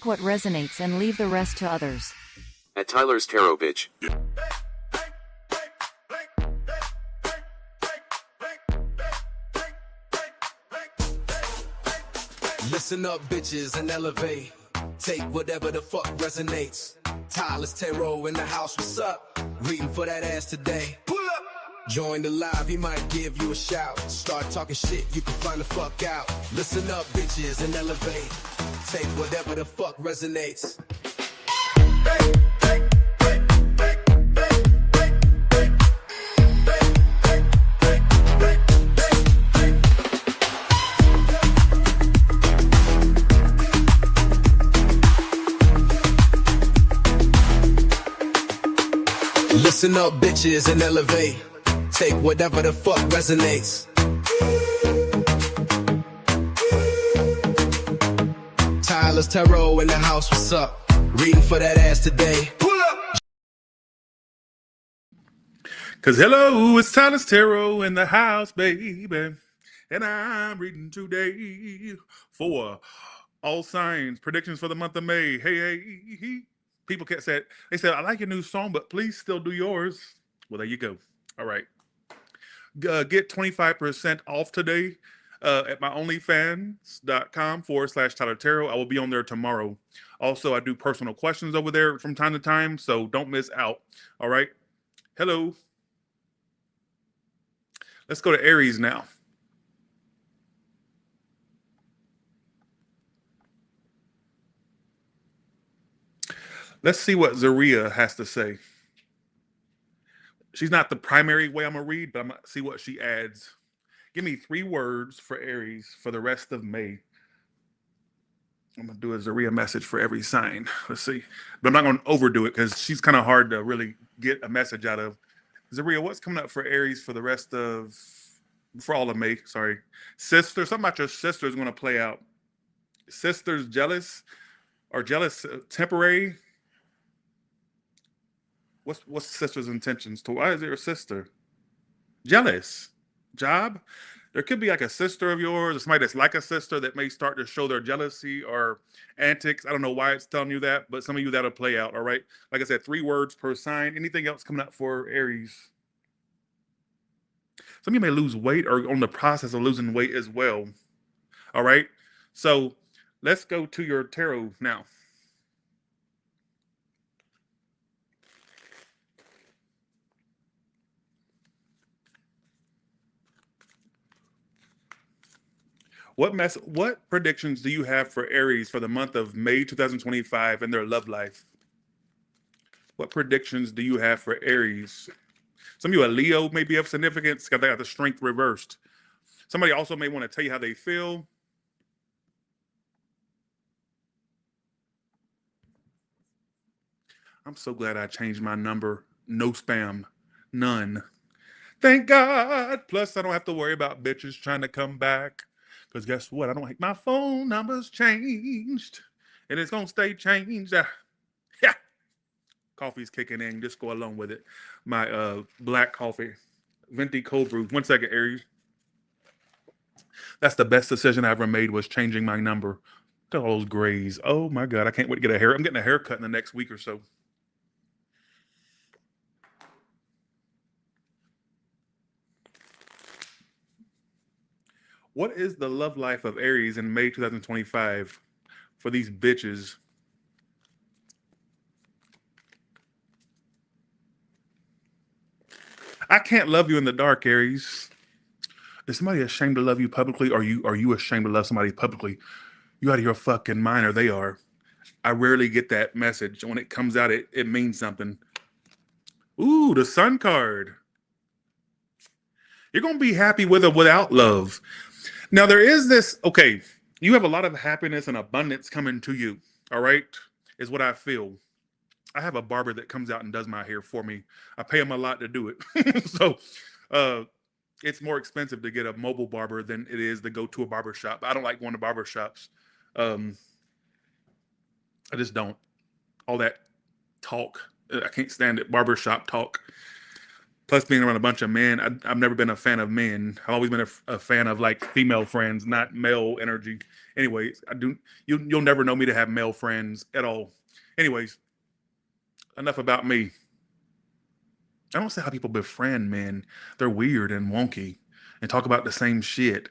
what resonates and leave the rest to others. At Tyler's Tarot, bitch. Listen up, bitches, and elevate. Take whatever the fuck resonates. Tyler's Tarot in the house, what's up? Reading for that ass today. Pull up! Join the live, he might give you a shout. Start talking shit, you can find the fuck out. Listen up, bitches, and elevate. Take whatever the fuck resonates. Listen up, bitches, and elevate. Take whatever the fuck resonates. Tyler's Tarot in the house, what's up? Reading for that ass today. Pull up! Cause hello, it's Tyler's Tarot in the house, baby. And I'm reading today for all signs, predictions for the month of May. Hey. People kept said, they said, I like your new song, but please still do yours. Well, there you go. All right. Get 25% off today at my onlyfans.com/Tyler Tarot. I will be on there tomorrow. Also, I do personal questions over there from time to time, so don't miss out. All right. Hello. Let's go to Aries now. Let's see what Zaria has to say. She's not the primary way I'm going to read, but I'm going to see what she adds. Give me 3 words for Aries for the rest of May. I'm going to do a Zaria message for every sign. Let's see. But I'm not going to overdo it because she's kind of hard to really get a message out of. Zaria, what's coming up for Aries for the rest of, for all of May? Sorry. Sister, something about your sister is going to play out. Sister's jealous or jealous temporary. What's sister's intentions? Why is there a sister? Jealous. Job? There could be like a sister of yours or somebody that's like a sister that may start to show their jealousy or antics. I don't know why it's telling you that, but some of you that'll play out, all right? Like I said, 3 words per sign. Anything else coming up for Aries? Some of you may lose weight or on the process of losing weight as well, all right? So let's go to your tarot now. What predictions do you have for Aries for the month of May 2025 and their love life? What predictions do you have for Aries? Some of you, a Leo, may be of significance because they got the strength reversed. Somebody also may want to tell you how they feel. I'm so glad I changed my number. No spam. None. Thank God. Plus, I don't have to worry about bitches trying to come back. Because guess what? I don't like my phone numbers changed. And it's going to stay changed. Yeah. Coffee's kicking in. Just go along with it. My black coffee. Venti cold brew. 1 second, Aries. That's the best decision I ever made was changing my number. Look at all those grays. Oh, my God. I can't wait to get a hair. I'm getting a haircut in the next week or so. What is the love life of Aries in May 2025 for these bitches? I can't love you in the dark, Aries. Is somebody ashamed to love you publicly? Or are you ashamed to love somebody publicly? You out of your fucking mind, or they are. I rarely get that message. When it comes out, it means something. Ooh, the Sun card. You're going to be happy with or without love. Now, there is this, okay, you have a lot of happiness and abundance coming to you, all right, is what I feel. I have a barber that comes out and does my hair for me. I pay him a lot to do it. So it's more expensive to get a mobile barber than it is to go to a barber shop. I don't like going to barber shops. I just don't. All that talk. I can't stand it. Barber shop talk. Plus, being around a bunch of men, I've never been a fan of men. I've always been a fan of like female friends, not male energy. Anyways, I do. You'll never know me to have male friends at all. Anyways, enough about me. I don't see how people befriend men. They're weird and wonky and talk about the same shit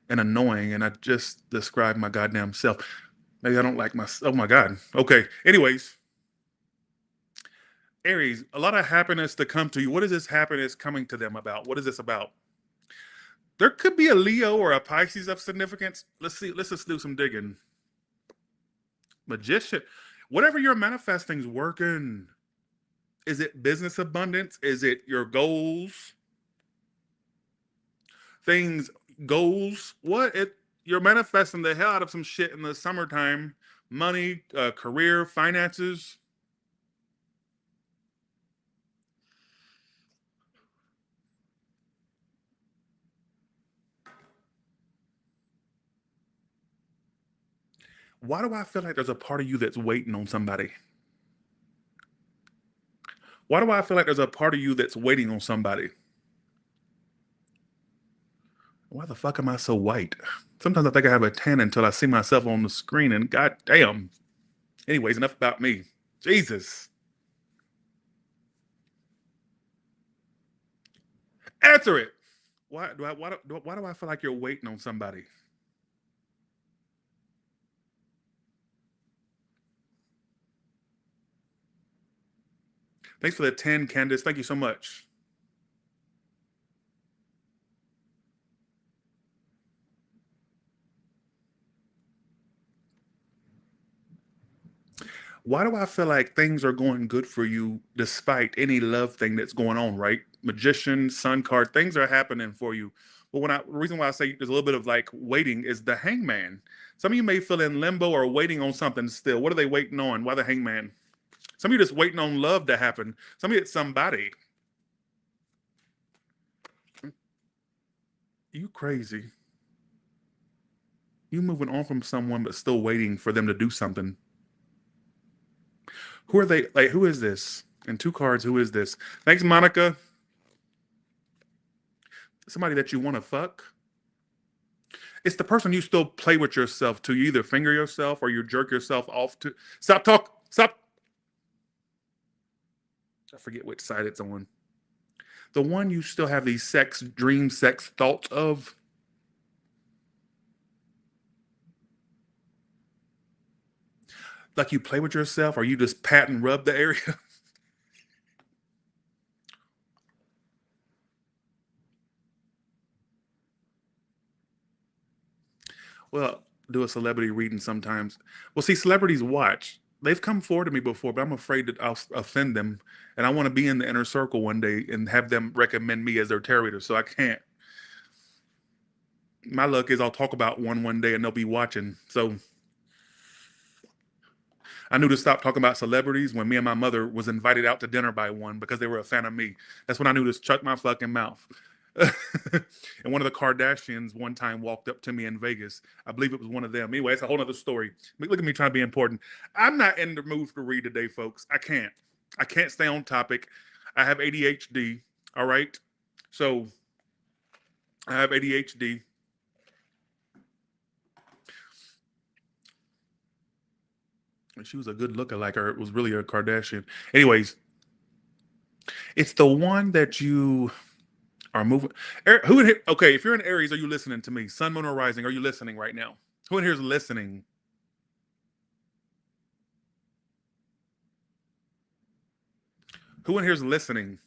and annoying. And I just described my goddamn self. Maybe I don't like my. Oh my god. Okay. Anyways, Aries, a lot of happiness to come to you. What is this happiness coming to them about? What is this about? There could be a Leo or a Pisces of significance. Let's see. Let's just do some digging. Magician. Whatever you're manifesting is working. Is it business abundance? Is it your goals? Things, goals? What? You're manifesting the hell out of some shit in the summertime. Money, career, finances. Why do I feel like there's a part of you that's waiting on somebody? Why do I feel like there's a part of you that's waiting on somebody? Why the fuck am I so white? Sometimes I think I have a tan until I see myself on the screen and god damn. Anyways, enough about me. Jesus. Answer it. Why do I feel like you're waiting on somebody? Thanks for the 10, Candace. Thank you so much. Why do I feel like things are going good for you despite any love thing that's going on, right? Magician, sun card, things are happening for you. But the reason why I say there's a little bit of like waiting is the hangman. Some of you may feel in limbo or waiting on something still. What are they waiting on? Why the hangman? Some of you just waiting on love to happen. Some of you it's somebody. You crazy. You moving on from someone but still waiting for them to do something. Who are they? Like, who is this? And two cards, who is this? Thanks, Monica. Somebody that you want to fuck. It's the person you still play with yourself to. You either finger yourself or you jerk yourself off to. Stop talk. Stop. I forget which side it's on. The one you still have these dream sex thoughts of. Like you play with yourself or you just pat and rub the area. Well, do a celebrity reading sometimes. Well, see, celebrities watch. They've come forward to me before, but I'm afraid that I'll offend them. And I want to be in the inner circle one day and have them recommend me as their tarot reader. So I can't. My luck is I'll talk about one day and they'll be watching. So I knew to stop talking about celebrities when me and my mother was invited out to dinner by one because they were a fan of me. That's when I knew to shut my fucking mouth. And one of the Kardashians one time walked up to me in Vegas. I believe it was one of them. Anyway, it's a whole other story. Look at me trying to be important. I'm not in the mood to read today, folks. I can't. I can't stay on topic. I have ADHD. All right. So I have ADHD. She was a good looker, like her. It was really a Kardashian. Anyways, it's the one that you are moving. Who in here? Okay, if you're in Aries, are you listening to me? Sun, Moon, or Rising? Are you listening right now? Who in here is listening? Who in here is listening?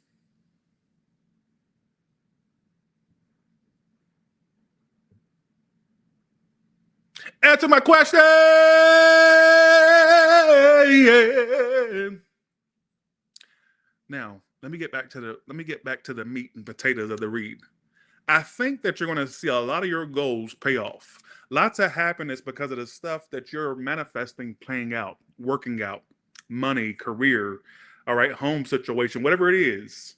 Answer my question. Now, let me get back to the meat and potatoes of the read. I think that you're going to see a lot of your goals pay off. Lots of happiness because of the stuff that you're manifesting, playing out, working out, money, career, all right, home situation, whatever it is.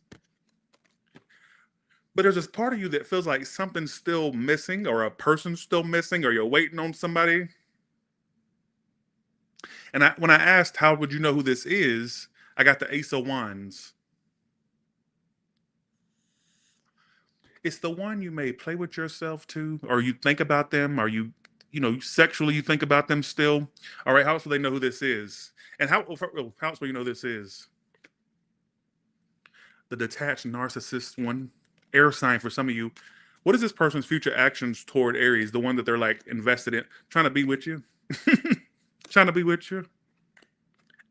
But there's this part of you that feels like something's still missing or a person's still missing or you're waiting on somebody. And when I asked, how would you know who this is? I got the Ace of Wands. It's the one you may play with yourself to, or you think about them, or sexually you think about them still. All right, how else will they know who this is? And how else will you know this is? The detached narcissist one, air sign for some of you. What is this person's future actions toward Aries? The one that they're like invested in, trying to be with you, trying to be with you.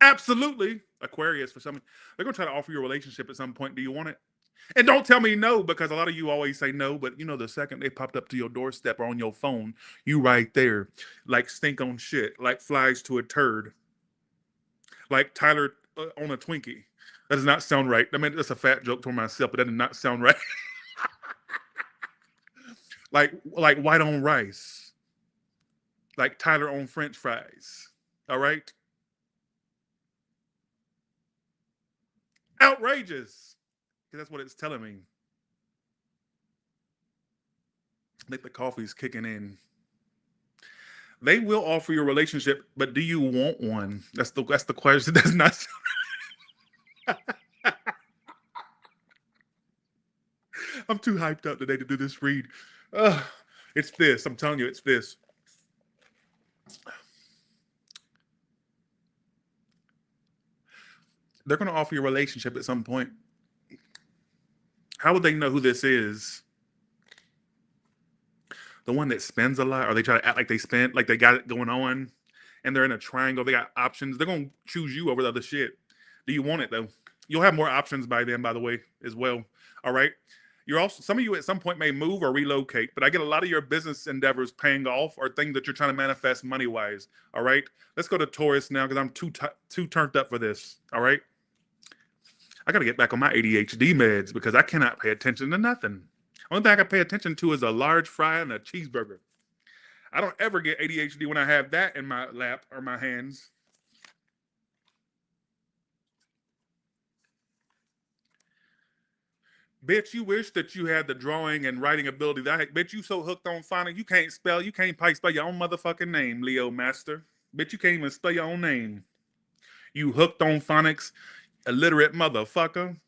Absolutely, Aquarius for some. They're gonna try to offer you a relationship at some point. Do you want it? And don't tell me no, because a lot of you always say no. But the second they popped up to your doorstep or on your phone, you right there, like stink on shit, like flies to a turd, like Tyler on a Twinkie. That does not sound right. I mean, that's a fat joke for myself, but that did not sound right. like white on rice, like Tyler on French fries. All right, outrageous. Because that's what it's telling me. I think the coffee's kicking in. They will offer you a relationship, but do you want one? That's the question. That's not. I'm too hyped up today to do this read. It's this. I'm telling you, it's this. They're going to offer you a relationship at some point. How would they know who this is? The one that spends a lot, or they try to act like they spend, like they got it going on, and they're in a triangle. They got options. They're going to choose you over the other shit. Do you want it though? You'll have more options by then, by the way, as well. All right. You're also, some of you at some point may move or relocate, but I get a lot of your business endeavors paying off or things that you're trying to manifest money wise. All right. Let's go to Taurus now because I'm too turned up for this. All right. I got to get back on my ADHD meds because I cannot pay attention to nothing. Only thing I can pay attention to is a large fry and a cheeseburger. I don't ever get ADHD when I have that in my lap or my hands. Bitch, you wish that you had the drawing and writing ability. Bitch, you so hooked on phonics, you can't spell, you can't probably spell your own motherfucking name, Leo Master. Bitch, you can't even spell your own name. You hooked on phonics, illiterate motherfucker.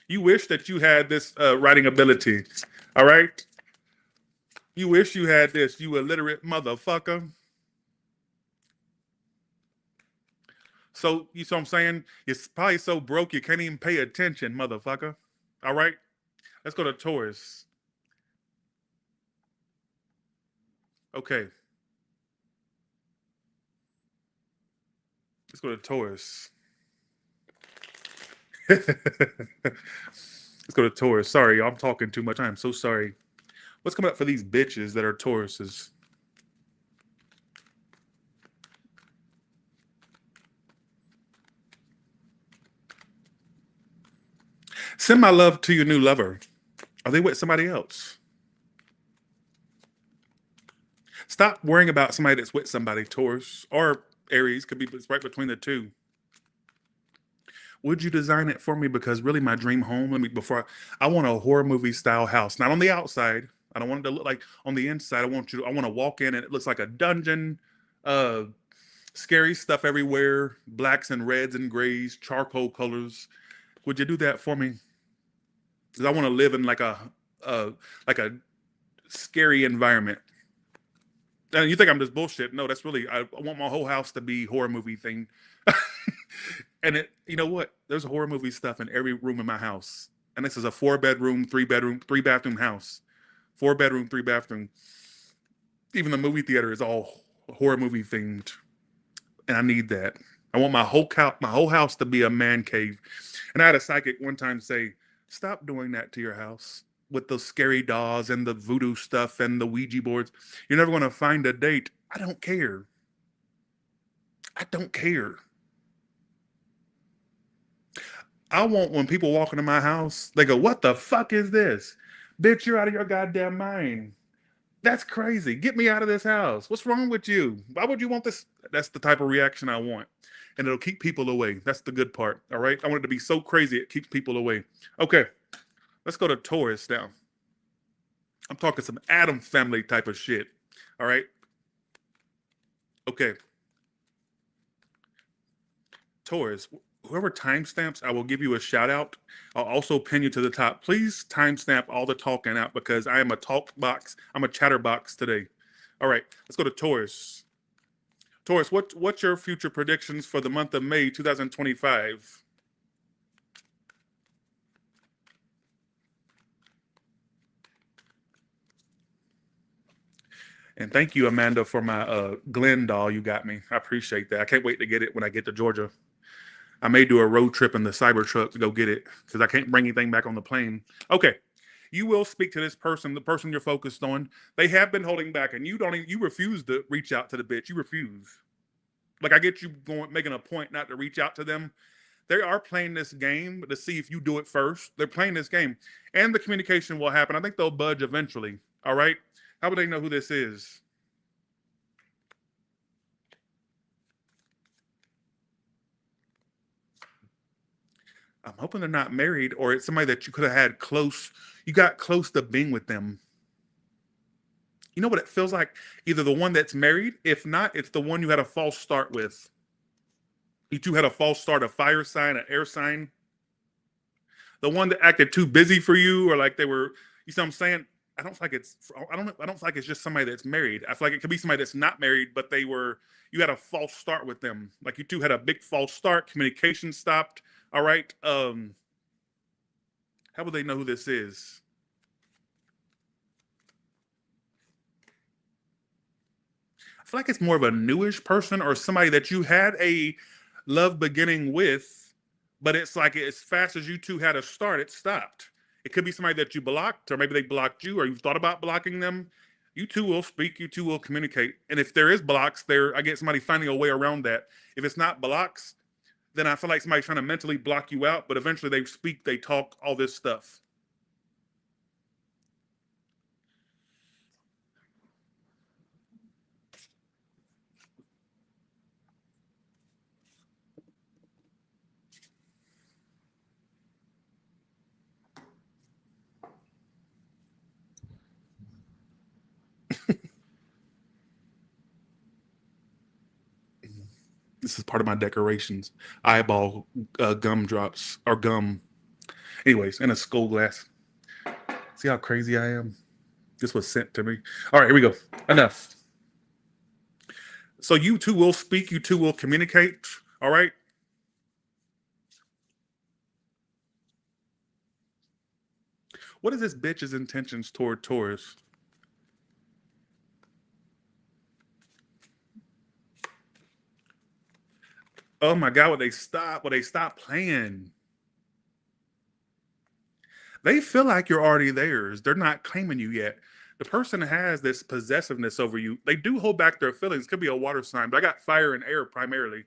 You wish that you had this writing ability, all right? You wish you had this, you illiterate motherfucker. So, you see what I'm saying? You're probably so broke you can't even pay attention, motherfucker. All right? Let's go to Taurus. Okay. Let's go to Taurus. Let's go to Taurus. Sorry, I'm talking too much. I am so sorry. What's coming up for these bitches that are Tauruses? Send my love to your new lover. Are they with somebody else? Stop worrying about somebody that's with somebody, Taurus or Aries. Could be right between the two. Would you design it for me? Because really, my dream home. I want a horror movie style house, not on the outside. I don't want it to look like on the inside. I want to walk in and it looks like a dungeon. Scary stuff everywhere, blacks and reds and grays, charcoal colors. Would you do that for me? Because I want to live in like a scary environment. And you think I'm just bullshit? No, that's really. I want my whole house to be horror movie thing. And you know what? There's horror movie stuff in every room in my house. And this is a 4-bedroom, 3-bedroom, 3-bathroom house. 4-bedroom, 3-bathroom. Even the movie theater is all horror movie themed. And I need that. I want my whole house to be a man cave. And I had a psychic one time say, "Stop doing that to your house with those scary dolls and the voodoo stuff and the Ouija boards. You're never going to find a date." I don't care. I don't care. I want when people walk into my house, they go, "What the fuck is this? Bitch, you're out of your goddamn mind. That's crazy. Get me out of this house. What's wrong with you? Why would you want this?" That's the type of reaction I want. And it'll keep people away. That's the good part. All right. I want it to be so crazy it keeps people away. Okay. Let's go to Taurus now. I'm talking some Addams family type of shit. All right. Okay. Taurus. whoever timestamps, I will give you a shout out. I'll also pin you to the top. Please timestamp all the talking out because I am a talk box. I'm a chatterbox today. All right, let's go to Taurus. Taurus, what's your future predictions for the month of May 2025? And thank you, Amanda, for my Glen doll you got me. I appreciate that. I can't wait to get it when I get to Georgia. I may do a road trip in the Cybertruck to go get it because I can't bring anything back on the plane. Okay, you will speak to this person, the person you're focused on. They have been holding back, and you refuse to reach out to the bitch. You refuse. Like I get you going, making a point not to reach out to them. They are playing this game to see if you do it first. They're playing this game, and the communication will happen. I think they'll budge eventually. All right. How would they know who this is? I'm hoping they're not married, or it's somebody that you could have had close. You got close to being with them. You know what it feels like? Either the one that's married, if not, it's the one you had a false start with. You two had a false start, a fire sign, an air sign. The one that acted too busy for you, or like they were. You see what I'm saying? I don't feel like it's. I don't feel like it's just somebody that's married. I feel like it could be somebody that's not married, but they were. You had a false start with them. Like you two had a big false start. Communication stopped. All right. How would they know who this is? I feel like it's more of a newish person or somebody that you had a love beginning with, but it's like as fast as you two had a start, it stopped. It could be somebody that you blocked, or maybe they blocked you, or you've thought about blocking them. You two will speak, you two will communicate. And if there is blocks, I get somebody finding a way around that. If it's not blocks, then I feel like somebody's trying to mentally block you out, but eventually they speak, they talk, all this stuff. This is part of my decorations. Eyeball gumdrops or gum. Anyways, in a skull glass. See how crazy I am? This was sent to me. All right, here we go. Enough. So you two will speak, you two will communicate. All right. What is this bitch's intentions toward Taurus? Oh my God, would they stop playing? They feel like you're already theirs. They're not claiming you yet. The person has this possessiveness over you. They do hold back their feelings. Could be a water sign, but I got fire and air primarily.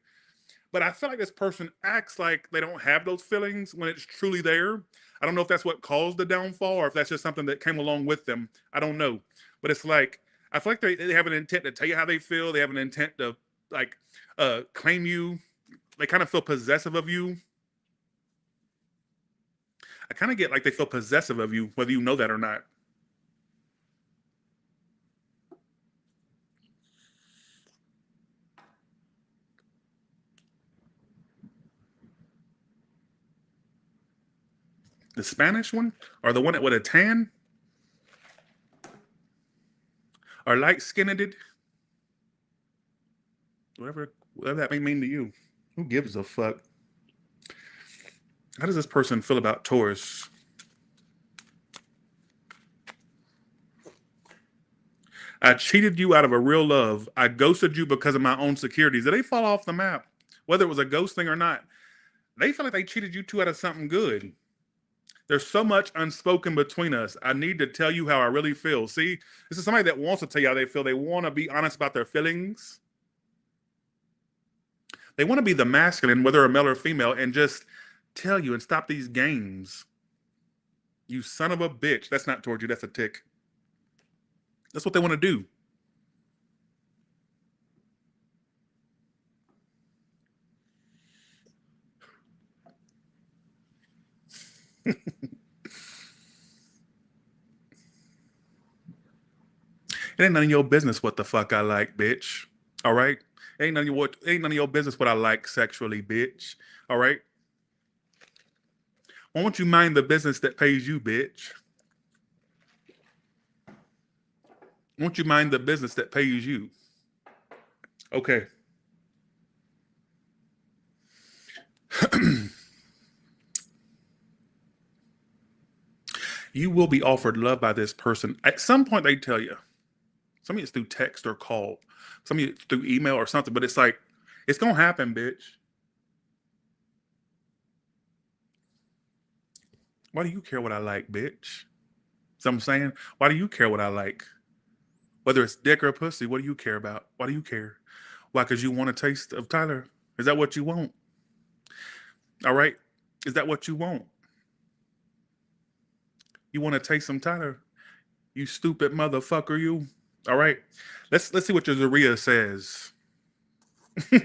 But I feel like this person acts like they don't have those feelings when it's truly there. I don't know if that's what caused the downfall or if that's just something that came along with them. I don't know. But it's like, I feel like they have an intent to tell you how they feel. They have an intent to like claim you. They kind of feel possessive of you. I kind of get like they feel possessive of you, whether you know that or not. The Spanish one or the one with a tan or light skinned, whatever that may mean to you. Who gives a fuck? How does this person feel about Taurus? I cheated you out of a real love. I ghosted you because of my own securities. Did they fall off the map? Whether it was a ghosting or not, they feel like they cheated you two out of something good. There's so much unspoken between us. I need to tell you how I really feel. See, this is somebody that wants to tell you how they feel. They want to be honest about their feelings. They want to be the masculine, whether a male or female, and just tell you and stop these games. You son of a bitch. That's not towards you. That's a tick. That's what they want to do. It ain't none of your business what the fuck I like, bitch. All right? Ain't none of your business what I like sexually, bitch. All right. Why don't you mind the business that pays you, bitch? Won't you mind the business that pays you? Okay. You will be offered love by this person. At some point, they tell you. Some of it's through text or call. Some of it's through email or something. But it's like, it's gonna happen, bitch. Why do you care what I like, bitch? So I'm saying, why do you care what I like? Whether it's dick or pussy, what do you care about? Why do you care? Why? Because you want a taste of Tyler? Is that what you want? All right. Is that what you want? You want to taste some Tyler? You stupid motherfucker, you. All right. Let's see what your Zaria says. Here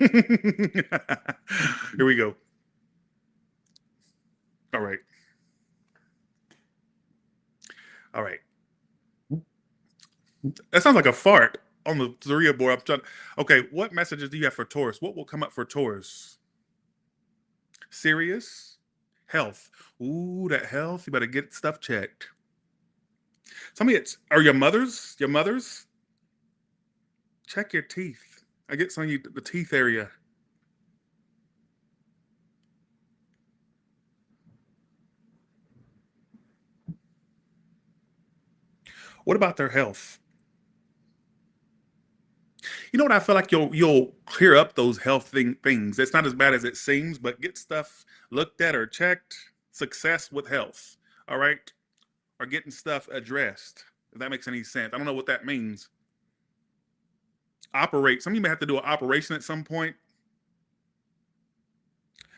we go. All right. All right. That sounds like a fart on the Zaria board. I'm trying. Okay, what messages do you have for Taurus? What will come up for Taurus? Serious? Health. Ooh, that health. You better get stuff checked. Tell me it's are your mothers? Your mothers? Check your teeth. I get some of you the teeth area. What about their health? You know what? I feel like you'll clear up those things. It's not as bad as it seems, but get stuff looked at or checked. Success with health. All right, or getting stuff addressed. If that makes any sense. I don't know what that means. Operate. Some of you may have to do an operation at some point.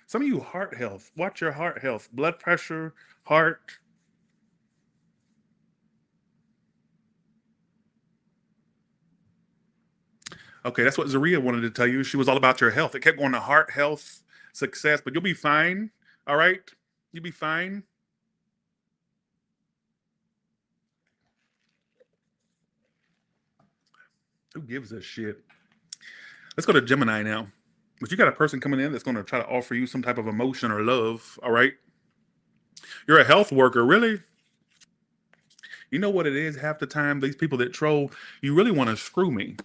Some of you heart health. Watch your heart health. Blood pressure, heart. Okay, that's what Zaria wanted to tell you. She was all about your health. It kept going to heart health, success, but you'll be fine. All right? You'll be fine. Who gives a shit? Let's go to Gemini now. But you got a person coming in that's going to try to offer you some type of emotion or love. All right? You're a health worker, really? You know what it is half the time? These people that troll, you really want to screw me.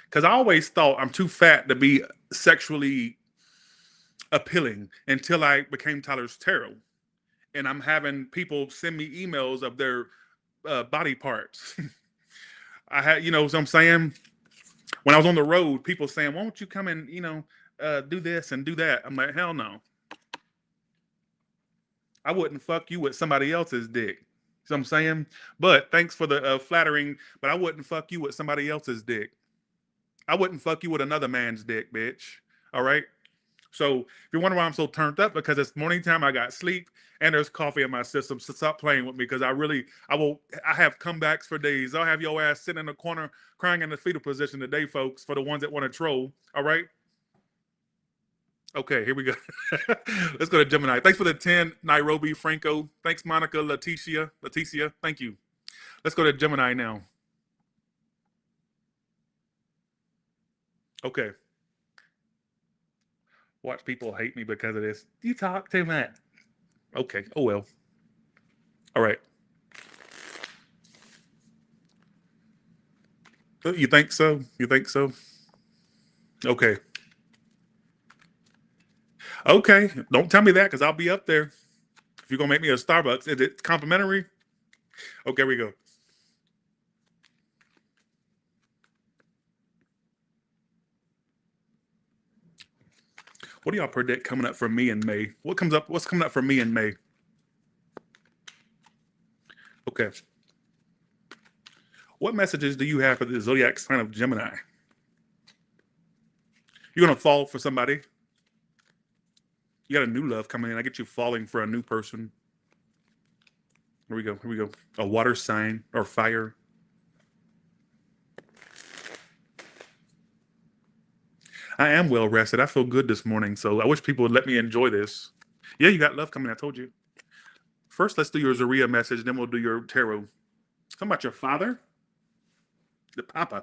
Because I always thought I'm too fat to be sexually appealing until I became Tyler's Tarot. And I'm having people send me emails of their body parts. I had, you know what I'm saying? When I was on the road, people saying, "Why don't you come and, do this and do that?" I'm like, hell no. I wouldn't fuck you with somebody else's dick. So I'm saying, but thanks for the flattering. But I wouldn't fuck you with somebody else's dick. I wouldn't fuck you with another man's dick, bitch. All right. So if you're wondering why I'm so turned up, because it's morning time, I got sleep, and there's coffee in my system. So stop playing with me, because I have comebacks for days. I'll have your ass sitting in the corner crying in the fetal position today, folks, for the ones that want to troll. All right. Okay, here we go. Let's go to Gemini. Thanks for the 10, Nairobi, Franco. Thanks, Monica, Leticia. Thank you. Let's go to Gemini now. Okay. Watch people hate me because of this. You talk too much. Okay. Oh well. All right. You think so? You think so? Okay. Okay. Don't tell me that, because I'll be up there. If you're gonna make me a Starbucks, is it complimentary? Okay, here we go. What do y'all predict coming up for me in May? What's coming up for me in May? Okay. What messages do you have for the Zodiac sign of Gemini? You're gonna fall for somebody. You got a new love coming in. I get you falling for a new person. Here we go. Here we go. A water sign or fire. I am well rested. I feel good this morning, so I wish people would let me enjoy this. Yeah, you got love coming. I told you. First, let's do your Zaria message, then we'll do your tarot. Talking about your father, the papa.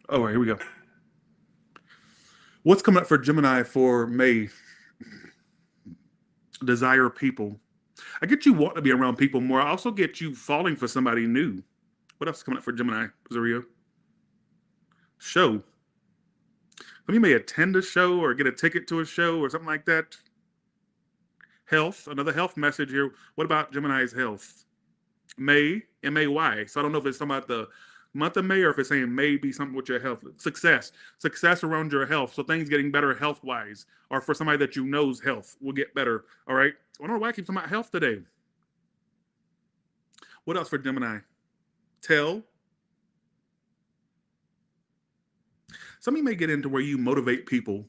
Oh, all right, here we go. What's coming up for Gemini for May? Desire people. I get you want to be around people more. I also get you falling for somebody new. What else is coming up for Gemini, Zario? Show. Some of you may attend a show or get a ticket to a show or something like that. Health. Another health message here. What about Gemini's health? May, M-A-Y. So I don't know if it's talking about the month of May or if it's saying may be something with your health. Success. Success around your health. So things getting better health-wise. Or for somebody that you know's health will get better. All right? I don't know why I keep talking about health today. What else for Gemini? Tell. Some of you may get into where you motivate people.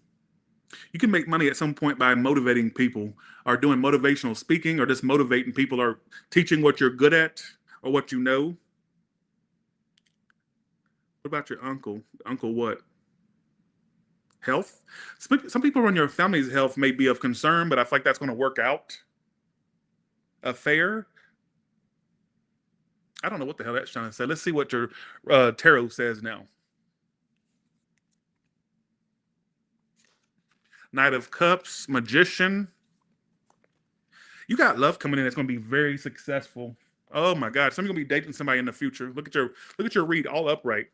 You can make money at some point by motivating people or doing motivational speaking or just motivating people or teaching what you're good at or what you know. What about your uncle? Uncle what? Health? Some people in your family's health may be of concern, but I feel like that's going to work out. Affair? I don't know what the hell that's trying to say. Let's see what your tarot says now. Knight of Cups, Magician. You got love coming in that's going to be very successful. Oh my God, some of you gonna be dating somebody in the future. Look at your read all upright.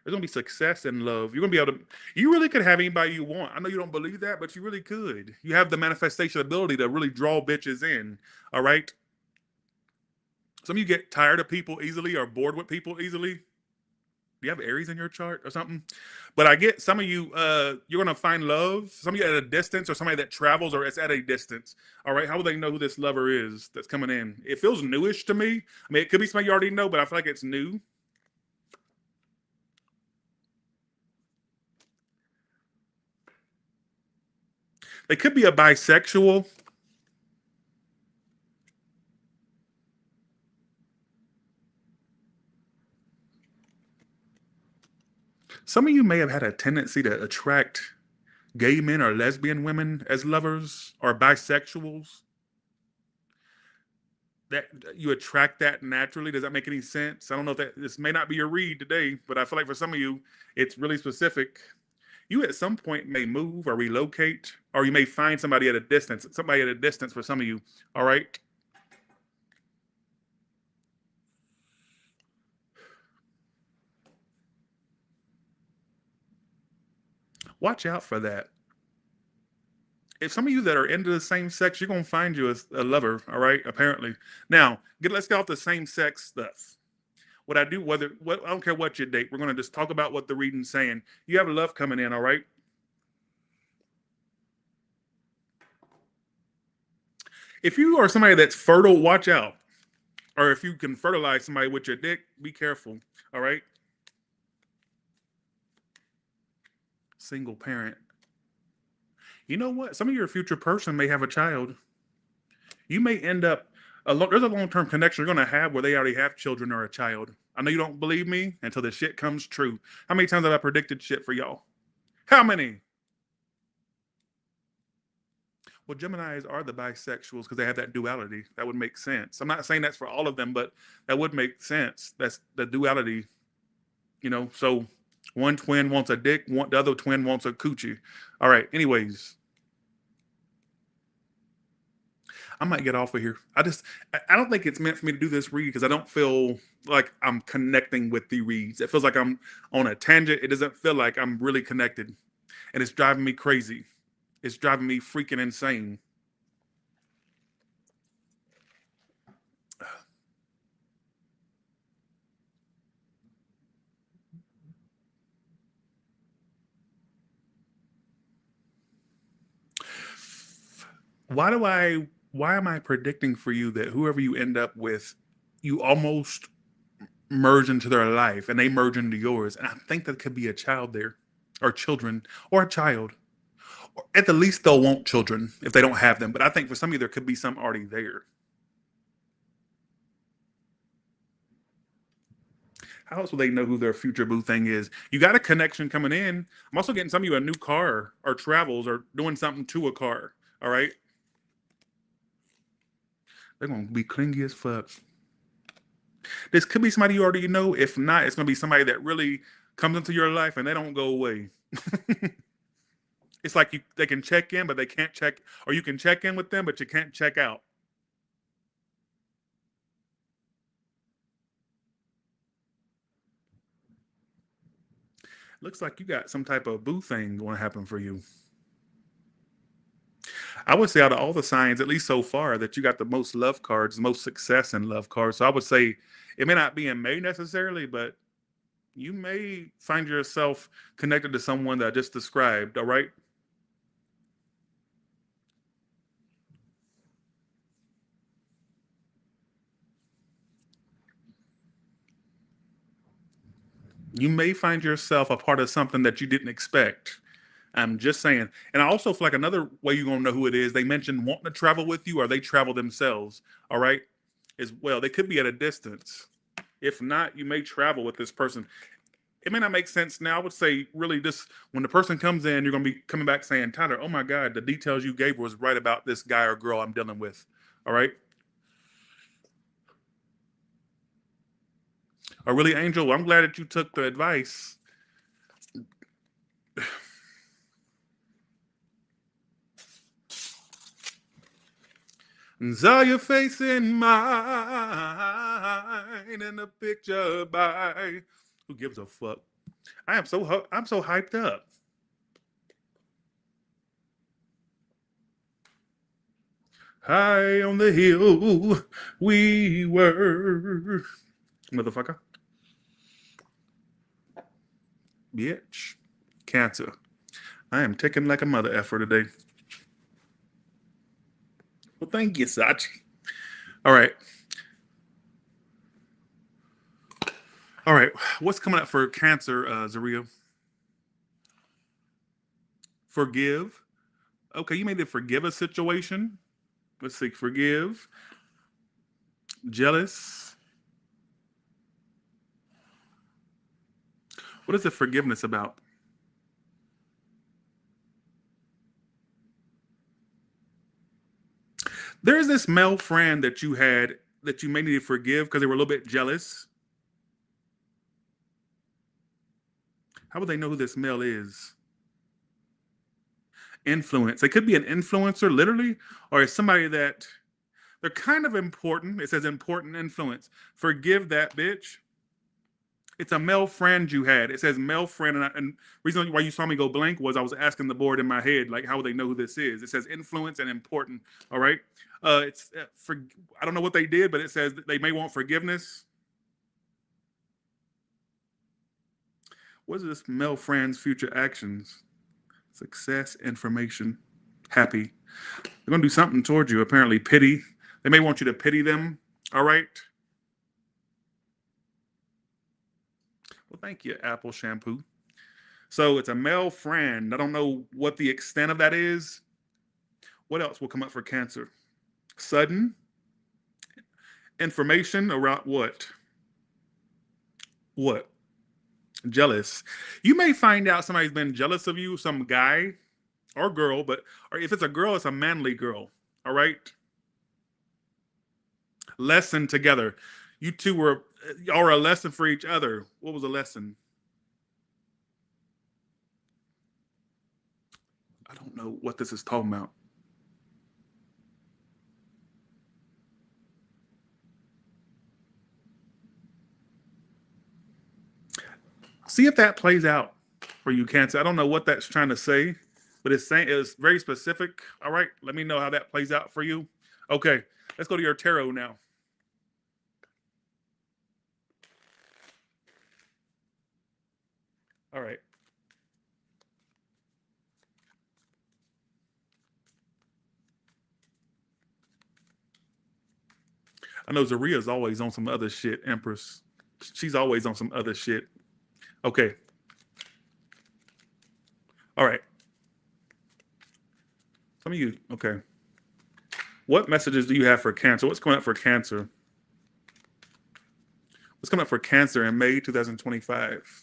There's gonna be success in love. You're gonna be able to. You really could have anybody you want. I know you don't believe that, but you really could. You have the manifestation ability to really draw bitches in. All right. Some of you get tired of people easily or bored with people easily. Do you have Aries in your chart or something? But I get some of you, you're going to find love. Some of you at a distance or somebody that travels or is at a distance. All right. How will they know who this lover is that's coming in? It feels newish to me. I mean, it could be somebody you already know, but I feel like it's new. They could be a bisexual. Some of you may have had a tendency to attract gay men or lesbian women as lovers or bisexuals. That you attract that naturally. Does that make any sense? I don't know if this may not be your read today, but I feel like for some of you, it's really specific. You at some point may move or relocate, or you may find somebody at a distance. Somebody at a distance for some of you. All right. Watch out for that. If some of you that are into the same sex, you're gonna find you a lover. All right. Apparently. Now, let's get off the same sex stuff. What I do, I don't care what you date. We're gonna just talk about what the reading's saying. You have love coming in. All right. If you are somebody that's fertile, watch out. Or if you can fertilize somebody with your dick, be careful. All right. Single parent. You know what? Some of your future person may have a child. You may end up, there's a long term connection you're going to have where they already have children or a child. I know you don't believe me until the shit comes true. How many times have I predicted shit for y'all? How many? Well, Geminis are the bisexuals because they have that duality. That would make sense. I'm not saying that's for all of them, but that would make sense. That's the duality, So one twin wants a dick, the other twin wants a coochie. All right. Anyways, I might get off of here. I don't think it's meant for me to do this read because I don't feel like I'm connecting with the reads. It feels like I'm on a tangent. It doesn't feel like I'm really connected, and it's driving me crazy. It's driving me freaking insane. Why am I predicting for you that whoever you end up with, you almost merge into their life and they merge into yours? And I think that could be a child there, or children, or a child. Or at the least, they'll want children if they don't have them. But I think for some of you, there could be some already there. How else will they know who their future boo thing is? You got a connection coming in. I'm also getting some of you a new car or travels or doing something to a car. All right. They're going to be clingy as fuck. This could be somebody you already know. If not, it's going to be somebody that really comes into your life and they don't go away. It's like they can check in, but they can't check, or you can check in with them, but you can't check out. Looks like you got some type of boo thing going to happen for you. I would say out of all the signs, at least so far, that you got the most love cards, the most success in love cards. So I would say it may not be in May necessarily, but you may find yourself connected to someone that I just described. All right. You may find yourself a part of something that you didn't expect. I'm just saying. And I also feel like another way you're going to know who it is, they mentioned wanting to travel with you or they travel themselves. All right. As well, they could be at a distance. If not, you may travel with this person. It may not make sense now. I would say, really, just when the person comes in, you're going to be coming back saying, Tyler, oh my God, the details you gave was right about this guy or girl I'm dealing with. All right. Or really, Angel, I'm glad that you took the advice. Saw your face in mine in the picture by. Who gives a fuck? I'm so hyped up. High on the hill we were. Motherfucker. Bitch. Cancer. I am taking like a mother effer today. Well, thank you, Sachi. All right. All right. What's coming up for Cancer, Zaria? Forgive. Okay, you made it forgive a situation. Let's see. Forgive. Jealous. What is the forgiveness about? There's this male friend that you had that you may need to forgive because they were a little bit jealous. How would they know who this male is? Influence. They could be an influencer, literally, or it's somebody that they're kind of important. It says important influence. Forgive that bitch. It's a male friend you had. It says male friend, and reason why you saw me go blank was I was asking the board in my head, like, how would they know who this is? It says influence and important. All right. It's for I don't know what they did, but it says that they may want forgiveness. What is this male friend's future actions? Success, information, happy. They're gonna do something towards you. Apparently, pity. They may want you to pity them. All right. Well, thank you, Apple Shampoo. So it's a male friend. I don't know what the extent of that is. What else will come up for Cancer? Sudden information around what? What? Jealous. You may find out somebody's been jealous of you, some guy or girl, or if it's a girl, it's a manly girl. All right. Lesson together. You two are a lesson for each other. What was a lesson? I don't know what this is talking about. See if that plays out for you, Cancer. I don't know what that's trying to say, but it's very specific. All right, let me know how that plays out for you. Okay, let's go to your tarot now. All right. I know Zaria's always on some other shit, Empress. She's always on some other shit. Okay. All right. Some of you, okay. What messages do you have for Cancer? What's coming up for Cancer? What's coming up for Cancer in May 2025?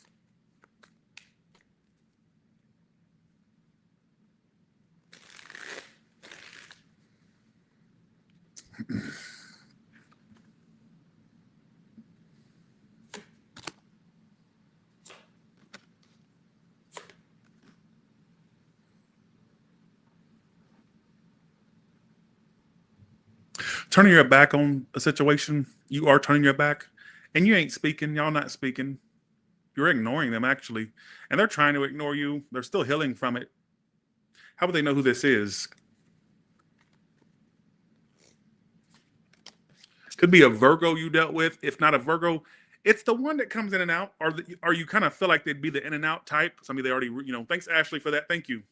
Turning your back on a situation, you are turning your back, and you ain't speaking. Y'all not speaking. You're ignoring them actually, and they're trying to ignore you. They're still healing from it. How would they know who this is? Could be a Virgo you dealt with. If not a Virgo, it's the one that comes in and out, or you kind of feel like they'd be the in and out type. Somebody they already, Thanks Ashley for that. Thank you.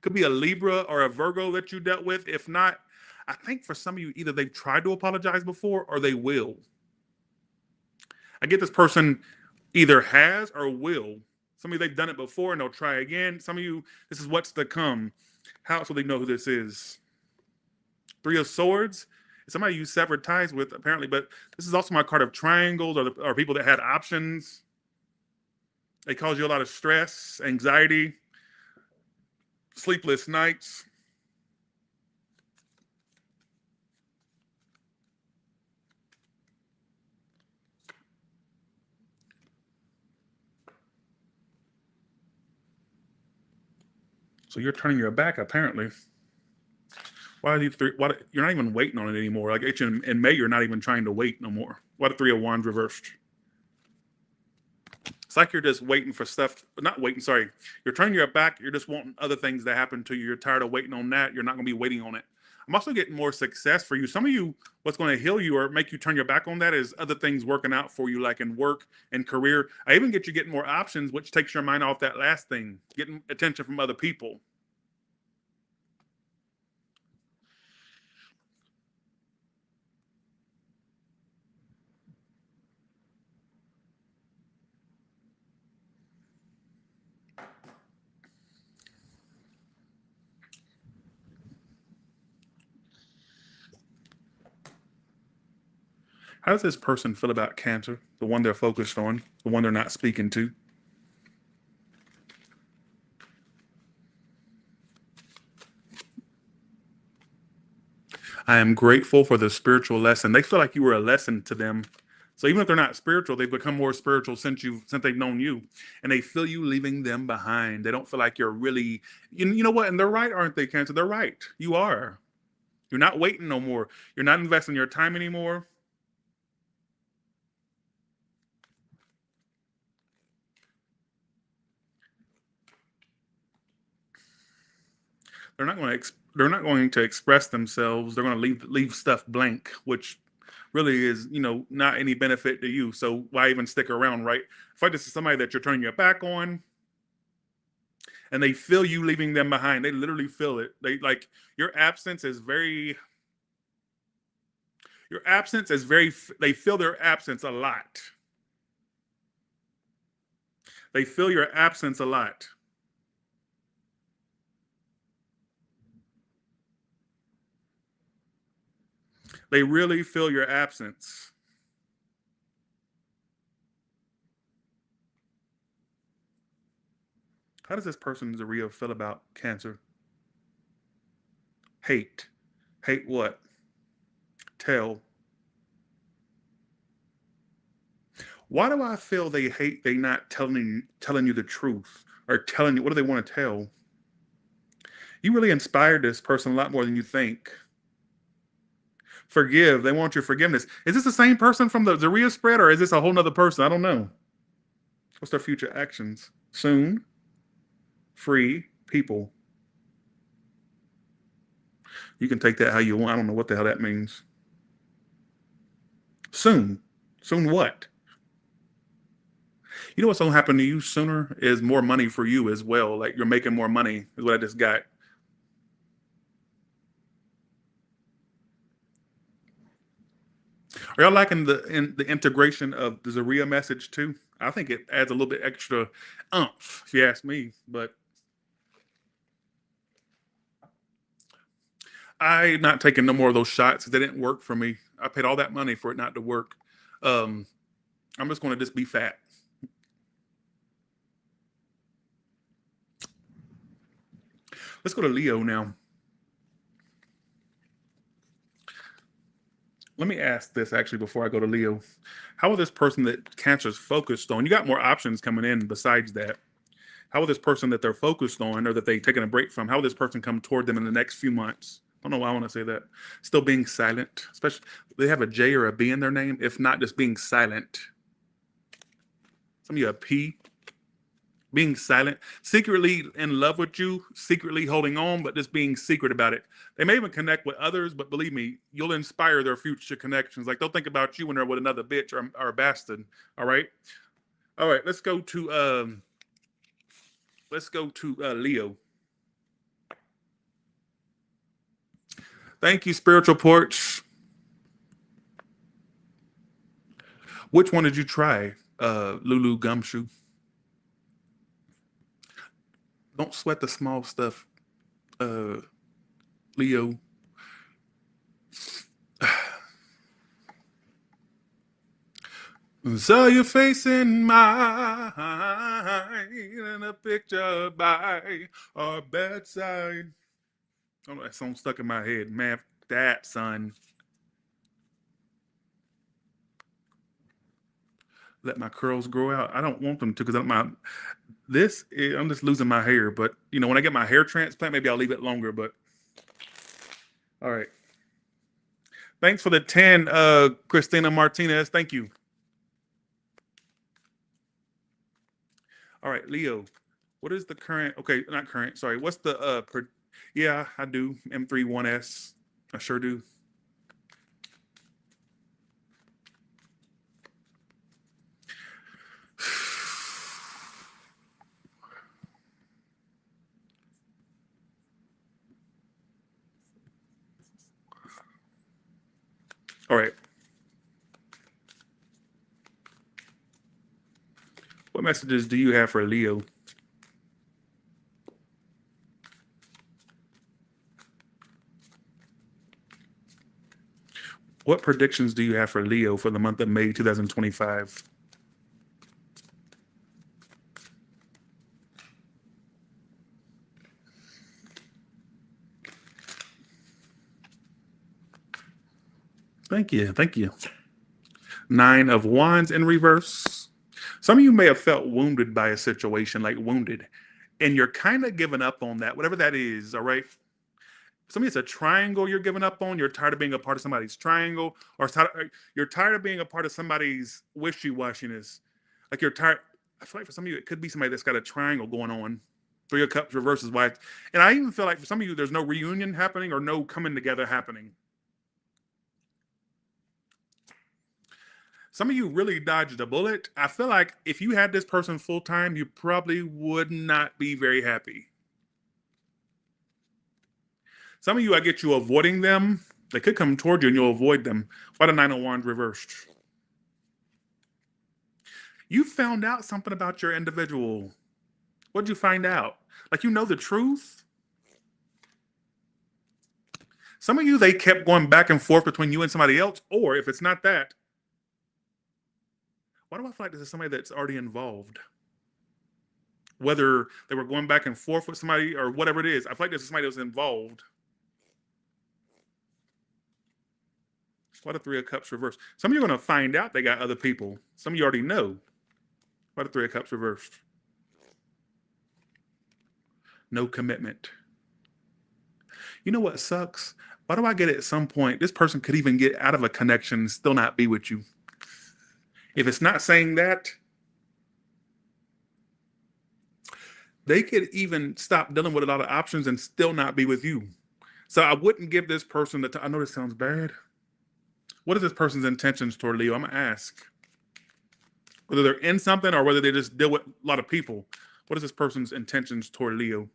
Could be a Libra or a Virgo that you dealt with. If not, I think for some of you, either they've tried to apologize before or they will. I get this person either has or will. Some of you, they've done it before and they'll try again. Some of you, this is what's to come. How else will they know who this is? Three of Swords. It's somebody you severed ties with, apparently, but this is also my card of triangles or people that had options. They cause you a lot of stress, anxiety, sleepless nights. So you're turning your back, apparently. Why are these three? Why you're not even waiting on it anymore? Like in May, you're not even trying to wait no more. Why the Three of Wands reversed? It's like you're just waiting for stuff. Not waiting. Sorry, you're turning your back. You're just wanting other things to happen to you. You're tired of waiting on that. You're not going to be waiting on it. I'm also getting more success for you. Some of you, what's going to heal you or make you turn your back on that is other things working out for you, like in work and career. I even get you getting more options, which takes your mind off that last thing, getting attention from other people. How does this person feel about Cancer? The one they're focused on, the one they're not speaking to. I am grateful for the spiritual lesson. They feel like you were a lesson to them. So even if they're not spiritual, they've become more spiritual since they've known you, and they feel you leaving them behind. They don't feel like you're really, you know what? And they're right, aren't they, Cancer? They're right. You are. You're not waiting no more. You're not investing your time anymore. They're not going to express themselves. They're going to leave stuff blank, which really is, not any benefit to you. So why even stick around, right? If like this is somebody that you're turning your back on and they feel you leaving them behind, they literally feel it. They like your absence is very, they feel their absence a lot. They feel your absence a lot. They really feel your absence. How does this person, Zaria, feel about Cancer? Hate. Hate what? Tell. Why do I feel they hate they not telling you the truth or telling you what do they want to tell? You really inspired this person a lot more than you think. Forgive. They want your forgiveness. Is this the same person from the Zaria spread, or is this a whole nother person? I don't know. What's their future actions? Soon. Free people. You can take that how you want. I don't know what the hell that means. Soon. Soon what? You know what's going to happen to you sooner is more money for you as well. Like you're making more money is what I just got. Are y'all liking the integration of the Zaria message too? I think it adds a little bit extra oomph, if you ask me. But I'm not taking no more of those shots. They didn't work for me. I paid all that money for it not to work. I'm just going to just be fat. Let's go to Leo now. Let me ask this actually before I go to Leo. How will this person that Cancer's focused on? You got more options coming in besides that. How will this person that they're focused on or that they've taken a break from, how will this person come toward them in the next few months? don't know why I want to say that. Still being silent, especially they have a J or a B in their name. If not, just being silent. Some of you a P. Being silent, secretly in love with you, secretly holding on, but just being secret about it. They may even connect with others, but believe me, you'll inspire their future connections. Like they'll think about you when they're with another bitch or a bastard. All right, all right. Let's go to Leo. Thank you, Spiritual Porch. Which one did you try, Lulu Gumshoe? Don't sweat the small stuff, Leo. Saw your face in mine in a picture by our bedside. Oh, that song stuck in my head. Man, that son. Let my curls grow out. I don't want them to because I'm just losing my hair. But you know, when I get my hair transplant, maybe I'll leave it longer. But all right. Thanks for the 10, Christina Martinez. Thank you. All right, Leo. What is the current? Okay, not current. Sorry. What's the yeah, I do. M31S. I sure do. All right. What messages do you have for Leo? What predictions do you have for Leo for the month of May 2025? Thank you. Thank you. 9 of Wands in reverse. Some of you may have felt wounded by a situation, like wounded, and you're kind of giving up on that, whatever that is, all right? Some of you, it's a triangle you're giving up on. You're tired of being a part of somebody's triangle, or you're tired of being a part of somebody's wishy-washiness. Like you're tired. I feel like for some of you, it could be somebody that's got a triangle going on. 3 of Cups reverse is why. And I even feel like for some of you, there's no reunion happening or no coming together happening. Some of you really dodged a bullet. I feel like if you had this person full time, you probably would not be very happy. Some of you, I get you avoiding them. They could come toward you and you'll avoid them. Why the 9 of Wands reversed? You found out something about your individual. What'd you find out? Like you know the truth? Some of you, they kept going back and forth between you and somebody else, or if it's not that, why do I feel like this is somebody that's already involved? Whether they were going back and forth with somebody or whatever it is, I feel like this is somebody that was involved. Why the 3 of Cups reversed? Some of you are going to find out they got other people. Some of you already know. Why the 3 of Cups reversed? No commitment. You know what sucks? Why do I get at some point, this person could even get out of a connection and still not be with you? If it's not saying that, they could even stop dealing with a lot of options and still not be with you. So I wouldn't give this person the time. I know this sounds bad. What is this person's intentions toward Leo? I'm going to ask. Whether they're in something or whether they just deal with a lot of people. What is this person's intentions toward Leo?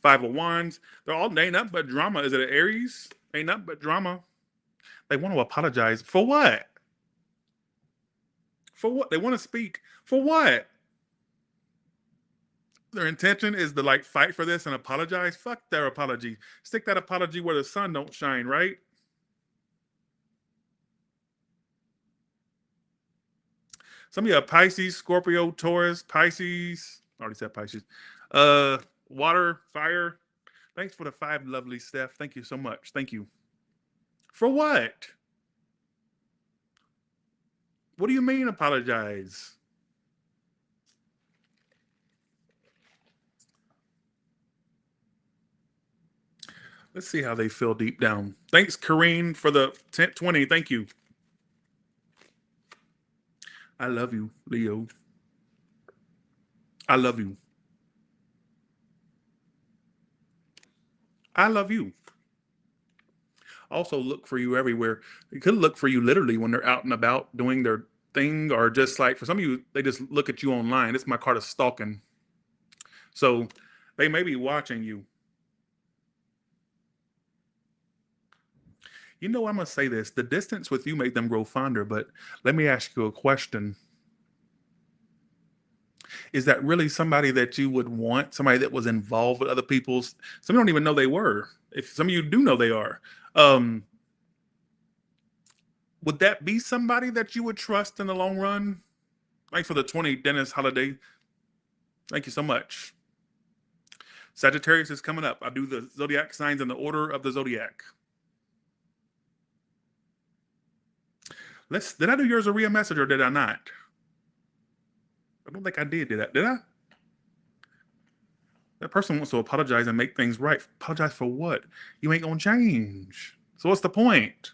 5 of Wands. They ain't nothing but drama. Is it an Aries? Ain't nothing but drama. They want to apologize. For what? For what? They want to speak. For what? Their intention is to like fight for this and apologize. Fuck their apology. Stick that apology where the sun don't shine, right? Some of you are Pisces, Scorpio, Taurus, Pisces. I already said Pisces. Water, fire. Thanks for the 5, lovely Steph. Thank you so much. Thank you. For what? What do you mean apologize? Let's see how they feel deep down. Thanks, Kareen, for the 20. Thank you. I love you, Leo. I love you. I love you. Also, look for you everywhere. They could look for you literally when they're out and about doing their thing, or just like for some of you, they just look at you online. It's my card of stalking. So they may be watching you. You know, I'm going to say this. The distance with you made them grow fonder, but let me ask you a question. Is that really somebody that you would want? Somebody that was involved with other people's? Some don't even know they were. If some of you do know they are. Um, would that be somebody that you would trust in the long run? Thanks for the 20, Dennis Holiday. Thank you so much. Sagittarius is coming up. I do the zodiac signs in the order of the zodiac. Did I do yours a real message or did I not? I don't think I did. Did I? That person wants to apologize and make things right. Apologize for what? You ain't gonna change. So what's the point?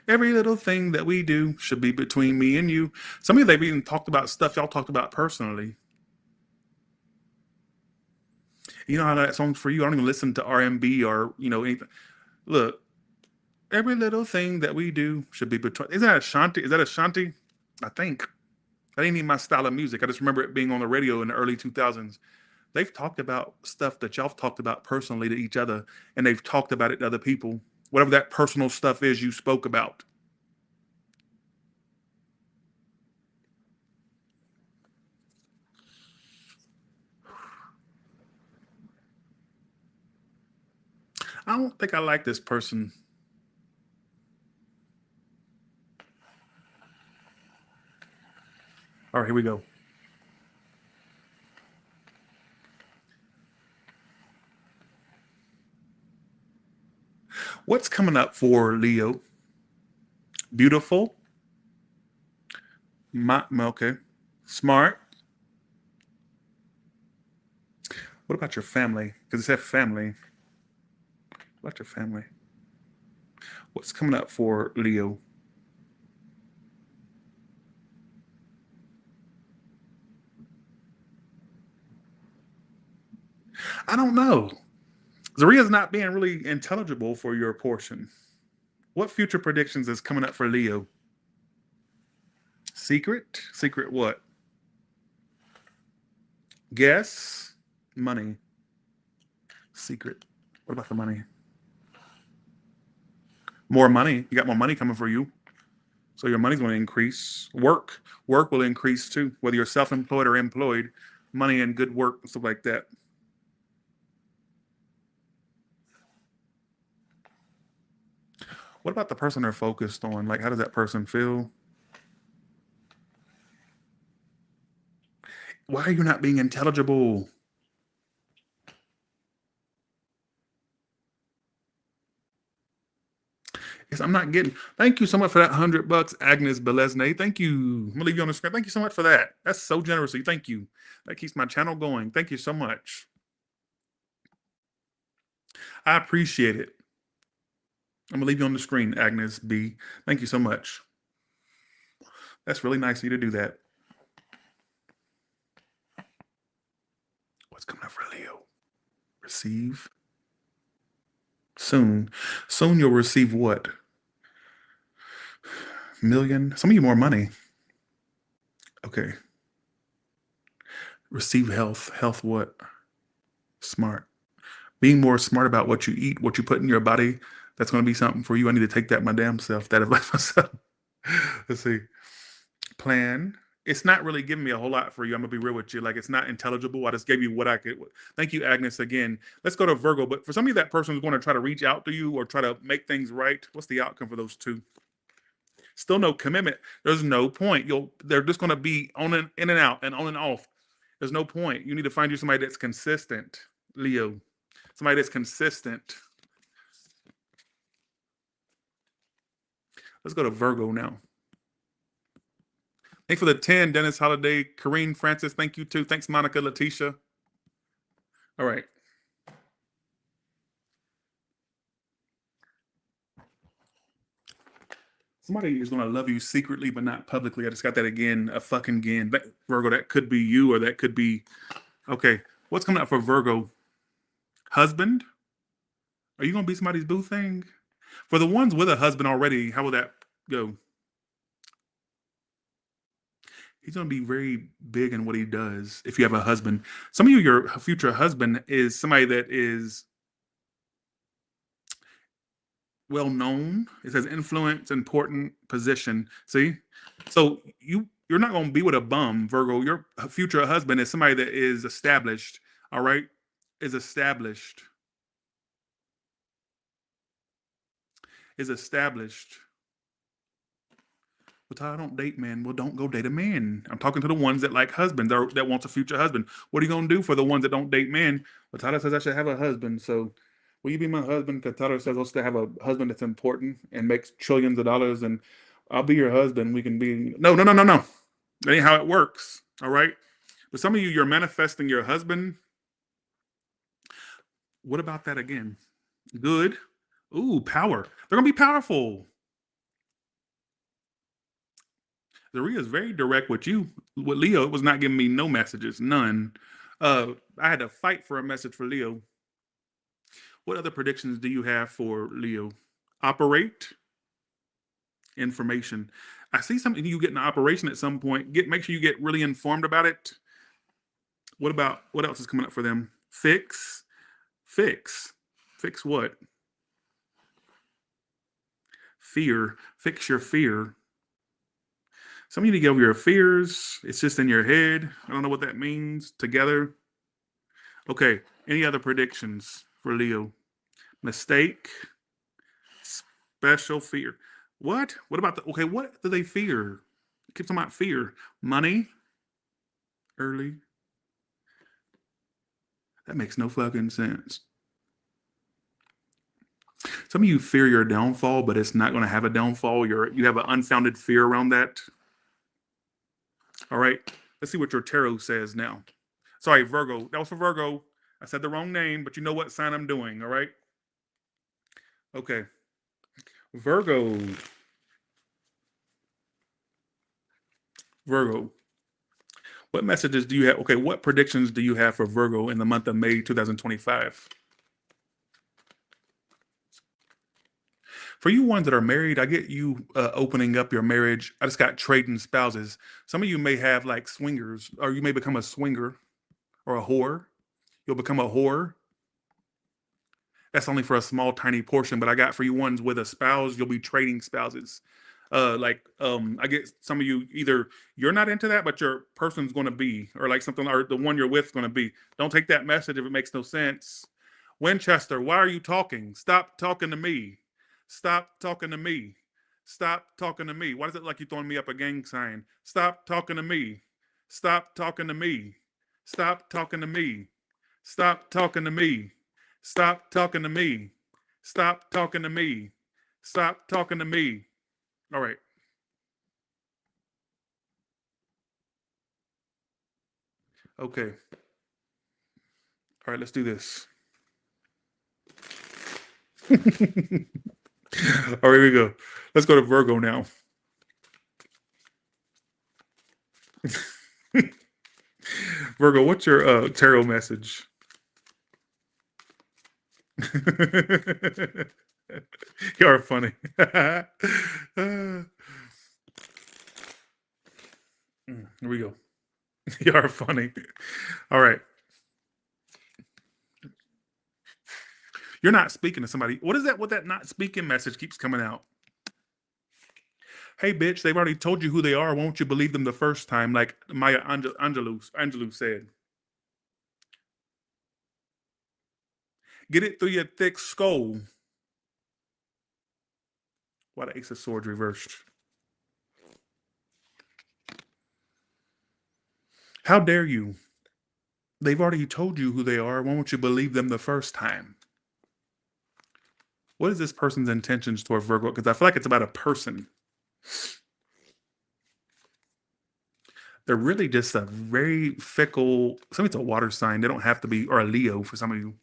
Every little thing that we do should be between me and you. Some of you, they've even talked about stuff y'all talked about personally. You know how that song's for you? I don't even listen to R&B or, anything. Look, every little thing that we do should be between. Is that Ashanti? Is that Ashanti? I think. That ain't even my style of music. I just remember it being on the radio in the early 2000s. They've talked about stuff that y'all have talked about personally to each other, and they've talked about it to other people. Whatever that personal stuff is you spoke about. I don't think I like this person. All right, here we go. What's coming up for Leo? Beautiful. Okay. Smart. What about your family? Because it said family. What about your family? What's coming up for Leo? I don't know. Zaria's not being really intelligible for your portion. What future predictions is coming up for Leo? Secret? Secret what? Guess? Money. Secret. What about the money? More money. You got more money coming for you. So your money's going to increase. Work will increase too, whether you're self-employed or employed. Money and good work and stuff like that. What about the person they're focused on? Like, how does that person feel? Why are you not being intelligible? Yes, I'm not getting. Thank you so much for that $100, Agnes Belesne. Thank you. I'm gonna leave you on the screen. Thank you so much for that. That's so generous. Thank you. That keeps my channel going. Thank you so much. I appreciate it. I'm gonna leave you on the screen, Agnes B. Thank you so much. That's really nice of you to do that. What's coming up for Leo? Receive. Soon. Soon you'll receive what? Million? Some of you more money. Okay. Receive health. Health what? Smart. Being more smart about what you eat, what you put in your body, that's going to be something for you. I need to take that my damn self, that advice myself. Let's see. Plan. It's not really giving me a whole lot for you. I'm going to be real with you. Like, it's not intelligible. I just gave you what I could. Thank you, Agnes, again. Let's go to Virgo. But for some of you, that person is going to try to reach out to you or try to make things right. What's the outcome for those two? Still no commitment. There's no point. They're just going to be on and in and out and on and off. There's no point. You need to find you somebody that's consistent, Leo. Somebody that's consistent. Let's go to Virgo now. Thanks for the 10, Dennis Holiday. Kareen Francis, thank you too. Thanks, Monica Letitia. All right. Somebody is going to love you secretly, but not publicly. I just got that again. A fucking again. Virgo, that could be you or that could be. Okay. What's coming up for Virgo? Husband? Are you going to be somebody's boo thing? For the ones with a husband already, how will that go? He's going to be very big in what he does if you have a husband. Some of you, your future husband is somebody that is well known. It says influence, important position. See? So you're not going to be with a bum, Virgo. Your future husband is somebody that is established, all right? Is established. Is established. Well, Ty, I don't date men. Well, don't go date a man. I'm talking to the ones that like husbands or that wants a future husband. What are you going to do for the ones that don't date men? Well, Tyler says I should have a husband. So will you be my husband? Because Tyler says I should have a husband that's important and makes trillions of dollars, and I'll be your husband. We can be. No, no, no, no, no. That ain't how it works. All right. But some of you, you're manifesting your husband. What about that again? Good. Ooh, power. They're going to be powerful. Zaria is very direct with you. With Leo, it was not giving me no messages, none. I had to fight for a message for Leo. What other predictions do you have for Leo? Operate information. I see something you get in an operation at some point. Make sure you get really informed about it. What else is coming up for them? Fix what? Fear. Fix your fear. Some of you need to get over your fears. It's just in your head. I don't know what that means. Together. Okay. Any other predictions for Leo? Mistake. Special fear. What? What about what do they fear? Keep talking about fear. Money. Early. That makes no fucking sense. Some of you fear your downfall, but it's not going to have a downfall. You have an unfounded fear around that. All right. Let's see what your tarot says now. Sorry, Virgo. That was for Virgo. I said the wrong name, but you know what sign I'm doing. All right. Okay. Virgo. What messages do you have? Okay. What predictions do you have for Virgo in the month of May 2025? For you ones that are married, I get you opening up your marriage. I just got trading spouses. Some of you may have like swingers, or you may become a swinger or a whore. You'll become a whore. That's only for a small, tiny portion. But I got for you ones with a spouse, you'll be trading spouses. I get some of you either you're not into that, but your person's going to be, or like something, or the one you're with is going to be. Don't take that message if it makes no sense. Winchester, why are you talking? Stop talking to me. Stop talking to me. Stop talking to me. Why is it like you're throwing me up a gang sign? Stop talking to me. Stop talking to me. Stop talking to me. Stop talking to me. Stop talking to me. Stop talking to me. Stop talking to me. All right. Okay. All right, let's do this. All right, here we go. Let's go to Virgo now. Virgo, what's your tarot message? You are funny. Here we go. You are funny. All right. You're not speaking to somebody. What is that? What that not speaking message keeps coming out? Hey, bitch, they've already told you who they are. Won't you believe them the first time? Like Maya Angelou said. Get it through your thick skull. Why the Ace of Swords reversed? How dare you? They've already told you who they are. Why won't you believe them the first time? What is this person's intentions toward Virgo? Because I feel like it's about a person. They're really just a very fickle. Somebody's a water sign. They don't have to be, or a Leo for some of you.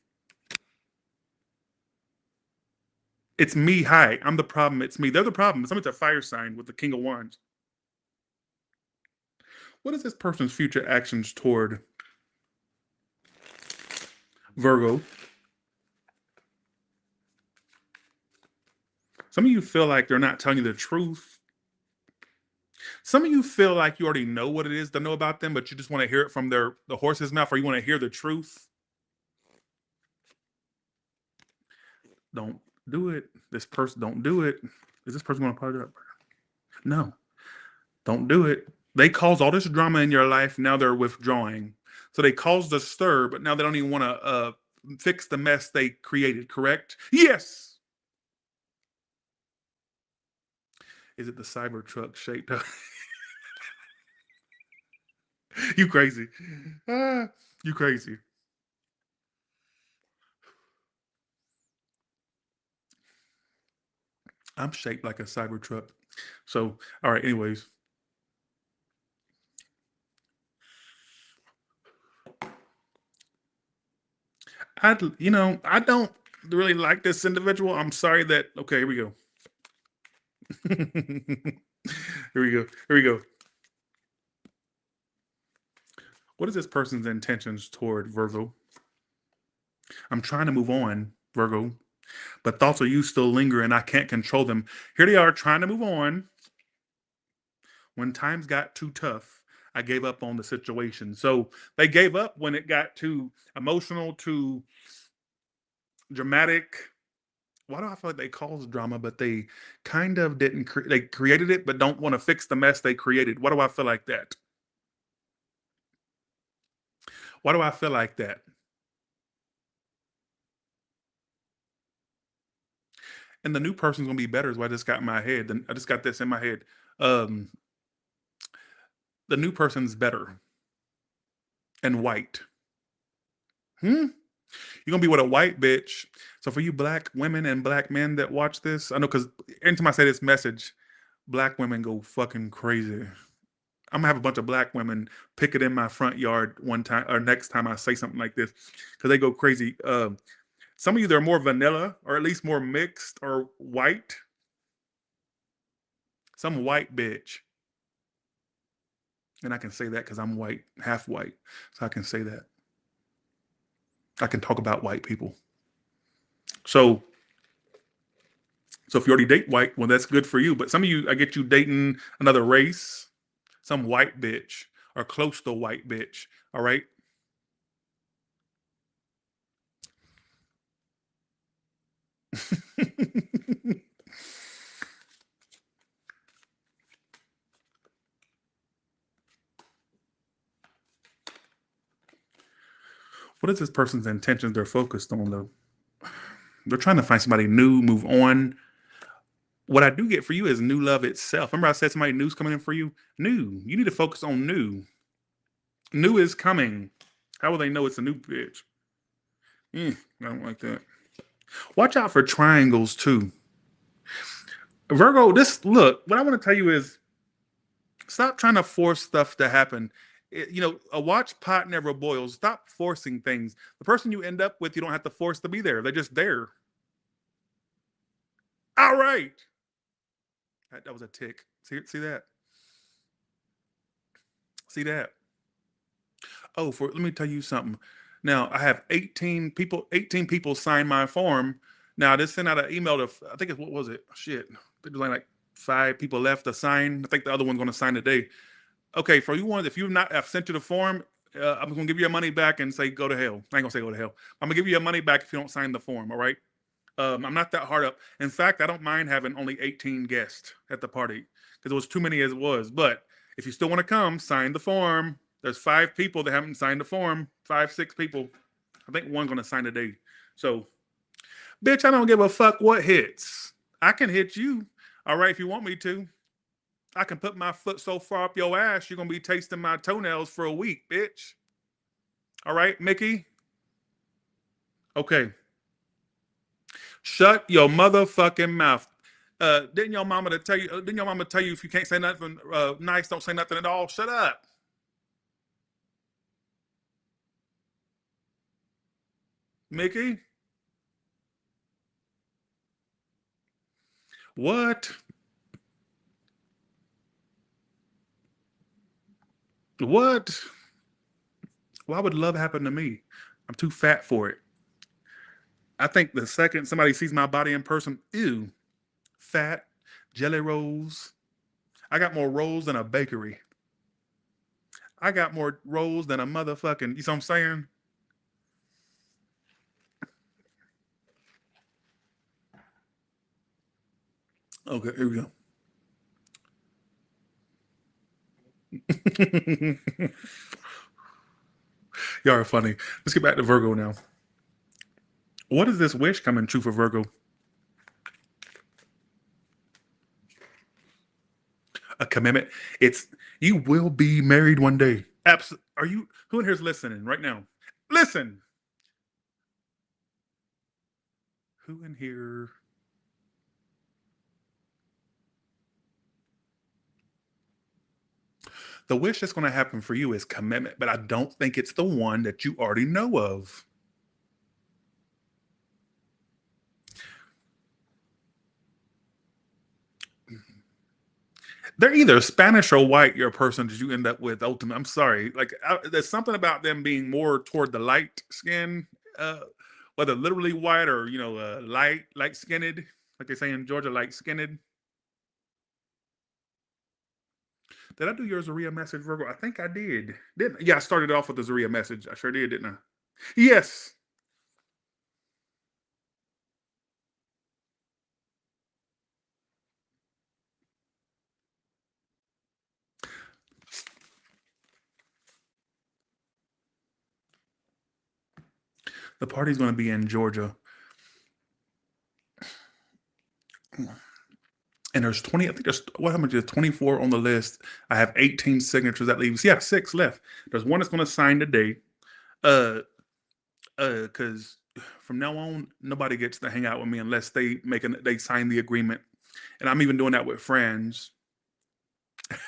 It's me. Hi, I'm the problem. It's me. They're the problem. Somebody's a fire sign with the King of Wands. What is this person's future actions toward Virgo? Some of you feel like they're not telling you the truth. Some of you feel like you already know what it is to know about them, but you just want to hear it from the horse's mouth, or you want to hear the truth. Don't do it. This person, don't do it. Is this person going to apologize? No, don't do it. They caused all this drama in your life. Now they're withdrawing. So they caused a stir, but now they don't even want to fix the mess they created, correct? Yes. Is it the Cybertruck shaped? You crazy. You crazy. I'm shaped like a Cybertruck. So, all right, anyways. I don't really like this individual. I'm sorry that, okay, here we go. Here we go. Here we go. What is this person's intentions toward Virgo? I'm trying to move on, Virgo, but thoughts of you still linger and I can't control them. Here they are trying to move on. When times got too tough, I gave up on the situation. So they gave up when it got too emotional, too dramatic. Why do I feel like they caused drama, but they kind of didn't? They created it, but don't want to fix the mess they created. Why do I feel like that? Why do I feel like that? And the new person's gonna be better. Is what I just got in my head. I just got this in my head. Um, the new person's better and white. Hmm. You're gonna be with a white bitch. So for you black women and black men that watch this, I know because anytime I say this message, black women go fucking crazy. I'm gonna have a bunch of black women pick it in my front yard one time or next time I say something like this because they go crazy. Some of you they're more vanilla or at least more mixed or white. Some white bitch, and I can say that because I'm white, half white, so I can say that. I can talk about white people. So if you already date white, well, that's good for you. But some of you, I get you dating another race, some white bitch or close to white bitch. All right. What is this person's intentions they're focused on, though? They're trying to find somebody new, move on. What I do get for you is new love itself. Remember, I said somebody new's coming in for you? New. You need to focus on new. New is coming. How will they know it's a new bitch? I don't like that. Watch out for triangles, too. Virgo, look, what I want to tell you is stop trying to force stuff to happen. A watch pot never boils. Stop forcing things. The person you end up with, you don't have to force to be there. They're just there. All right. That was a tick. See that? See that? Oh, let me tell you something. Now I have 18 people. 18 people sign my form. Now I just sent out an email to. I think what was it? Shit. There's like 5 people left to sign. I think the other one's going to sign today. Okay, for you ones, if you've not, I've sent you the form. I'm going to give you your money back and say go to hell. I ain't gonna say go to hell. I'm gonna give you your money back if you don't sign the form. All right. I'm not that hard up. In fact, I don't mind having only 18 guests at the party because it was too many as it was. But if you still want to come, sign the form. There's 5 people that haven't signed the form. 5, 6 people. I think one's going to sign today. So, bitch, I don't give a fuck what hits. I can hit you. All right, if you want me to. I can put my foot so far up your ass, you're going to be tasting my toenails for a week, bitch. All right, Mickey? Okay. Shut your motherfucking mouth. Didn't your mama tell you if you can't say nothing nice, don't say nothing at all? Shut up. Mickey? What? What? Why would love happen to me? I'm too fat for it. I think the second somebody sees my body in person, ew, fat, jelly rolls. I got more rolls than a bakery. I got more rolls than a motherfucking, you know what I'm saying? Okay, here we go. Y'all are funny. Let's get back to Virgo now. What is this wish coming true for Virgo? A commitment. It's you will be married one day. Absolutely. Are you? Who in here is listening right now? Listen. Who in here? The wish that's going to happen for you is commitment, but I don't think it's the one that you already know of. They're either Spanish or white. Your person that you end up with. Ultimately, I'm sorry. Like there's something about them being more toward the light skin, uh, whether literally white or light skinned, like they say in Georgia, light skinned. Did I do your Zaria message, Virgo? I think I did. Didn't? Yeah, I started off with the Zaria message. I sure did, didn't I? Yes. The party's going to be in Georgia. And there's 20, I think there's, what much is 24 on the list. I have 18 signatures. That leaves, yeah, 6 left. There's one that's going to sign today. Uh, because from now on, nobody gets to hang out with me unless they sign the agreement. And I'm even doing that with friends.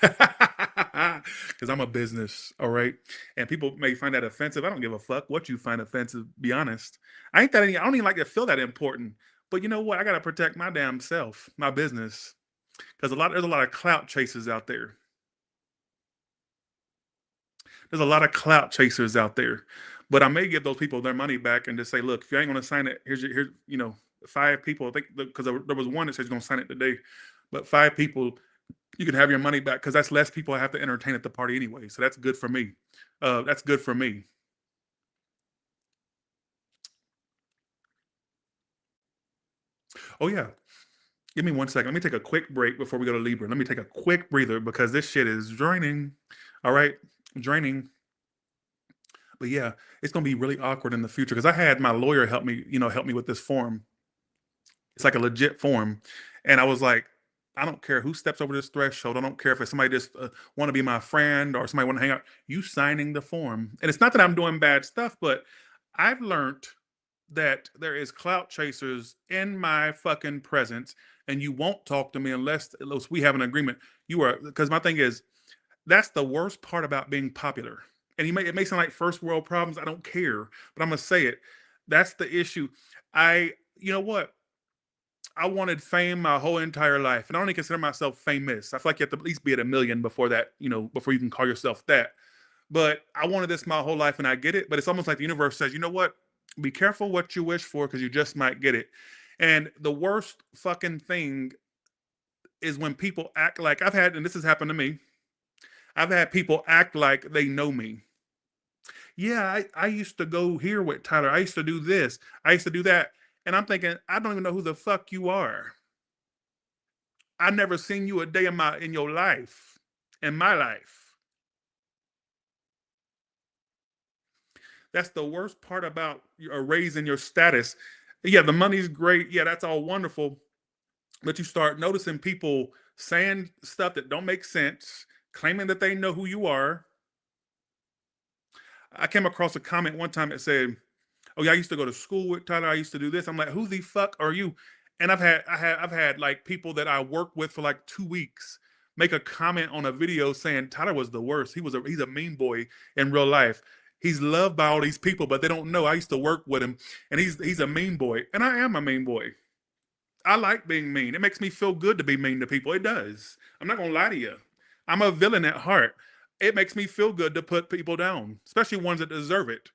Because I'm a business, all right. And people may find that offensive. I don't give a fuck what you find offensive. Be honest. I don't even like to feel that important. But you know what? I gotta protect my damn self, my business, because there's a lot of clout chasers out there. There's a lot of clout chasers out there. But I may give those people their money back and just say, look, if you ain't gonna sign it, here's 5 people. I think because there was one that says gonna sign it today, but 5 people you can have your money back because that's less people I have to entertain at the party anyway. So that's good for me. That's good for me. Oh yeah. Give me 1 second. Let me take a quick break before we go to Libra. Let me take a quick breather because this shit is draining. All right, draining. But yeah, it's gonna be really awkward in the future because I had my lawyer help me with this form. It's like a legit form, and I was like, I don't care who steps over this threshold. I don't care if it's somebody just want to be my friend or somebody want to hang out. You signing the form, and it's not that I'm doing bad stuff, but I've learned that there is clout chasers in my fucking presence, and you won't talk to me unless we have an agreement. You are because my thing is that's the worst part about being popular. And it may sound like first world problems. I don't care, but I'm gonna say it. That's the issue. You know what? I wanted fame my whole entire life, and I don't even consider myself famous. I feel like you have to at least be at a million before that, before you can call yourself that. But I wanted this my whole life, and I get it. But it's almost like the universe says, you know what? Be careful what you wish for because you just might get it. And the worst fucking thing is when people act like and this has happened to me. I've had people act like they know me. Yeah, I used to go here with Tyler. I used to do this. I used to do that. And I'm thinking, I don't even know who the fuck you are. I never seen you a day in your life, in my life. That's the worst part about raising your status. Yeah, the money's great. Yeah, that's all wonderful. But you start noticing people saying stuff that don't make sense, claiming that they know who you are. I came across a comment one time that said, "Oh yeah, I used to go to school with Tyler. I used to do this." I'm like, "Who the fuck are you?" And I've had like people that I worked with for like 2 weeks make a comment on a video saying Tyler was the worst. He's a mean boy in real life. He's loved by all these people, but they don't know. I used to work with him, and he's a mean boy, and I am a mean boy. I like being mean. It makes me feel good to be mean to people. It does. I'm not gonna lie to you. I'm a villain at heart. It makes me feel good to put people down, especially ones that deserve it.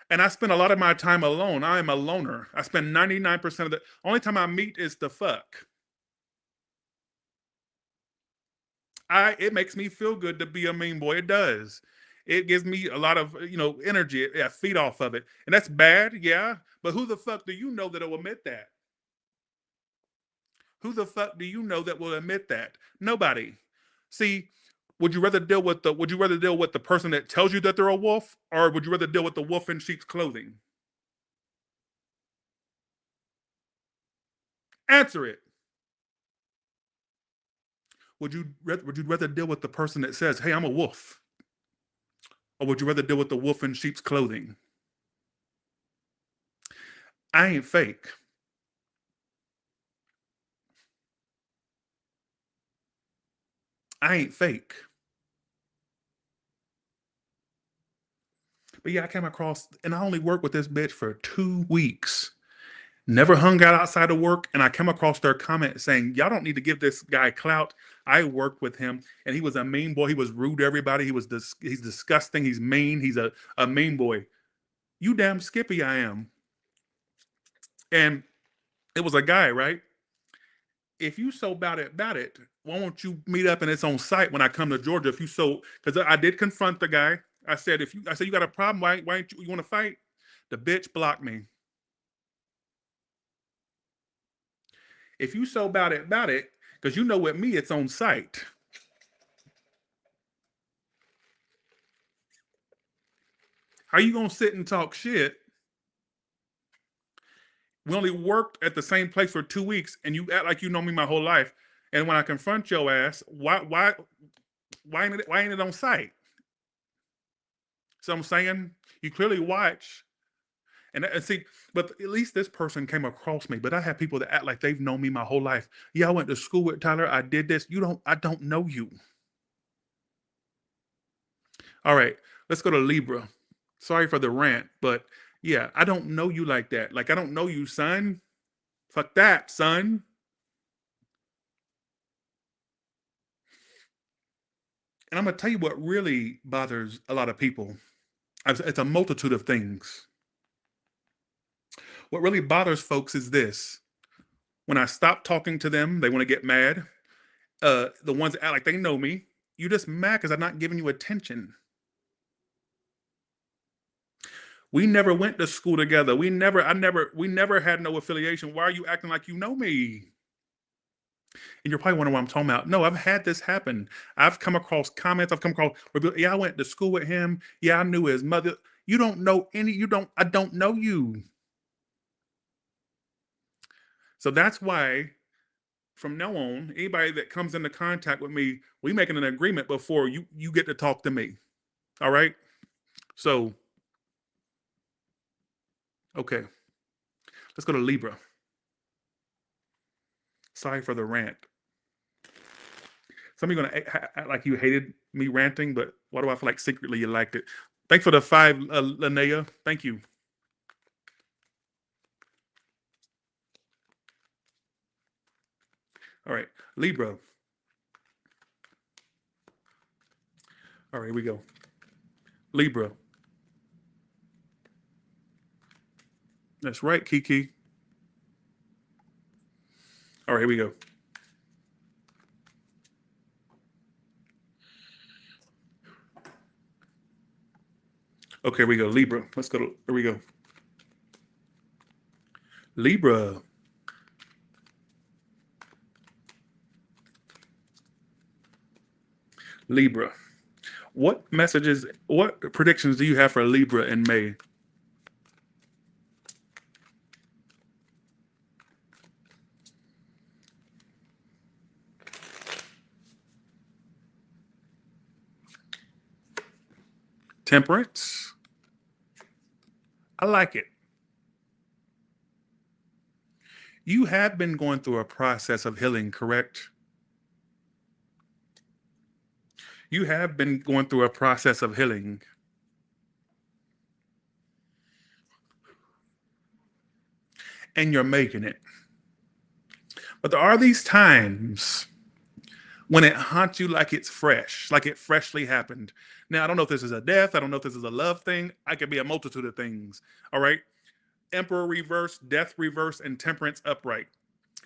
And I spend a lot of my time alone. I am a loner. I spend 99% of the only time I meet is to fuck. It makes me feel good to be a mean boy. It does. It gives me a lot of energy. I feed off of it, and that's bad, yeah. But who the fuck do you know that'll admit that? Who the fuck do you know that will admit that? Nobody. See, would you rather deal with the person that tells you that they're a wolf, or would you rather deal with the wolf in sheep's clothing? Answer it. Would you rather deal with the person that says, "Hey, I'm a wolf," or would you rather deal with the wolf in sheep's clothing? I ain't fake. I ain't fake. But yeah, I came across, and I only worked with this bitch for 2 weeks. Never hung out outside of work, and I came across their comment saying, "Y'all don't need to give this guy clout." I worked with him, and he was a mean boy. He was rude to everybody. He's disgusting. He's mean. He's a mean boy. You damn skippy, I am. And it was a guy, right? If you so about it, why won't you meet up and it's on site when I come to Georgia? If you so, because I did confront the guy. I said, you got a problem? Why ain't you want to fight? The bitch blocked me. If you so about it, because you know with me it's on site. How you gonna sit and talk shit? We only worked at the same place for 2 weeks, and you act like you know me my whole life. And when I confront your ass, why ain't it on site? So I'm saying you clearly watch, and see, but at least this person came across me. But I have people that act like they've known me my whole life. Yeah, I went to school with Tyler. I did this. You don't. I don't know you. All right, let's go to Libra. Sorry for the rant, but yeah, I don't know you like that. Like I don't know you, son. Fuck that, son. And I'm gonna tell you what really bothers a lot of people. It's a multitude of things. What really bothers folks is this: when I stop talking to them, they want to get mad. The ones that act like they know me, you just mad because I'm not giving you attention. We never went to school together. We never had no affiliation. Why are you acting like you know me? And you're probably wondering what I'm talking about. No, I've had this happen. I've come across comments. I've come across, yeah, I went to school with him. Yeah, I knew his mother. You don't know any, you don't, I don't know you. So that's why from now on, anybody that comes into contact with me, we making an agreement before you get to talk to me. All right. So, okay, let's go to Libra. Sorry for the rant. Some of you are gonna act like you hated me ranting, but why do I feel like secretly you liked it? Thanks for the 5, Linnea. Thank you. All right, Libra. All right, here we go. Libra. That's right, Kiki. All right, here we go. Okay, here we go. Libra. Let's go. Here we go. Libra. Libra. What messages, what predictions do you have for Libra in May? Temperance. I like it. You have been going through a process of healing, correct? You have been going through a process of healing. and you're making it. But there are these times when it haunts you like it's fresh, like it freshly happened. Now, I don't know if this is a death. I don't know if this is a love thing. I could be a multitude of things. All right. Emperor reverse, death reverse, and temperance upright.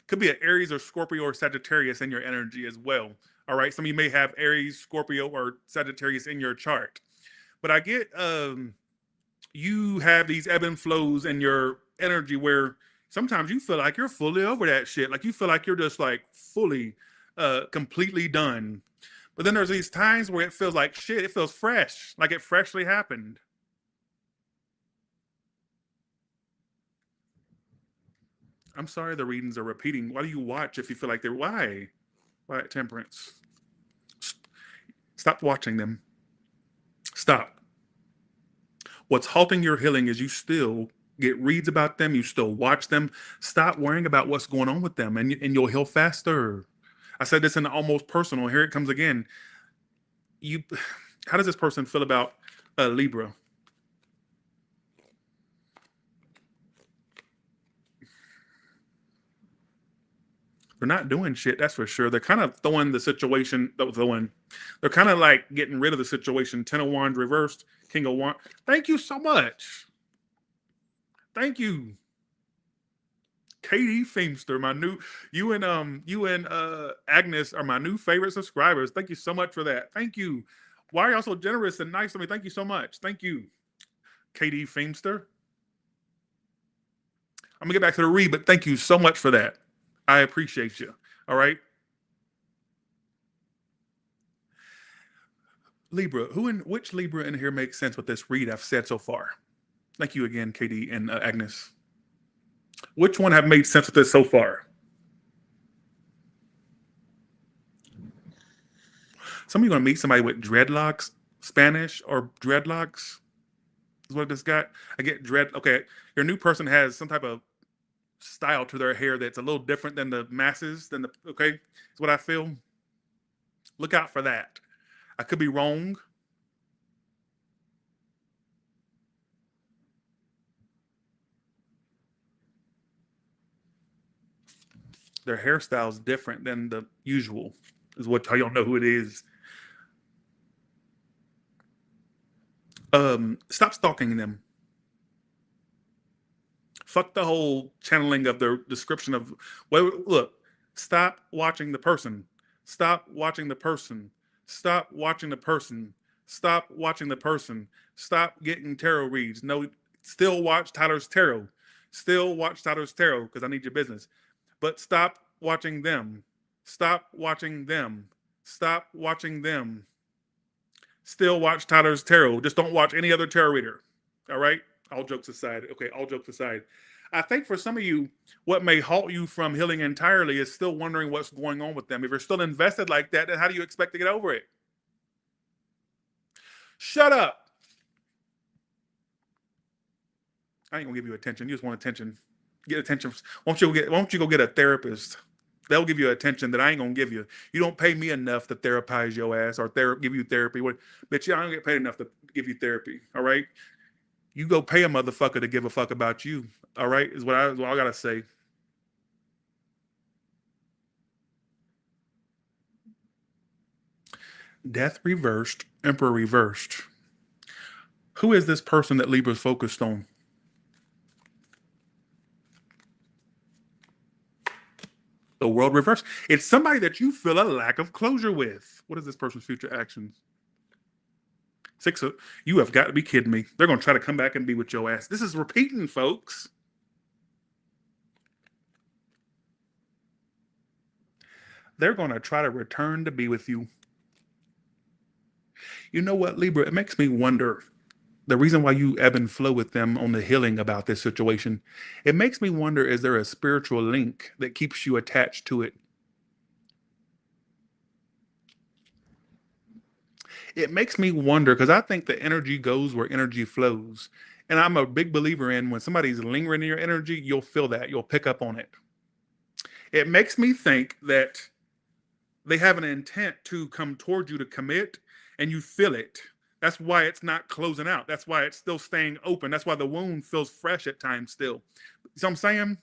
Could be an Aries or Scorpio or Sagittarius in your energy as well. All right. Some of you may have Aries, Scorpio, or Sagittarius in your chart. But I get you have these ebb and flows in your energy where sometimes you feel like you're fully over that shit. Like you feel like you're just like fully, completely done. But then there's these times where it feels like shit. It feels fresh, like it freshly happened. I'm sorry the readings are repeating. Why do you watch if you feel like they're why? Why temperance? Stop watching them. Stop. What's halting your healing is you still get reads about them, you still watch them. Stop worrying about what's going on with them, and you'll heal faster. I said this in the almost personal. Here it comes again. You, how does this person feel about Libra? They're not doing shit, that's for sure. They're kind of throwing the situation, they're kind of like getting rid of the situation. 10 of Wands reversed, King of Wands. Thank you so much. Thank you. Katie Feemster, you and Agnes are my new favorite subscribers. Thank you so much for that. Thank you. Why are y'all so generous and nice to me? Thank you so much. Thank you, Katie Feemster. I'm gonna get back to the read, but thank you so much for that. I appreciate you. All right. Libra, which Libra in here makes sense with this read I've said so far? Thank you again, Katie and Agnes. Which one have made sense with this so far? Some of you are going to meet somebody with dreadlocks, Spanish or dreadlocks is what this got. I get dread. Okay. Your new person has some type of style to their hair that's a little different than the masses, okay? Is what I feel. Look out for that. I could be wrong. Their hairstyle is different than the usual, is what how y'all know who it is. Stop stalking them. Fuck the whole channeling of their description of, well, look, stop watching the person. Stop watching the person. Stop watching the person. Stop watching the person. Stop getting tarot reads. No, still watch Tyler's tarot. Still watch Tyler's tarot because I need your business. But stop watching them. Stop watching them. Stop watching them. Still watch Tyler's tarot. Just don't watch any other tarot reader. All right? All jokes aside. Okay, all jokes aside. I think for some of you, what may halt you from healing entirely is still wondering what's going on with them. If you're still invested like that, then how do you expect to get over it? Shut up. I ain't gonna give you attention. You just want attention. Get attention. Won't you go get a therapist? They'll give you attention that I ain't gonna give you. You don't pay me enough to therapize your ass or give you therapy. Bitch, I don't get paid enough to give you therapy. All right. You go pay a motherfucker to give a fuck about you. All right, is what I gotta say. Death reversed, Emperor reversed. Who is this person that Libra's focused on? The world reversed. It's somebody that you feel a lack of closure with. What is this person's future actions? You have got to be kidding me. They're going to try to come back and be with your ass. This is repeating, folks. They're going to try to return to be with you. You know what, Libra? It makes me wonder. The reason why you ebb and flow with them on the healing about this situation, it makes me wonder, is there a spiritual link that keeps you attached to it? It makes me wonder because I think the energy goes where energy flows. And I'm a big believer in when somebody's lingering in your energy, you'll feel that. You'll pick up on it. It makes me think that they have an intent to come towards you to commit and you feel it. That's why it's not closing out. That's why it's still staying open. That's why the wound feels fresh at times still. You know what I'm saying?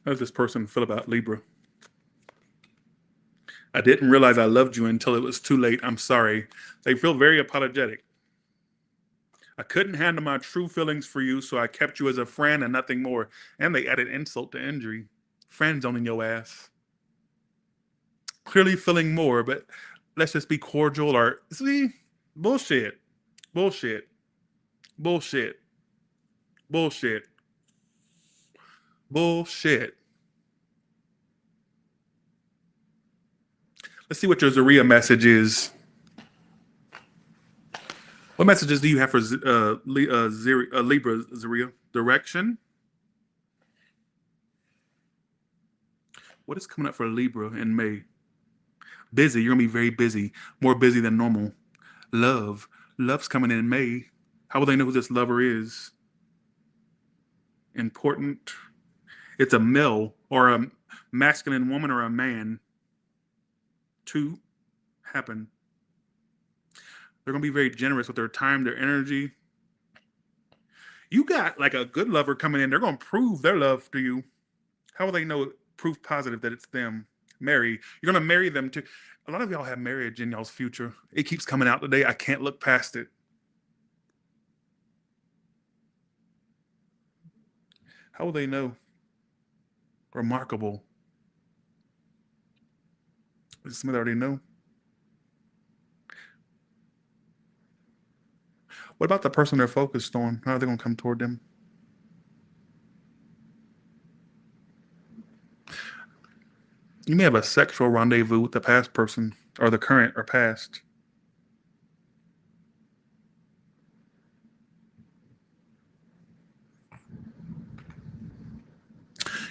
How does this person feel about Libra? I didn't realize I loved you until it was too late. I'm sorry. They feel very apologetic. I couldn't handle my true feelings for you, so I kept you as a friend and nothing more. And they added insult to injury. Friend zoning your ass. Clearly feeling more, but let's just be cordial or see bullshit. Bullshit. Bullshit. Bullshit. Bullshit. Let's see what your Zaria message is. What messages do you have for Libra, Zaria? Direction? What is coming up for Libra in May? Busy. You're going to be very busy. More busy than normal. Love. Love's coming in May. How will they know who this lover is? Important. It's a male or a masculine woman or a man. To happen. They're going to be very generous with their time, their energy. You got like a good lover coming in. They're going to prove their love to you. How will they know proof positive that it's them? Marry. You're going to marry them too. A lot of y'all have marriage in y'all's future. It keeps coming out today. I can't look past it. How will they know? Remarkable. Is somebody already know? What about the person they're focused on? How are they going to come toward them? You may have a sexual rendezvous with the past person, or the current or past.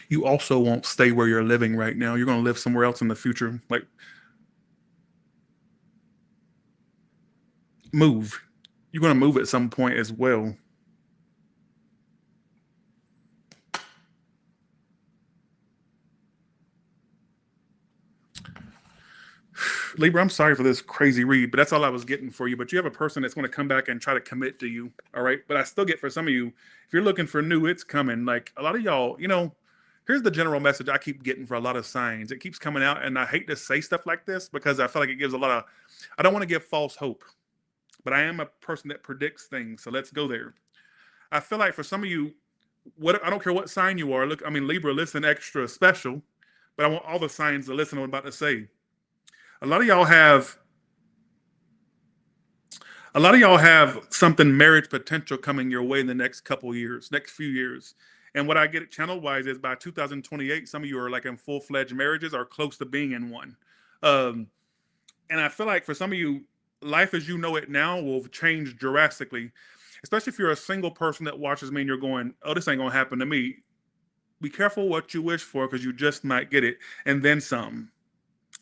You also won't stay where you're living right now. You're going to live somewhere else in the future. Like, move. You're going to move at some point as well. Libra, I'm sorry for this crazy read, but that's all I was getting for you. But you have a person that's going to come back and try to commit to you. All right. But I still get for some of you, if you're looking for new, it's coming. Like a lot of y'all, here's the general message I keep getting for a lot of signs. It keeps coming out. And I hate to say stuff like this because I feel like it gives a lot of, I don't want to give false hope, but I am a person that predicts things. So let's go there. I feel like for some of you, I don't care what sign you are. Look, I mean, Libra, listen extra special, but I want all the signs to listen to what I'm about to say. A lot of y'all have something marriage potential coming your way in the next few years. And what I get channel wise is by 2028, some of you are like in full-fledged marriages or close to being in one. And I feel like for some of you, life as you know it now will change drastically, especially if you're a single person that watches me and you're going, oh, this ain't going to happen to me. Be careful what you wish for because you just might get it and then some.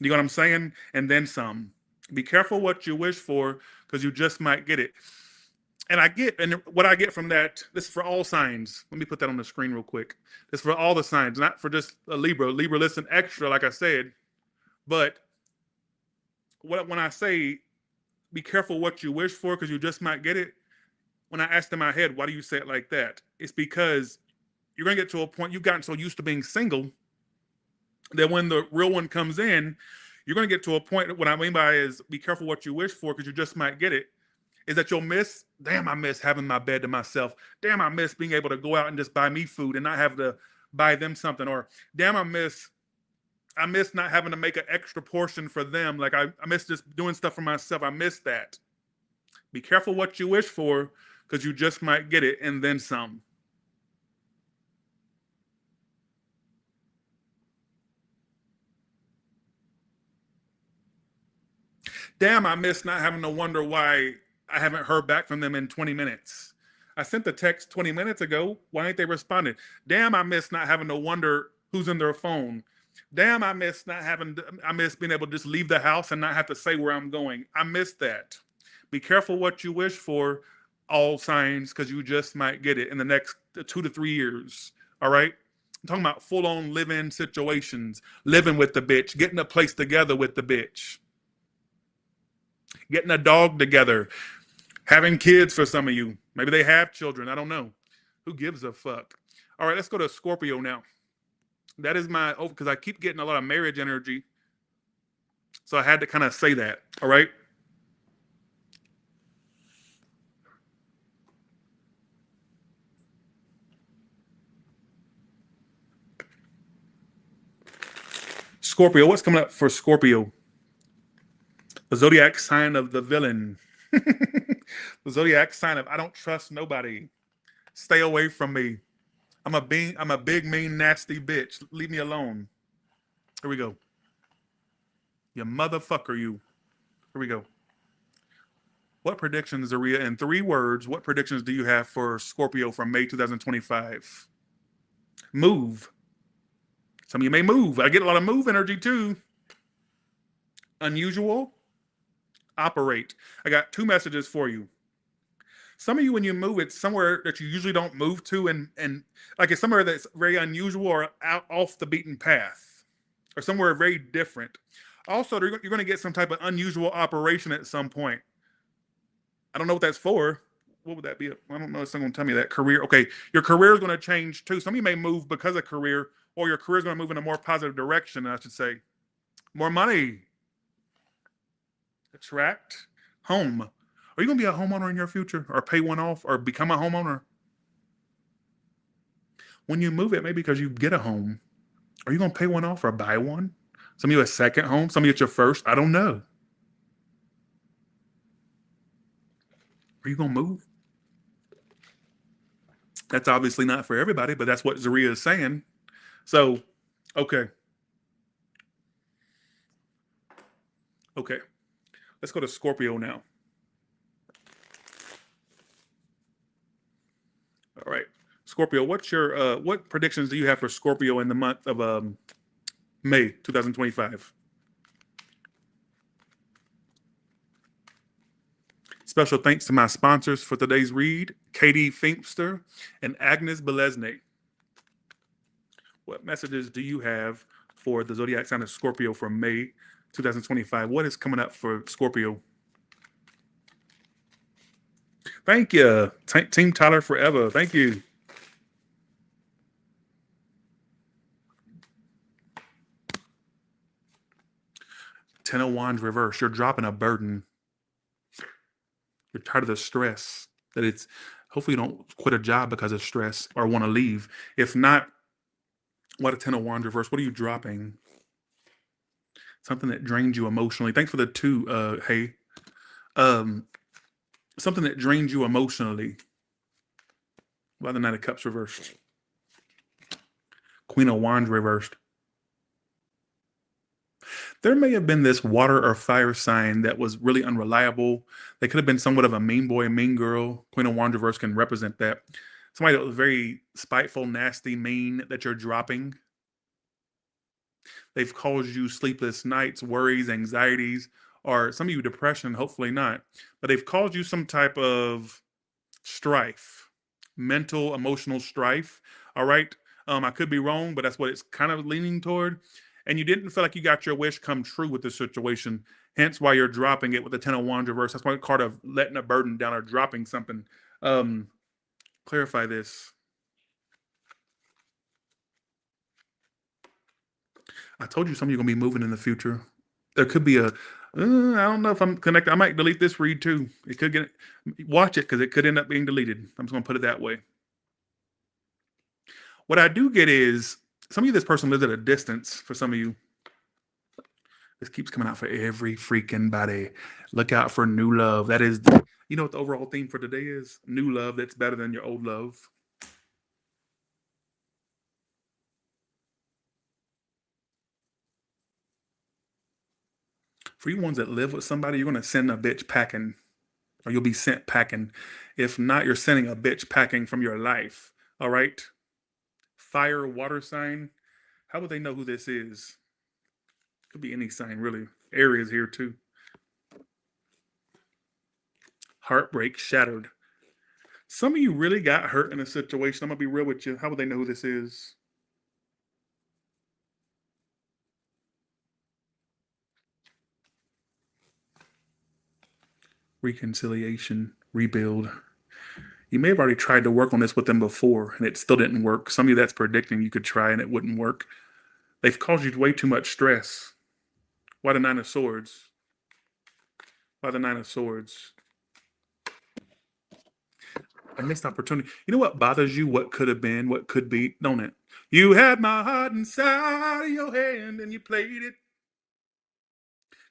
You know what I'm saying? And then some. Be careful what you wish for because you just might get it. And what I get from that, this is for all signs. Let me put that on the screen real quick. This is for all the signs, not for just a Libra. Libra, listen extra, like I said. But when I say be careful what you wish for because you just might get it, when I asked in my head, why do you say it like that? It's because you're going to get to a point, you've gotten so used to being single that when the real one comes in, you're going to get to a point. What I mean by is be careful what you wish for because you just might get it. Is that you'll miss, damn, I miss having my bed to myself. Damn, I miss being able to go out and just buy me food and not have to buy them something. Or damn, I miss not having to make an extra portion for them. Like I miss just doing stuff for myself. I miss that. Be careful what you wish for because you just might get it and then some. Damn, I miss not having to wonder why I haven't heard back from them in 20 minutes. I sent the text 20 minutes ago. Why ain't they responded? Damn, I miss not having to wonder who's in their phone. Damn, I miss being able to just leave the house and not have to say where I'm going. I miss that. Be careful what you wish for, all signs, because you just might get it in the next 2 to 3 years. All right? I'm talking about full-on live-in situations, living with the bitch, getting a place together with the bitch. Getting a dog together, having kids for some of you. Maybe they have children. I don't know. Who gives a fuck? All right, let's go to Scorpio now. That is my, oh, because I keep getting a lot of marriage energy. So I had to kind of say that. All right. Scorpio, what's coming up for Scorpio? The zodiac sign of the villain. The zodiac sign of I don't trust nobody. Stay away from me. I'm a big, mean, nasty bitch. Leave me alone. Here we go. You motherfucker, you. Here we go. What predictions, Zaria, in 3 words, what predictions do you have for Scorpio from May 2025? Move. Some of you may move. I get a lot of move energy too. Unusual. Operate. I got 2 messages for you. Some of you, when you move, it's somewhere that you usually don't move to, and like it's somewhere that's very unusual or out off the beaten path, or somewhere very different. Also, you're going to get some type of unusual operation at some point. I don't know what that's for. What would that be? I don't know if someone tell me that. Career. Okay, your career is going to change too. Some of you may move because of career, or your career is going to move in a more positive direction, I should say. More money. Attract. Home. Are you going to be a homeowner in your future, or pay one off, or become a homeowner? When you move, it may be because you get a home. Are you going to pay one off or buy one? Some of you a second home. Some of you it's your first. I don't know. Are you going to move? That's obviously not for everybody, but that's what Zaria is saying. So, okay. Okay. Let's go to Scorpio now. All right. Scorpio, what's your what predictions do you have for Scorpio in the month of May 2025? Special thanks to my sponsors for today's read, Katie Finkster and Agnes Belesne. What messages do you have for the zodiac sign of Scorpio for May 2025? What is coming up for Scorpio? Thank you. Team Tyler forever. Thank you. Ten of Wands reverse. You're dropping a burden. You're tired of the stress. That it's hopefully you don't quit a job because of stress or want to leave. If not, what a Ten of Wands reverse. What are you dropping? Something that drains you emotionally. Thanks for the 2, hey. Something that drains you emotionally. Why the Knight of Cups reversed? Queen of Wands reversed. There may have been this water or fire sign that was really unreliable. They could have been somewhat of a mean boy, mean girl. Queen of Wands reverse can represent that. Somebody that was very spiteful, nasty, mean that you're dropping. They've caused you sleepless nights, worries, anxieties, or some of you depression, hopefully not. But they've caused you some type of strife, mental, emotional strife. All right. I could be wrong, but that's what it's kind of leaning toward. And you didn't feel like you got your wish come true with this situation. Hence why you're dropping it with the Ten of Wands reverse. That's why it's card of letting a burden down or dropping something. Clarify this. I told you some of you are going to be moving in the future. There could be I don't know if I'm connected. I might delete this read too. It could get, watch it because it could end up being deleted. I'm just going to put it that way. What I do get is, some of you, this person lives at a distance. For some of you, this keeps coming out for every freaking body. Look out for new love. That is, you know what the overall theme for today is? New love that's better than your old love. For you ones that live with somebody, you're going to send a bitch packing, or you'll be sent packing. If not, you're sending a bitch packing from your life. All right? Fire, water sign. How would they know who this is? Could be any sign, really. Aries here, too. Heartbreak, shattered. Some of you really got hurt in a situation. I'm going to be real with you. How would they know who this is? Reconciliation, rebuild. You may have already tried to work on this with them before and it still didn't work. Some of you that's predicting you could try and it wouldn't work. They've caused you way too much stress. Why the Nine of Swords? Why the Nine of Swords? A missed opportunity. You know what bothers you? What could have been? What could be? Don't it? You had my heart inside of your hand and you played it.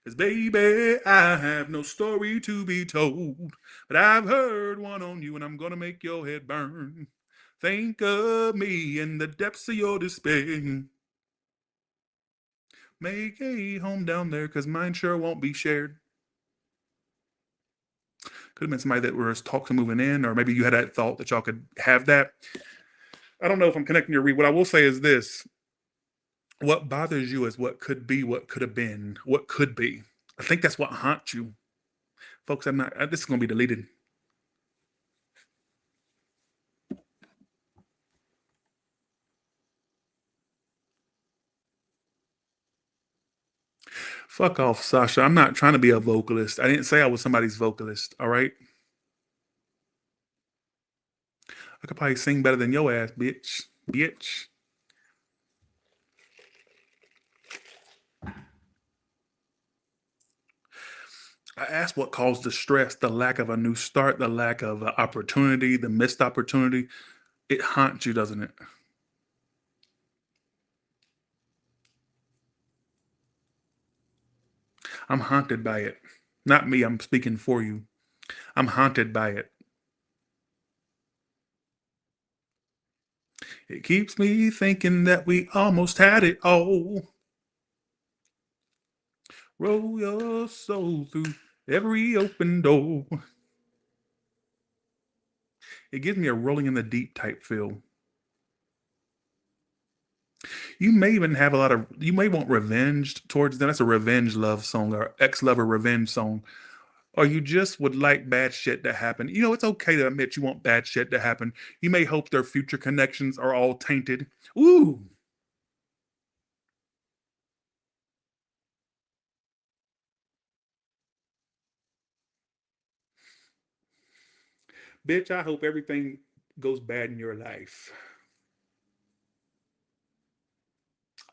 Cause baby, I have no story to be told, but I've heard one on you and I'm gonna make your head burn. Think of me in the depths of your despair. Make a home down there, cause mine sure won't be shared. Could have been somebody that was talking moving in, or maybe you had that thought that y'all could have that. I don't know if I'm connecting your read. What I will say is this: what bothers you is what could be, what could have been, what could be. I think that's what haunts you, folks. I'm not. This is gonna be deleted. Fuck off, Sasha. I'm not trying to be a vocalist. I didn't say I was somebody's vocalist. All right. I could probably sing better than your ass, bitch. Bitch. I asked what caused the stress, the lack of a new start, the lack of opportunity, the missed opportunity. It haunts you, doesn't it? I'm haunted by it. Not me, I'm speaking for you. I'm haunted by it. It keeps me thinking that we almost had it all. Roll your soul through every open door. It gives me a rolling in the deep type feel. You may even have a lot of, you may want revenge towards them. That's a revenge love song or ex lover revenge song. Or you just would like bad shit to happen. You know, it's okay to admit you want bad shit to happen. You may hope their future connections are all tainted. Ooh, bitch, I hope everything goes bad in your life.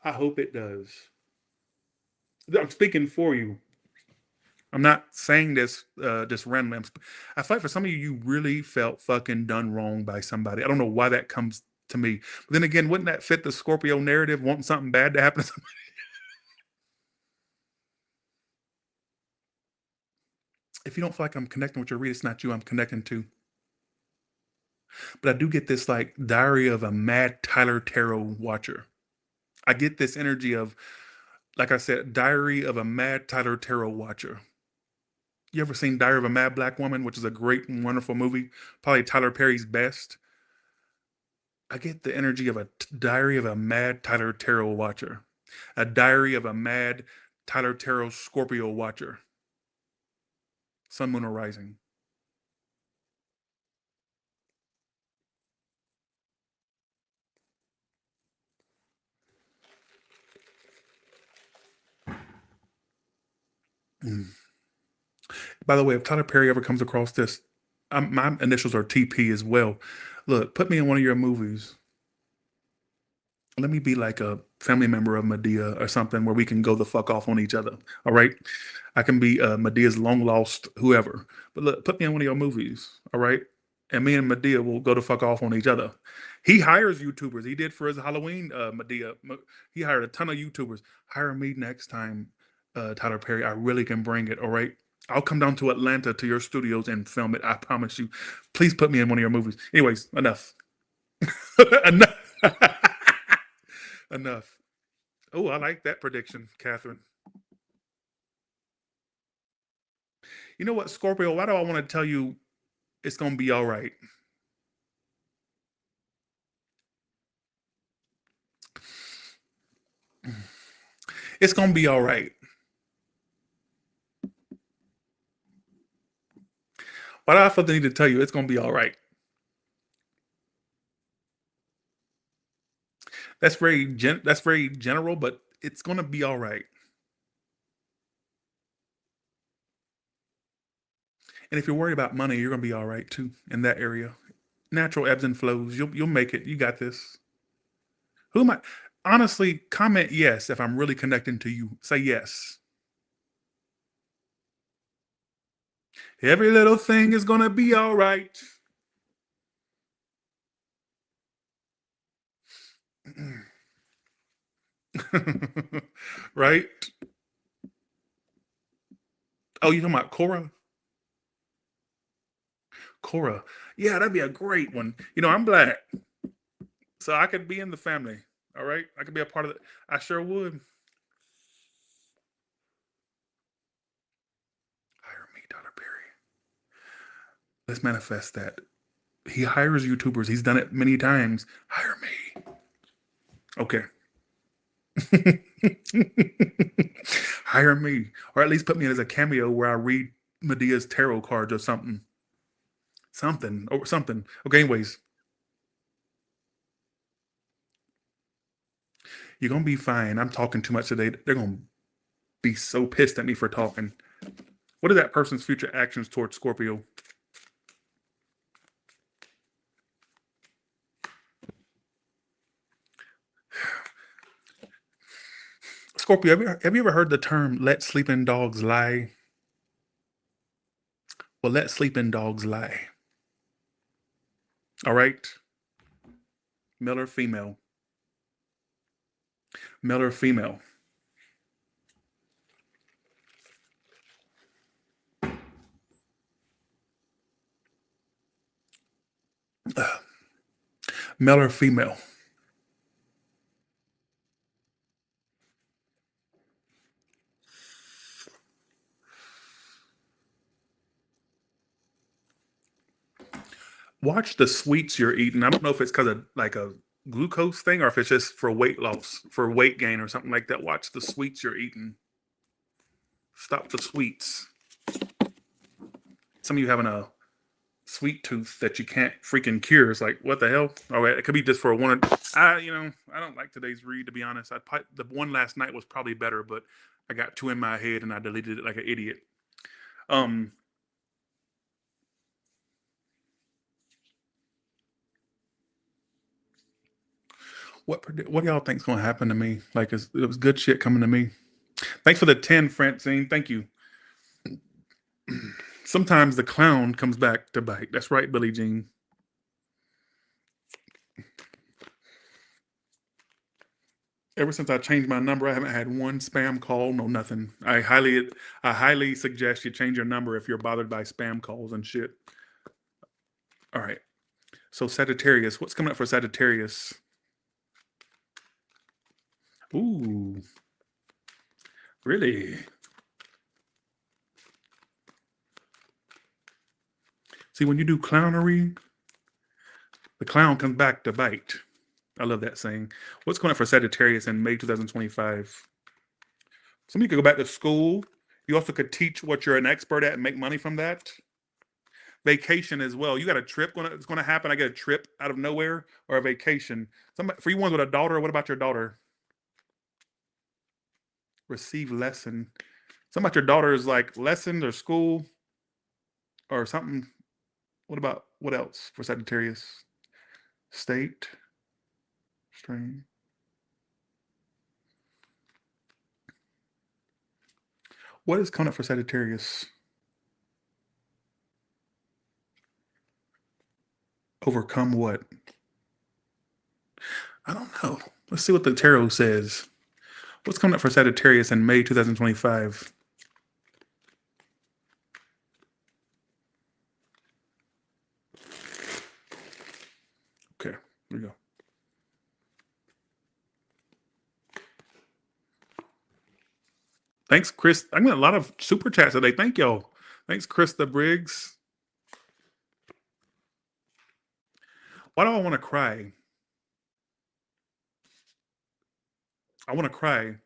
I hope it does. I'm speaking for you. I'm not saying this just randomly. I feel like for some of you, you really felt fucking done wrong by somebody. I don't know why that comes to me. But then again, wouldn't that fit the Scorpio narrative, wanting something bad to happen to somebody? If you don't feel like I'm connecting with your read, it's not you I'm connecting to. But I do get this like diary of a mad Tyler Tarot watcher. I get this energy of, like I said, diary of a mad Tyler Tarot watcher. You ever seen Diary of a Mad Black Woman, which is a great and wonderful movie, probably Tyler Perry's best. I get the energy of a diary of a mad Tyler Tarot watcher, a diary of a mad Tyler Tarot Scorpio watcher. Sun, Moon, or Rising. Mm. By the way, if Tyler Perry ever comes across this, my initials are TP as well. Look, put me in one of your movies. Let me be like a family member of Medea or something where we can go the fuck off on each other. All right. I can be Medea's long lost whoever. But look, put me in one of your movies. All right. And me and Medea will go the fuck off on each other. He hires YouTubers. He did for his Halloween Medea. He hired a ton of YouTubers. Hire me next time, Tyler Perry. I really can bring it. All right. I'll come down to Atlanta to your studios and film it. I promise you. Please put me in one of your movies. Anyways, enough. Enough. Enough. Oh, I like that prediction, Catherine. You know what, Scorpio? Why do I want to tell you it's going to be all right? It's going to be all right. Why do I feel the need to tell you it's going to be all right? That's very general, but it's going to be all right. And if you're worried about money, you're going to be all right too in that area. Natural ebbs and flows. You'll make it. You got this. Who am I? honestly, comment yes if I'm really connecting to you. Say yes. Every little thing is gonna be all right. Right? Oh, you talking about Cora? Cora. Yeah, that'd be a great one. You know, I'm black, so I could be in the family. All right, I could be a part of it. I sure would. Hire me, Tyler Perry. Let's manifest that. He hires YouTubers. He's done it many times. Hire me. Okay. Hire me, or at least put me in as a cameo where I read Medea's tarot cards or something, something or something. Okay. Anyways, you're gonna be fine. I'm talking too much today. They're gonna be so pissed at me for talking. What are that person's future actions towards Scorpio? Scorpio, have you ever heard the term "let sleeping dogs lie"? Well, let sleeping dogs lie. All right, male or female? Male or female? Male or female? Watch the sweets you're eating. I don't know if it's because of like a glucose thing or if it's just for weight loss, for weight gain or something like that. Watch the sweets you're eating. Stop the sweets. Some of you having a sweet tooth that you can't freaking cure. It's like, what the hell? Oh, it could be just for one. I don't like today's read, to be honest. The one last night was probably better, but I got two in my head and I deleted it like an idiot. Um, what do y'all think's gonna happen to me? Like, it was good shit coming to me. Thanks for the 10, Francine. Thank you. Sometimes the clown comes back to bite. That's right, Billie Jean. Ever since I changed my number, I haven't had one spam call, no nothing. I highly suggest you change your number if you're bothered by spam calls and shit. All right. So Sagittarius, what's coming up for Sagittarius? Ooh, really? See, when you do clownery, the clown comes back to bite. I love that saying. What's coming up for Sagittarius in May 2025? Somebody could go back to school. You also could teach what you're an expert at and make money from that. Vacation as well. You got a trip it's going to happen. I get a trip out of nowhere or a vacation. For you ones with a daughter, what about your daughter? Receive lesson. Something about your daughter's like lessons or school or something. What else for Sagittarius? State, strain. What is coming up for Sagittarius? Overcome what? I don't know. Let's see what the tarot says. What's coming up for Sagittarius in May 2025? Okay, here we go. Thanks, Chris. I'm getting a lot of super chats today. Thank y'all. Thanks, Krista Briggs. Why do I want to cry? I want to cry. Have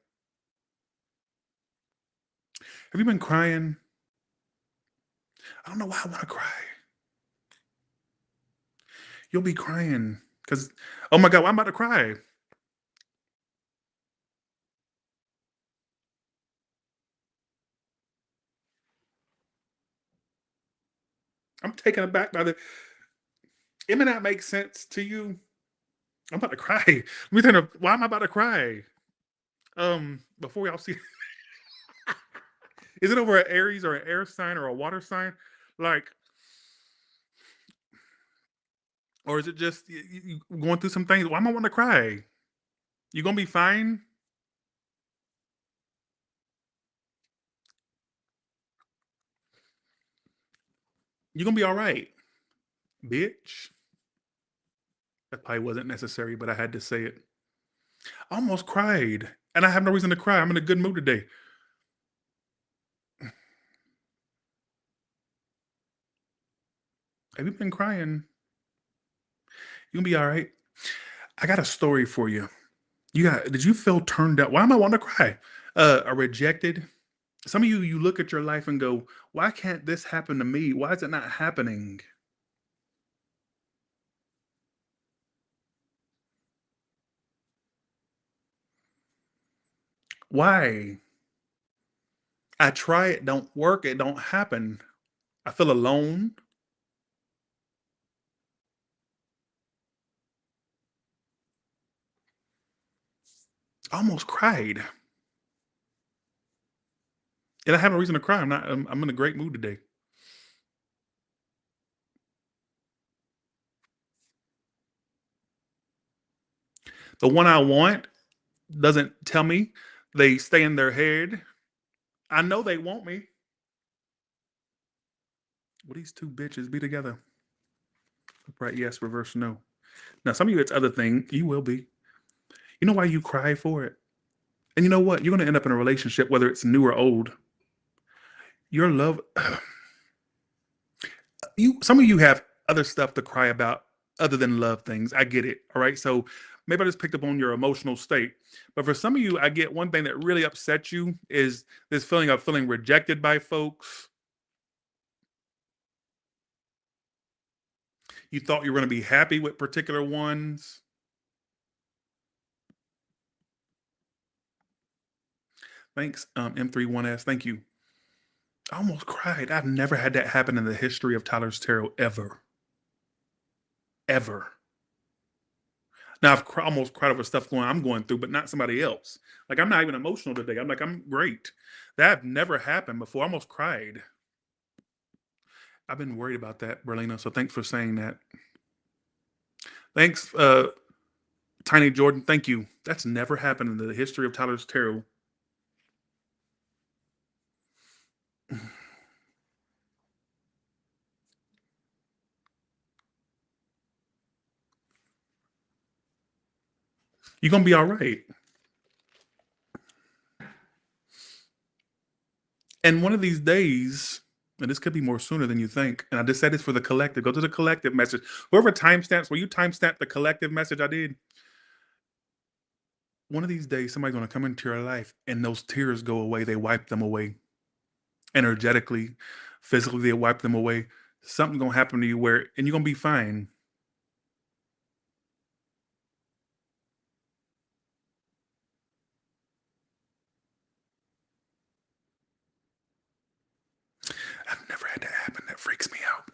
you been crying? I don't know why I want to cry. You'll be crying because, oh my God, I'm about to cry. I'm taken aback by the. It may not make sense to you, I'm about to cry. Let me turn up. Why am I about to cry? Before y'all see, is it over an Aries or an air sign or a water sign? Like, or is it just you going through some things? Why am I want to cry? You gonna be fine? You gonna be all right, bitch. That probably wasn't necessary, but I had to say it. I almost cried, and I have no reason to cry. I'm in a good mood today. Have you been crying? You gonna be all right. I got a story for you. You got? Did you feel turned down? Why am I wanting to cry? A rejected. Some of you look at your life and go, "Why can't this happen to me? Why is it not happening?" Why? I try it, don't work, it don't happen. I feel alone. I almost cried, and I have no reason to cry. I'm not. I'm in a great mood today. The one I want doesn't tell me. They stay in their head. I know they want me. Will these two bitches be together? Upright yes, reverse no. Now, some of you, it's other thing. You will be. You know why you cry for it? And you know what? You're going to end up in a relationship, whether it's new or old. Your love, some of you have other stuff to cry about other than love things. I get it. All right. So maybe I just picked up on your emotional state. But for some of you, I get one thing that really upsets you is this feeling of feeling rejected by folks. You thought you were going to be happy with particular ones. Thanks, M31S. Thank you. I almost cried. I've never had that happen in the history of Tyler's Tarot ever. Ever. Now I've almost cried over stuff I'm going through, but not somebody else. Like I'm not even emotional today. I'm like I'm great. That never happened before. I almost cried. I've been worried about that, Berlina. So thanks for saying that. Thanks, Tiny Jordan. Thank you. That's never happened in the history of Tyler's Tarot. You're gonna be all right. And one of these days, and this could be more sooner than you think. And I just said this for the collective. Go to the collective message. Whoever timestamps, will you timestamp the collective message I did? One of these days, somebody's gonna come into your life, and those tears go away. They wipe them away, energetically, physically. They wipe them away. Something's gonna happen to you and you're gonna be fine. I've never had that happen. That freaks me out.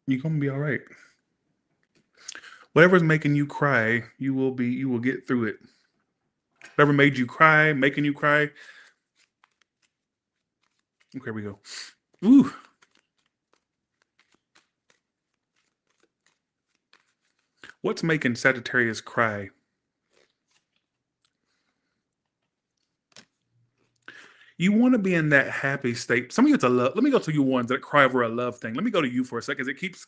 You're gonna be all right. Whatever's making you cry, you will get through it. Whatever made you cry, making you cry. Okay, here we go. Ooh. What's making Sagittarius cry? You want to be in that happy state. Some of you, it's a love. Let me go to you ones that cry over a love thing. Let me go to you for a second. It keeps.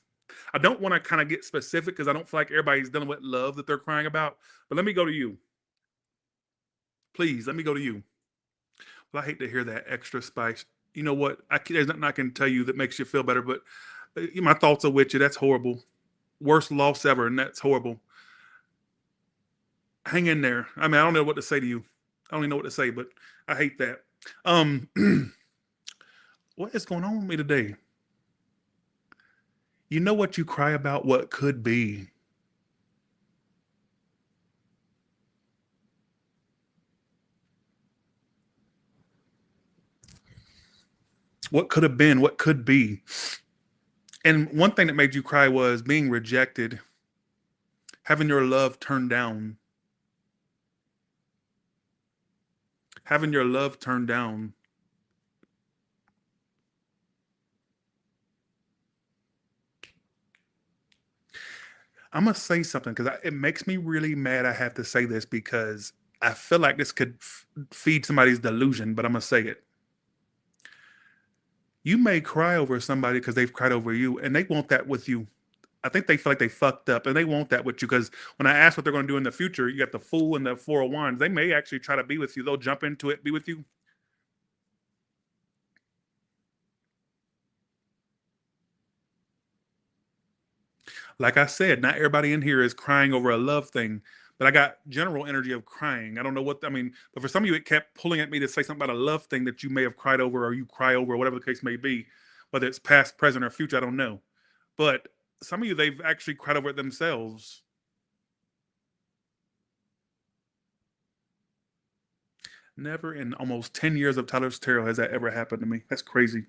I don't want to kind of get specific because I don't feel like everybody's dealing with love that they're crying about. But let me go to you. Please, let me go to you. Well, I hate to hear that extra spice. You know what? There's nothing I can tell you that makes you feel better, but my thoughts are with you. That's horrible. Worst loss ever, and that's horrible. Hang in there. I mean, I don't know what to say to you. I don't even know what to say, but I hate that. Um, what is going on with me today? You know what you cry about? What could be. What could have been, what could be. And one thing that made you cry was being rejected, having your love turned down. Having your love turned down. I'm going to say something because it makes me really mad I have to say this because I feel like this could feed somebody's delusion, but I'm going to say it. You may cry over somebody because they've cried over you, and they want that with you. I think they feel like they fucked up, and they want that with you because when I ask what they're going to do in the future, you got the Fool and the Four of Wands. They may actually try to be with you. They'll jump into it, be with you. Like I said, not everybody in here is crying over a love thing, but I got general energy of crying. I don't know what I mean, but for some of you, it kept pulling at me to say something about a love thing that you may have cried over or you cry over, or whatever the case may be, whether it's past, present, or future. I don't know. But some of you, they've actually cried over it themselves. Never in almost 10 years of Tyler's Tarot has that ever happened to me. That's crazy.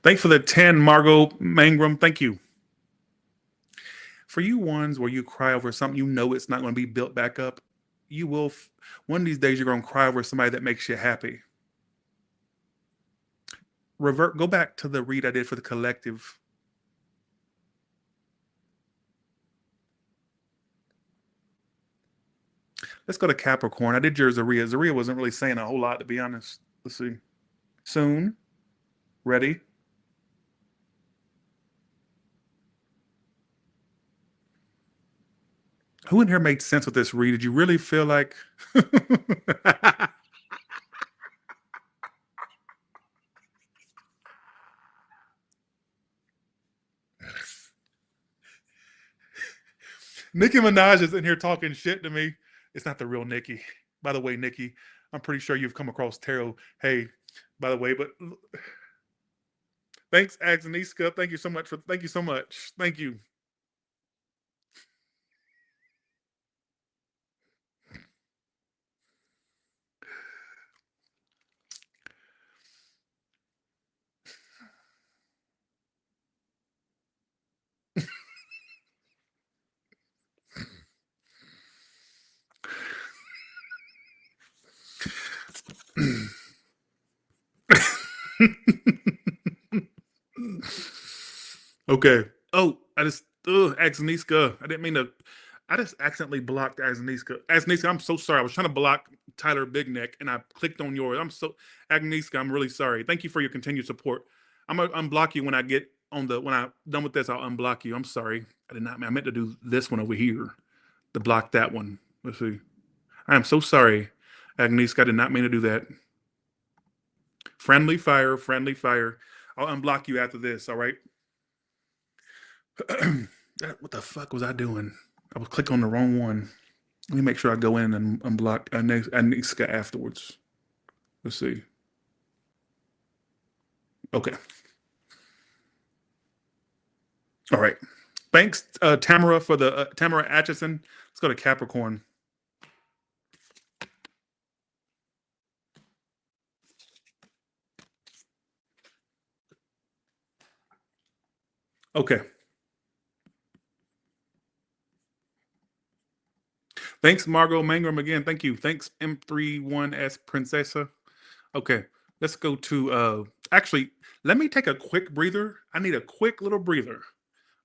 Thanks for the 10, Margot Mangrum. Thank you. For you ones where you cry over something, you know it's not going to be built back up. You will, one of these days, you're going to cry over somebody that makes you happy. Go back to the read I did for the collective. Let's go to Capricorn. I did your Zaria. Zaria wasn't really saying a whole lot, to be honest. Let's see. Soon. Ready. Who in here made sense with this read? Did you really feel like... Nicki Minaj is in here talking shit to me. It's not the real Nicki. By the way, Nicki, I'm pretty sure you've come across tarot. Hey, by the way, but... Thanks, Agnieszka. Thank you so much. Thank you so much. Thank you. Okay. Oh, Agnieszka. I didn't mean to. I just accidentally blocked Agnieszka. Agnieszka, I'm so sorry. I was trying to block Tyler Big Neck and I clicked on yours. Agnieszka, I'm really sorry. Thank you for your continued support. I'm gonna unblock you when I get when I'm done with this, I'll unblock you. I'm sorry. I meant to do this one over here to block that one. Let's see. I am so sorry, Agnieszka. I did not mean to do that. Friendly fire, friendly fire. I'll unblock you after this, all right? What the fuck was I doing? I was clicking on the wrong one. Let me make sure I go in and unblock Agnieszka afterwards. Let's see. Okay. All right. Thanks, Tamara, for the Tamara Atchison. Let's go to Capricorn. Okay. Thanks, Margot Mangrum, again. Thank you. Thanks, M31S Princessa. Okay, let's go to, actually, let me take a quick breather. I need a quick little breather,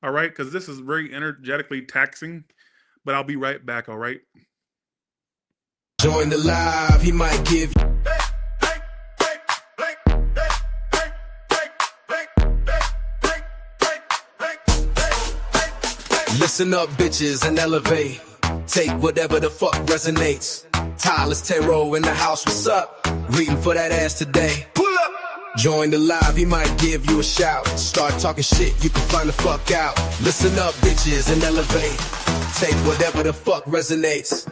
all right? Because this is very energetically taxing, but I'll be right back, all right? Join the live, he might give you. Listen up, bitches, and elevate. Take whatever the fuck resonates. Tyler's Tarot in the house, what's up? Reading for that ass today. Pull up! Join the live, he might give you a shout. Start talking shit, you can find the fuck out. Listen up, bitches, and elevate. Take whatever the fuck resonates.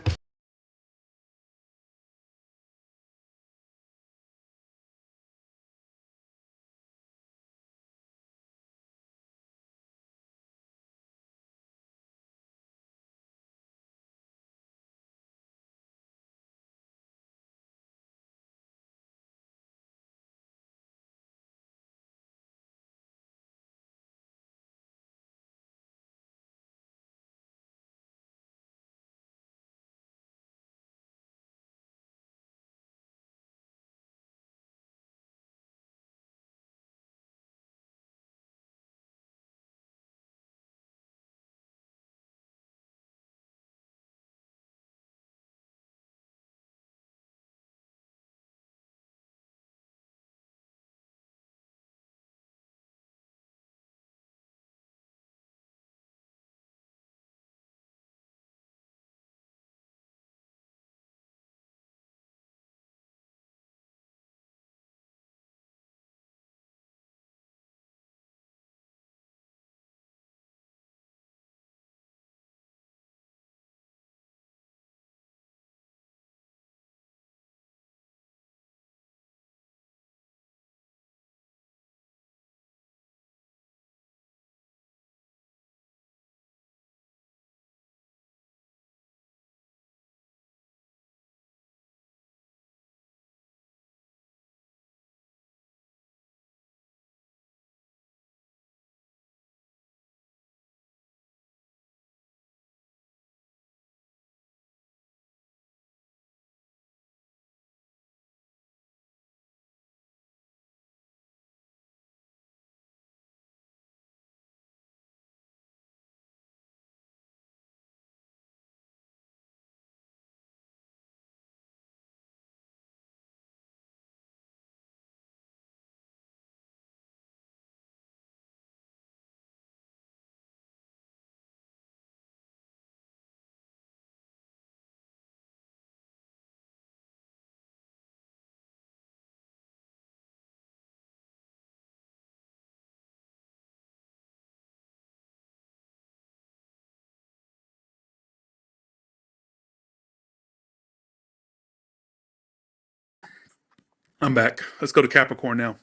I'm back. Let's go to Capricorn now.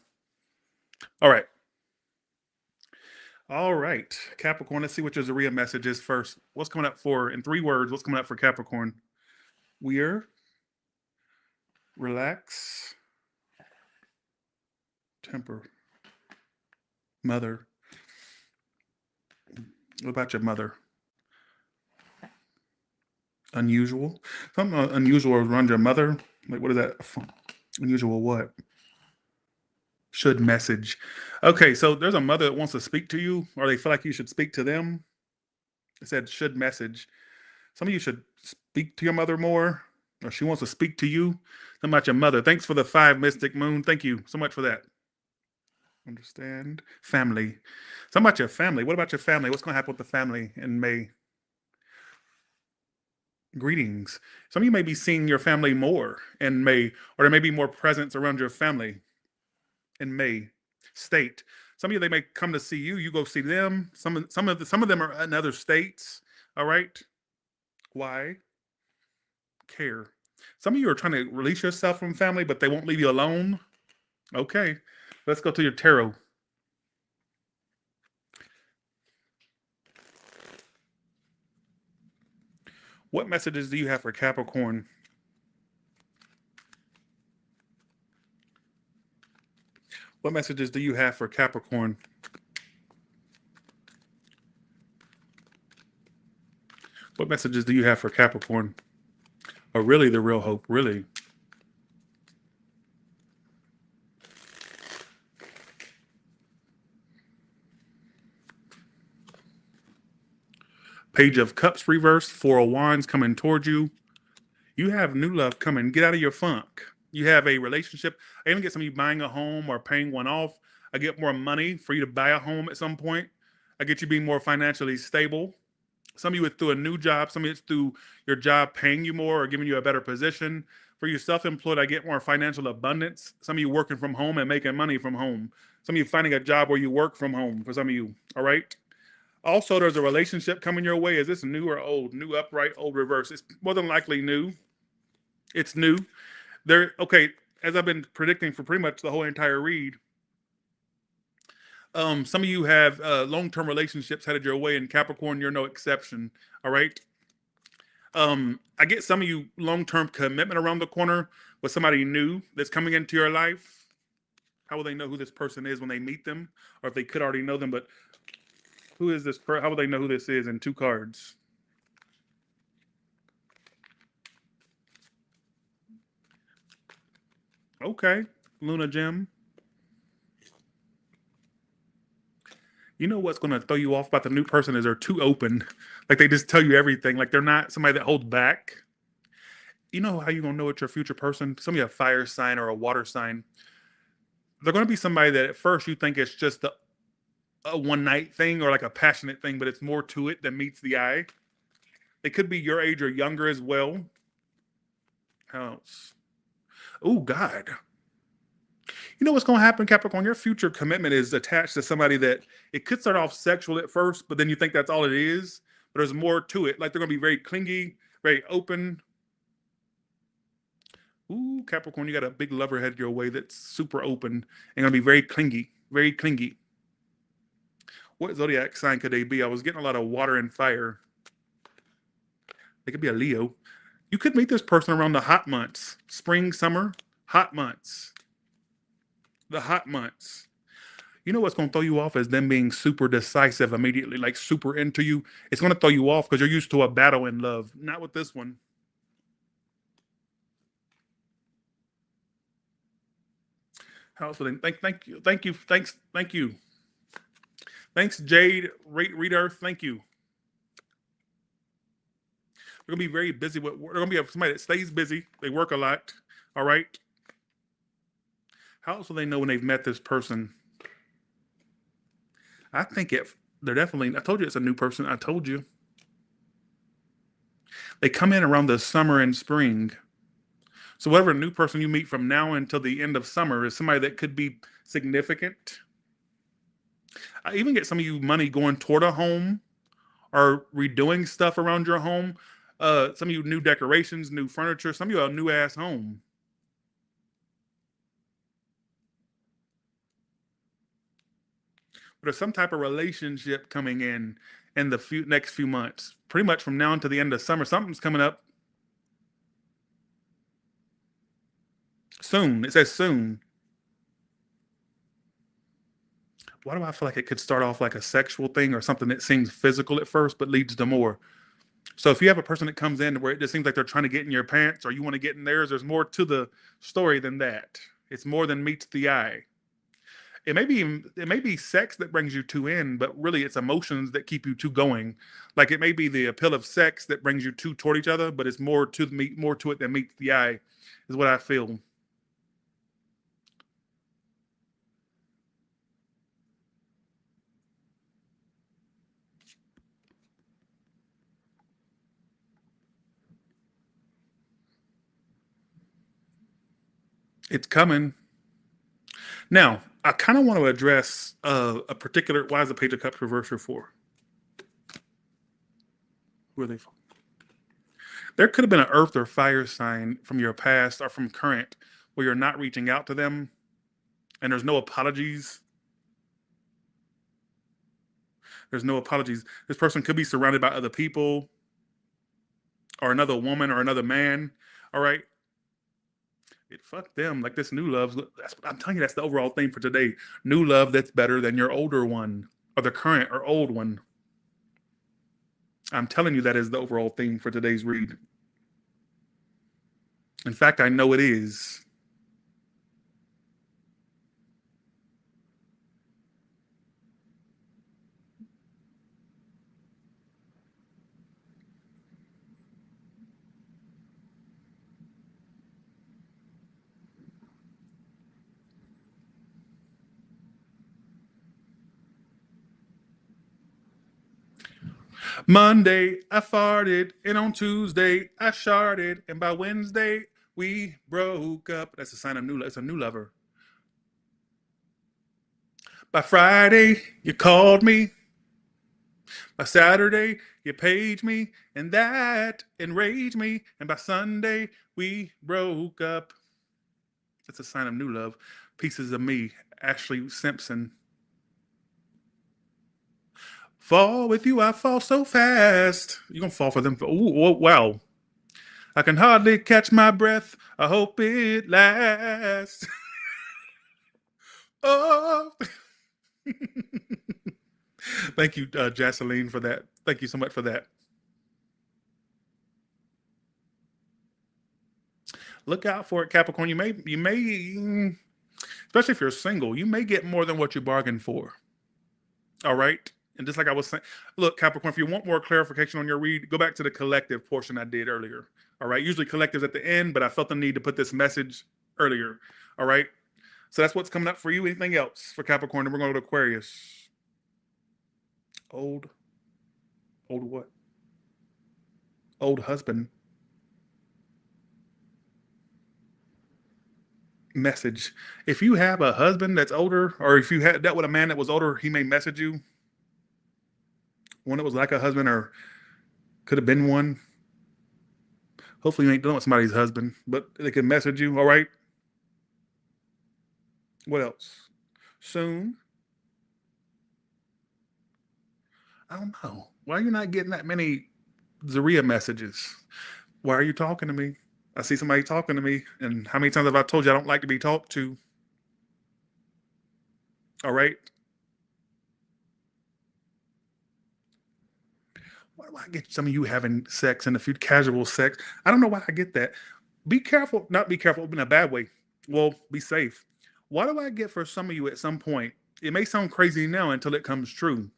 All right. All right. Capricorn, let's see what your Zaria message is first. What's coming up for, in 3 words, what's coming up for Capricorn? We're, relax, temper, mother. What about your mother? Unusual. Something unusual around your mother. Like, what is that? Unusual what? Should message. Okay, so there's a mother that wants to speak to you, or they feel like you should speak to them. It said should message. Some of you should speak to your mother more, or she wants to speak to you. Something about your mother. Thanks for the 5 Mystic Moon. Thank you so much for that. Understand? Family. Something about your family. What about your family? What's going to happen with the family in May? Greetings. Some of you may be seeing your family more in May, or there may be more presence around your family in May. State. Some of you, they may come to see you. You go see them. Some of them are in other states. All right. Why? Care. Some of you are trying to release yourself from family, but they won't leave you alone. Okay. Let's go to your tarot. What messages do you have for Capricorn? What messages do you have for Capricorn? What messages do you have for Capricorn? Oh, really, the real hope, really. Page of Cups reverse, 4 of Wands coming towards you. You have new love coming. Get out of your funk. You have a relationship. I even get some of you buying a home or paying one off. I get more money for you to buy a home at some point. I get you being more financially stable. Some of you it's through a new job. Some of it's through your job paying you more or giving you a better position. For you self-employed, I get more financial abundance. Some of you working from home and making money from home. Some of you finding a job where you work from home. For some of you, all right. Also, there's a relationship coming your way. Is this new or old? New upright, old reverse. It's more than likely new. It's new. There. Okay. As I've been predicting for pretty much the whole entire read, some of you have long-term relationships headed your way, and Capricorn, you're no exception. All right. I get some of you long-term commitment around the corner with somebody new that's coming into your life. How will they know who this person is when they meet them, or if they could already know them? But who is this person? How will they know who this is? In two cards. Okay, Luna Gem. You know what's going to throw you off about the new person is they're too open. Like they just tell you everything. Like they're not somebody that holds back. You know how you going to know it's your future person? Some of you a fire sign or a water sign. They're going to be somebody that at first you think it's just a one night thing or like a passionate thing, but it's more to it than meets the eye. They could be your age or younger as well. How else? Oh, God. You know what's going to happen, Capricorn? Your future commitment is attached to somebody that it could start off sexual at first, but then you think that's all it is. But there's more to it. Like they're going to be very clingy, very open. Ooh, Capricorn, you got a big lover headed your way that's super open and going to be very clingy, very clingy. What zodiac sign could they be? I was getting a lot of water and fire. They could be a Leo. You could meet this person around the hot months, spring, summer, hot months. The hot months. You know what's going to throw you off is them being super decisive immediately, like super into you. It's going to throw you off because you're used to a battle in love. Not with this one. How's it? Thank you. Thank you. Thanks, Jade, Reader. Thank you. They're gonna be very busy with. They're gonna be somebody that stays busy. They work a lot. All right. How else will they know when they've met this person? I think they're definitely. I told you it's a new person. I told you. They come in around the summer and spring. So whatever new person you meet from now until the end of summer is somebody that could be significant. I even get some of you money going toward a home or redoing stuff around your home. Some of you new decorations, new furniture. Some of you a new ass home. But there's some type of relationship coming in the next few months. Pretty much from now until the end of summer, something's coming up soon. It says soon. Why do I feel like it could start off like a sexual thing or something that seems physical at first but leads to more? So if you have a person that comes in where it just seems like they're trying to get in your pants or you want to get in theirs, there's more to the story than that. It's more than meets the eye. It may be sex that brings you two in, but really it's emotions that keep you two going. Like it may be the appeal of sex that brings you two toward each other, but it's more to it than meets the eye, is what I feel. It's coming. Now, I kind of want to address a particular. Why is the Page of Cups reversed for? Who are they for? There could have been an earth or fire sign from your past or from current where you're not reaching out to them and there's no apologies. There's no apologies. This person could be surrounded by other people or another woman or another man. All right. Fuck them. Like this new love. I'm telling you, that's the overall theme for today. New love that's better than your older one or the current or old one. I'm telling you, that is the overall theme for today's read. In fact, I know it is. Monday, I farted, and on Tuesday, I sharted, and by Wednesday, we broke up. That's a sign of new. It's a new lover. By Friday, you called me. By Saturday, you paged me, and that enraged me. And by Sunday, we broke up. That's a sign of new love. Pieces of me, Ashley Simpson. Fall with you, I fall so fast. You're gonna fall for them. Ooh, wow. I can hardly catch my breath. I hope it lasts. Oh. Thank you, Jocelyn, for that. Thank you so much for that. Look out for it, Capricorn. Especially if you're single, you may get more than what you bargained for. All right. And just like I was saying, look, Capricorn, if you want more clarification on your read, go back to the collective portion I did earlier. All right. Usually collective's at the end, but I felt the need to put this message earlier. All right. So that's what's coming up for you. Anything else for Capricorn? And we're going to go to Aquarius. Old what? Old husband. Message. If you have a husband that's older, or if you had dealt with a man that was older, he may message you. One that was like a husband or could have been one. Hopefully you ain't dealing with somebody's husband, but they can message you, all right? What else? Soon? I don't know. Why are you not getting that many Zaria messages? Why are you talking to me? I see somebody talking to me, and how many times have I told you I don't like to be talked to? All right? Why do I get some of you having sex in the future, casual sex? I don't know why I get that. Be careful, not be careful in a bad way. Well, be safe. Why do I get for some of you at some point? It may sound crazy now until it comes true.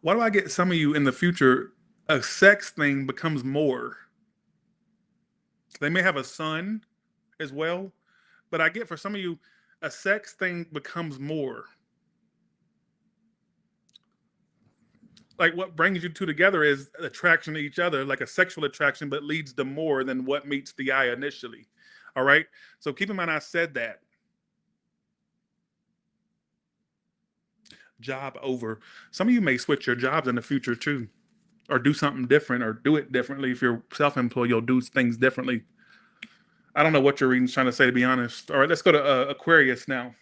Why do I get some of you in the future? A sex thing becomes more. They may have a son as well, but I get for some of you, a sex thing becomes more. Like what brings you two together is attraction to each other, like a sexual attraction, but leads to more than what meets the eye initially. All right. So keep in mind, I said that. Job over. Some of you may switch your jobs in the future too, or do something different, or do it differently. If you're self-employed, you'll do things differently. I don't know what your reading's trying to say, to be honest. All right, let's go to Aquarius now.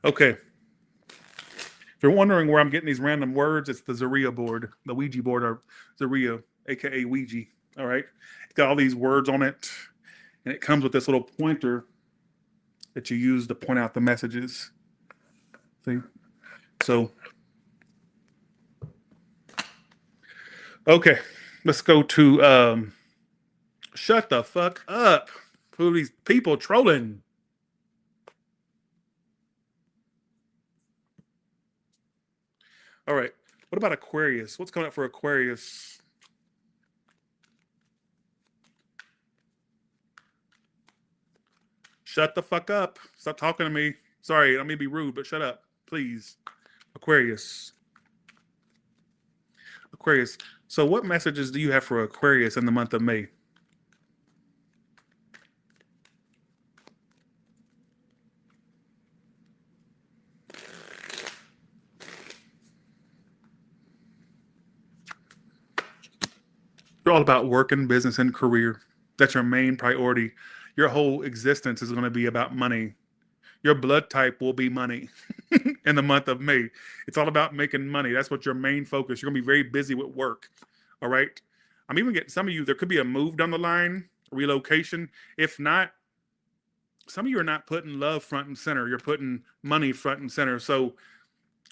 Okay. If you're wondering where I'm getting these random words, it's the Zaria board, the Ouija board, or Zaria, aka Ouija. All right. It's got all these words on it, and it comes with this little pointer that you use to point out the messages. See? So, okay. Let's go to shut the fuck up. Who are these people trolling? All right. What about Aquarius? What's coming up for Aquarius? Shut the fuck up. Stop talking to me. Sorry, I don't mean to be rude, but shut up, please. Aquarius. Aquarius. So what messages do you have for Aquarius in the month of May? You're all about working, business, and career. That's your main priority. Your whole existence is going to be about money. Your blood type will be money in the month of May. It's all about making money. That's what your main focus. You're going to be very busy with work. All right. I'm even getting some of you, there could be a move down the line, relocation. If not, some of you are not putting love front and center. You're putting money front and center. So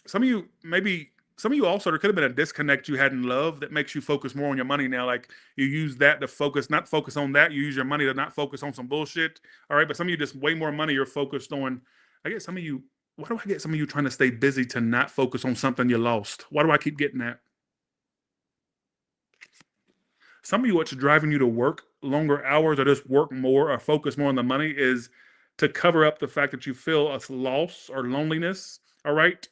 some of you, maybe some of you also, there could have been a disconnect you had in love that makes you focus more on your money now. Like you use that to focus, not focus on that. You use your money to not focus on some bullshit. All right. But some of you just way more money you're focused on. I get some of you, why do I get some of you trying to stay busy to not focus on something you lost? Why do I keep getting that? Some of you, what's driving you to work longer hours or just work more or focus more on the money is to cover up the fact that you feel a loss or loneliness. All right.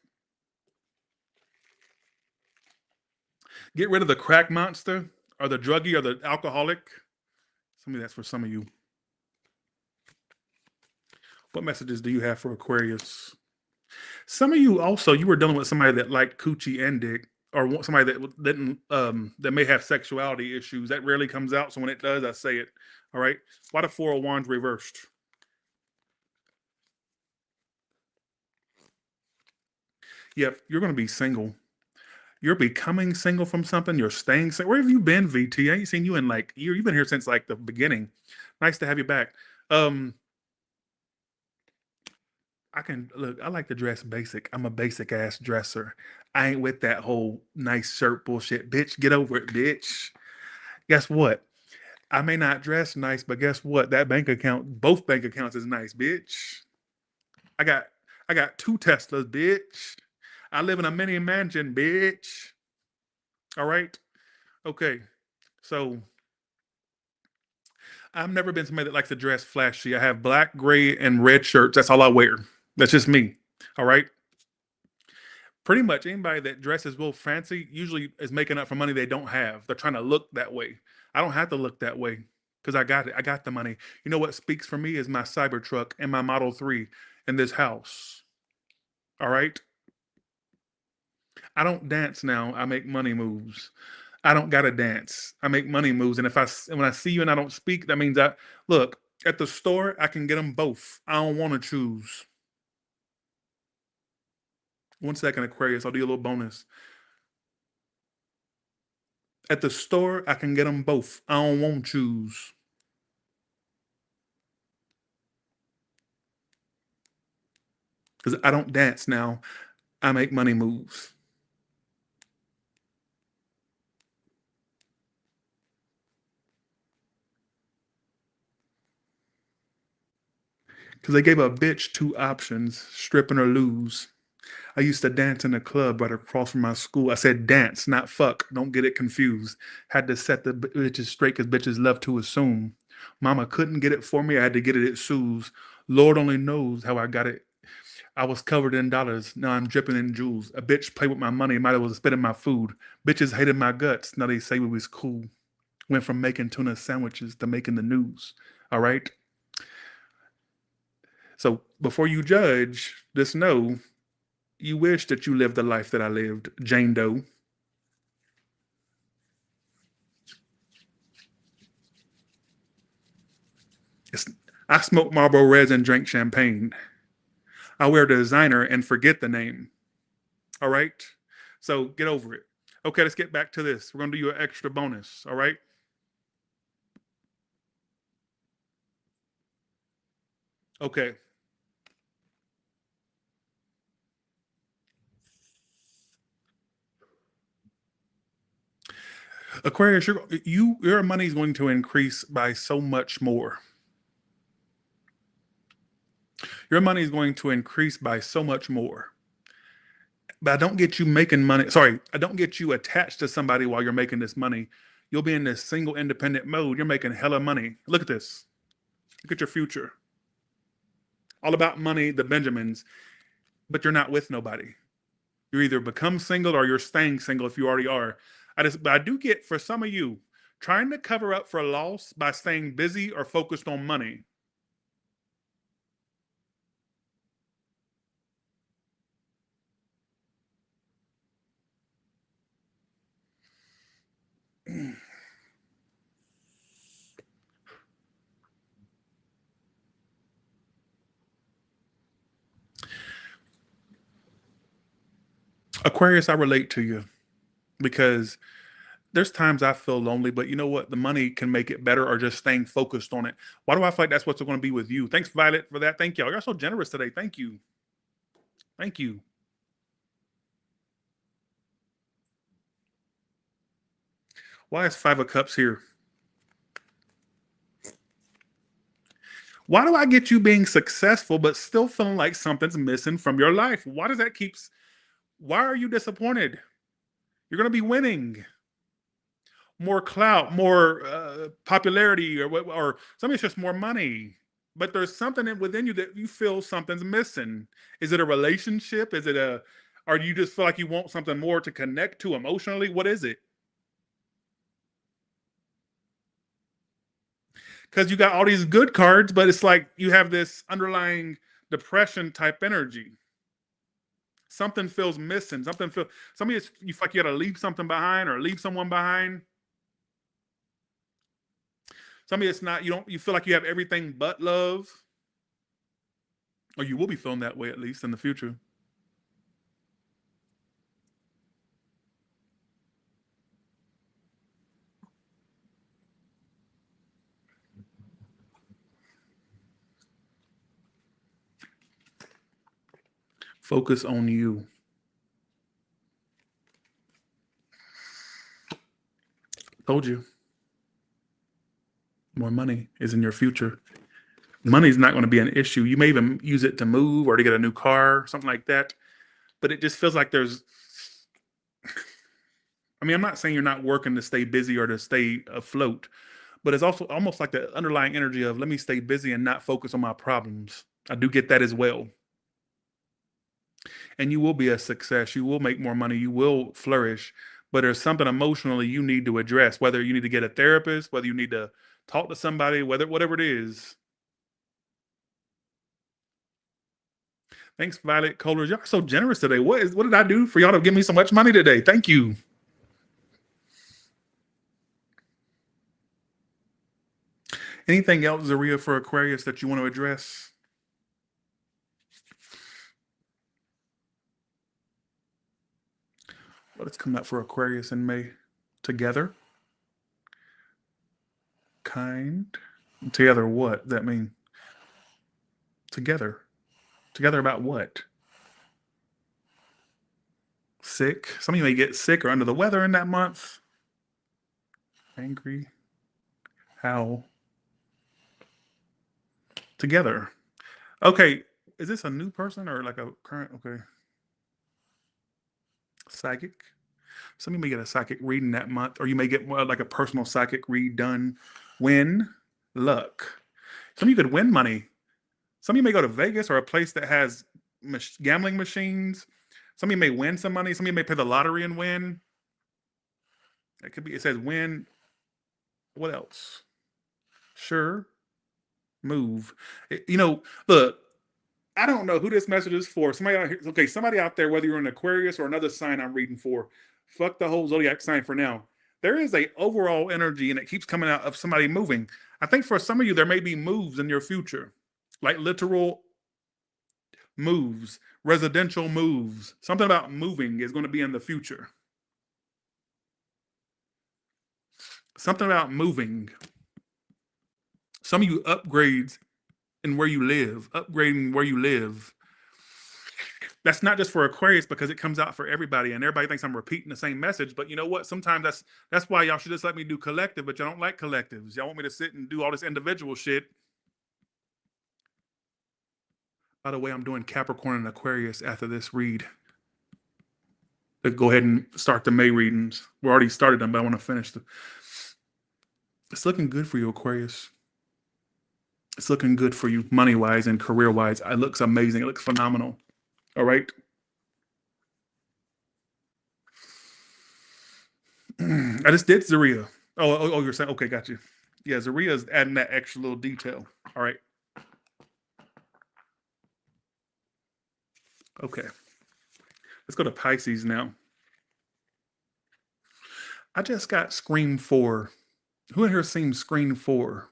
Get rid of the crack monster or the druggie or the alcoholic. Some of that's for some of you. What messages do you have for Aquarius? Some of you also, you were dealing with somebody that liked coochie and dick, or somebody that didn't, that may have sexuality issues. That rarely comes out, so when it does, I say it. All right. Why the Four of Wands reversed? Yep, you're going to be single. You're becoming single from something. You're staying single. Where have you been, VT? I ain't seen you in like a year. You've been here since like the beginning. Nice to have you back. I can look, I like to dress basic. I'm a basic ass dresser. I ain't with that whole nice shirt bullshit. Bitch, get over it, bitch. Guess what? I may not dress nice, but guess what? That bank account, both bank accounts is nice, bitch. I got I got two Teslas, bitch. I live in a mini mansion, bitch. All right. Okay. So I've never been somebody that likes to dress flashy. I have black, gray, and red shirts. That's all I wear. That's just me. All right. Pretty much anybody that dresses real fancy usually is making up for money they don't have. They're trying to look that way. I don't have to look that way because I got it. I got the money. You know what speaks for me is my Cybertruck and my Model 3 in this house. All right. I don't dance now. I make money moves. I don't gotta dance. I make money moves. And when I see you and I don't speak, that means I look at the store. I can get them both. I don't want to choose. 1 second, Aquarius. I'll do a little bonus. At the store, I can get them both. I don't want to choose. Because I don't dance now. I make money moves. Because they gave a bitch two options, stripping or lose. I used to dance in a club right across from my school. I said dance, not fuck. Don't get it confused. Had to set the bitches straight because bitches love to assume. Mama couldn't get it for me. I had to get it at Sue's. Lord only knows how I got it. I was covered in dollars. Now I'm dripping in jewels. A bitch played with my money. Might as well spit in my food. Bitches hated my guts. Now they say we was cool. Went from making tuna sandwiches to making the news. All right. So before you judge, just know you wish that you lived the life that I lived, Jane Doe. It's, I smoke Marlboro Reds and drink champagne. I wear designer and forget the name. All right? So get over it. Okay, let's get back to this. We're going to do you an extra bonus. All right? Okay. Aquarius, your money is going to increase by so much more. Your money is going to increase by so much more. But I don't get you making money. Sorry, I don't get you attached to somebody while you're making this money. You'll be in this single independent mode. You're making hella money. Look at this. Look at your future. All about money, the Benjamins, but you're not with nobody. You either become single or you're staying single if you already are. But I do get for some of you trying to cover up for a loss by staying busy or focused on money. Aquarius, I relate to you because there's times I feel lonely, but you know what? The money can make it better or just staying focused on it. Why do I feel like that's what's going to be with you? Thanks, Violet, for that. Thank y'all. You're so generous today. Thank you. Thank you. Why is Five of Cups here? Why do I get you being successful but still feeling like something's missing from your life? Why does that keep? Why are you disappointed? You're going to be winning. more clout, more popularity, or something. It's just more money. But there's something within you that you feel something's missing. Is it a relationship? Is it or do you just feel like you want something more to connect to emotionally? What is it? Because you got all these good cards, but it's like you have this underlying depression type energy. Something feels missing. Something you feel like you got to leave something behind or leave someone behind. Somebody it's not you feel like you have everything but love, or you will be feeling that way at least in the future. Focus on you. Told you. More money is in your future. Money's not going to be an issue. You may even use it to move or to get a new car, something like that. But it just feels like there's. I mean, I'm not saying you're not working to stay busy or to stay afloat, but it's also almost like the underlying energy of let me stay busy and not focus on my problems. I do get that as well. And you will be a success. You will make more money. You will flourish. But there's something emotionally you need to address, whether you need to get a therapist, whether you need to talk to somebody, whatever it is. Thanks, Violet Colors. Y'all are so generous today. What did I do for y'all to give me so much money today? Thank you. Anything else, Zaria, for Aquarius that you want to address? Let's come up for Aquarius in May. Together. Kind. Together what? Does that mean? Together. Together about what? Sick. Some of you may get sick or under the weather in that month. Angry. How? Together. Okay. Is this a new person or like a current? Okay. Psychic. Some of you may get a psychic reading that month, or you may get like a personal psychic read done. Win luck. Some of you could win money. Some of you may go to Vegas or a place that has gambling machines. Some of you may win some money. Some of you may play the lottery and win. It could be. It says win. What else? Sure. Move. Look. I don't know who this message is for. Somebody out here, okay, somebody out there, whether you're an Aquarius or another sign I'm reading for, fuck the whole Zodiac sign for now. There is a overall energy and it keeps coming out of somebody moving. I think for some of you, there may be moves in your future, like literal moves, residential moves. Something about moving is going to be in the future. Something about moving. Some of you upgrades in where you live, upgrading where you live. That's not just for Aquarius because it comes out for everybody, and everybody thinks I'm repeating the same message. But you know what? Sometimes that's why y'all should just let me do collective, but y'all don't like collectives. Y'all want me to sit and do all this individual shit. By the way, I'm doing Capricorn and Aquarius after this read. Let's go ahead and start the May readings. We already started them, but I want to finish It's looking good for you, Aquarius. It's looking good for you money-wise and career-wise. It looks amazing. It looks phenomenal. All right. I just did Zaria. Oh, you're saying, okay, got you. Yeah, Zaria is adding that extra little detail. All right. Okay. Let's go to Pisces now. I just got Scream 4. Who in here has seen Scream 4?